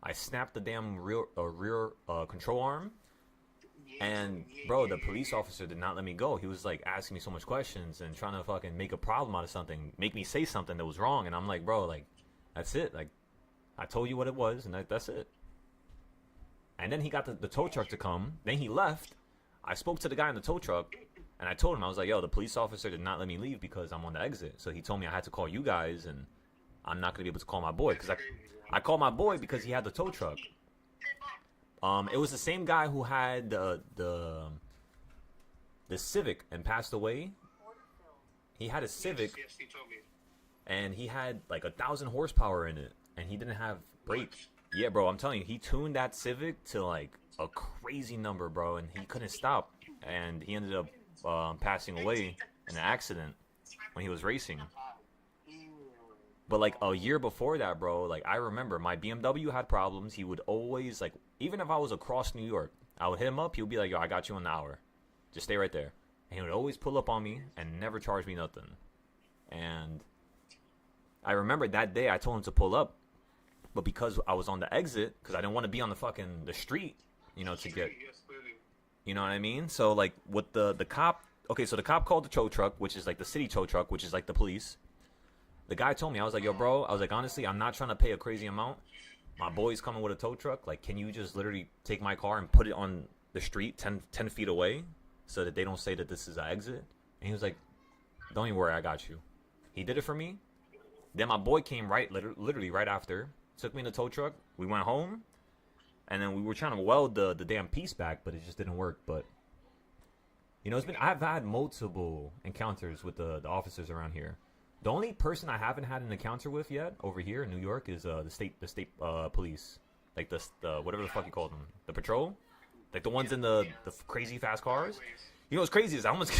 I snapped the damn rear control arm. And, bro, the police officer did not let me go. He was, like, asking me so much questions and trying to fucking make a problem out of something. Make me say something that was wrong. And I'm like, bro, like, that's it. Like, I told you what it was, and that's it. And then he got the tow truck to come. Then he left. I spoke to the guy in the tow truck, and I told him, I was like, yo, the police officer did not let me leave because I'm on the exit. So he told me I had to call you guys, and I'm not going to be able to call my boy. Because I called my boy because he had the tow truck. It was the same guy who had the Civic and passed away. He had a Civic, Yes, he told me. and he had like 1,000 horsepower in it, and he didn't have brakes. Yeah, bro, I'm telling you, he tuned that Civic to like a crazy number, bro, and he couldn't stop, and he ended up passing away in an accident when he was racing. But like a year before that, bro, like I remember my BMW had problems. He would always, like, even if I was across New York, I would hit him up. He would be like, yo, I got you in an hour. Just stay right there. And he would always pull up on me and never charge me nothing. And I remember that day I told him to pull up. But because I was on the exit, because I didn't want to be on the street, to get, you know what I mean? So like with the cop, okay, so the cop called the tow truck, which is like the city tow truck, which is like the police. The guy told me, I was like, yo, bro, I was like, honestly, I'm not trying to pay a crazy amount. My boy's coming with a tow truck. Like, can you just literally take my car and put it on the street 10 feet away so that they don't say that this is an exit? And he was like, don't even worry, I got you. He did it for me. Then my boy came literally right after, took me in the tow truck. We went home, and then we were trying to weld the damn piece back, but it just didn't work. But, I've had multiple encounters with the officers around here. The only person I haven't had an encounter with yet over here in New York is the state police, like the whatever the fuck you call them, the patrol, like the ones in the crazy fast cars. You know what's crazy is I almost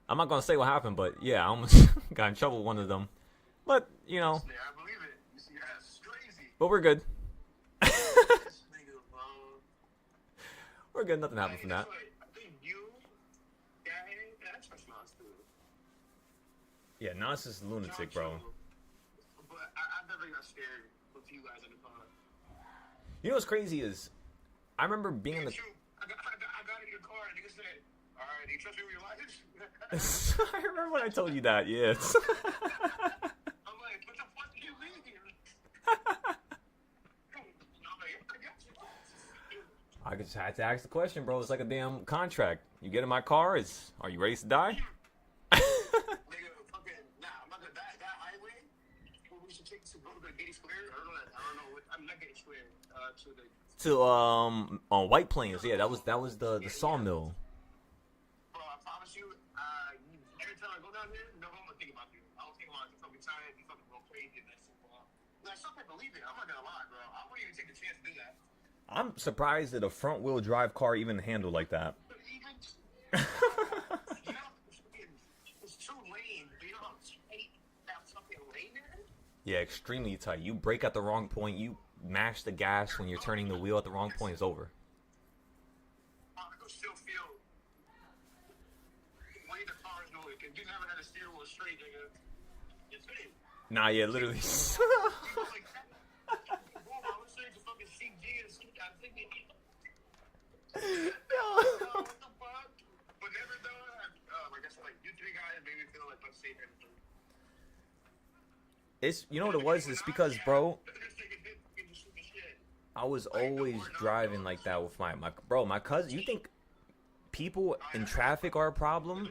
I'm not gonna say what happened, but yeah, I almost got in trouble with one of them. But Yeah, I believe it. You see, that's crazy. but we're good. This nigga, bro. We're good. Nothing happened from that. I think that's what's not too. Yeah, Nas is a lunatic, bro. But I've never got scared with you guys in the car. You know what's crazy is I remember being in the. I got in your car and nigga said, all right, do you trust me with your life? I remember when I told you that. Yes. I'm like, what the fuck did you mean here? I'm like, I got you. I just had to ask the question, bro. It's like a damn contract. You get in my car, are you ready to die? Nigga, fucking, I'm not gonna die. That highway, we should take to go to the Getty Square. I don't know what, I'm not Getty Square, to the. On White Plains, yeah, that was the sawmill. Bro, I promise you, every time I go down here, no one will think about you. I don't think about it. You fucking tired, you fucking go crazy, and that's super long. Like, some people believe it. I'm not gonna lie, bro. I wouldn't even take the chance to do that. I'm surprised that a front wheel drive car even handled like that. But even, you know, it's 2 lanes. Do you know how tight that fucking lane is? Yeah, extremely tight. You brake at the wrong point. You mash the gas when you're turning the wheel at the wrong point. It's over. I could still feel the way the car is going Like, if you haven't had a steering wheel straight, nigga, it's it. Nah, yeah, literally. Like, bro, I was saying to fucking CG and I'm thinking, what the fuck? But never though, I guess like you three guys made me feel like unsafe and It's, you know what it was? It's because, bro, I was always driving like that with my cousin. You think people in traffic are a problem?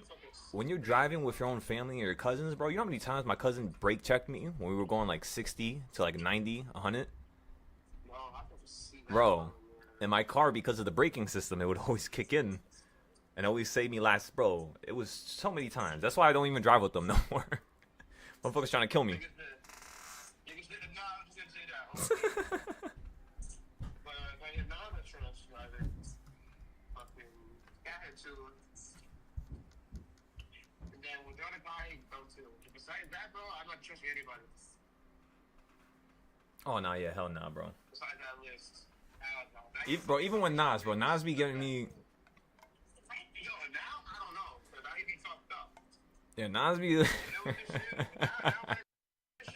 When you're driving with your own family or your cousins, bro, you know how many times my cousin brake checked me when we were going like 60 to like 90, 100? Bro, in my car, because of the braking system, it would always kick in and always save me last, bro. It was so many times. That's why I don't even drive with them no more. Motherfuckers trying to kill me. Besides that, bro, I'm not trusting anybody. Oh, nah, yeah, hell nah, bro. Besides that list. Bro, even when Nas be getting me. Yo, now, I don't know, because I be fucked up. Yeah, Nas be. You know what this shit? Now, shit.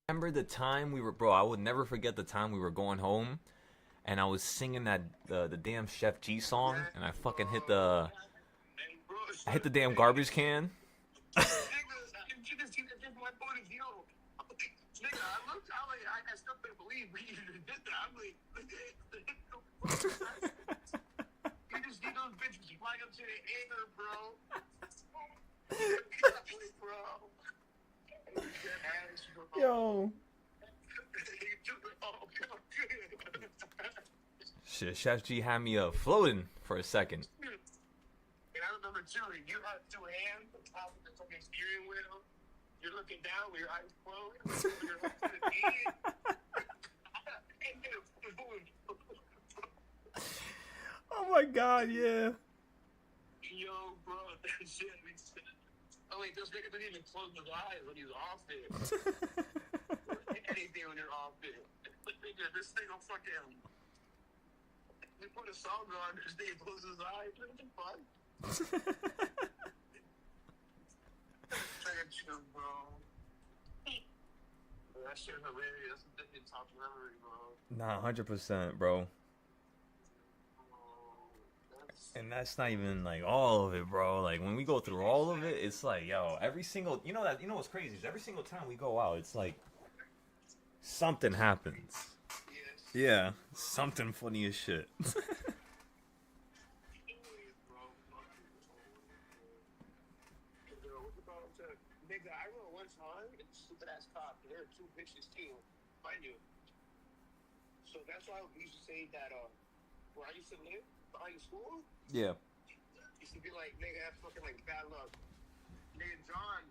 Remember the time we were, bro, I would never forget the time we were going home and I was singing that the damn Chef G song and I fucking hit the damn garbage can. I still couldn't believe we even did that. I'm like, you just need those bitches flying up to the air, bro. Yo. Shit, Chef G had me floating for a second. And I remember too, you have two hands on top of the fucking steering wheel. You're looking down with your eyes closed. You're up to the knee. Oh my god, yeah. Yo, bro, that shit. Oh wait, those niggas didn't even close his eyes when he's off it. Anything when you're off it. This thing will fucking. We put a song on, this thing closes his eyes. What the fuck? Bro. That shit hilarious. That's a top memory, bro. Nah, 100%, bro. And that's not even like all of it, bro. Like when we go through all of it, it's like, yo, every single, you know what's crazy is every single time we go out, it's like something happens. Yes. Yeah, something funny as shit. Nigga, I remember one time, it's stupid ass cop. There were two bitches too, mind you. So that's why we used to say that, where I used to live, behind the school, Yeah. used to be like, nigga, that's fucking like bad luck. Nigga, John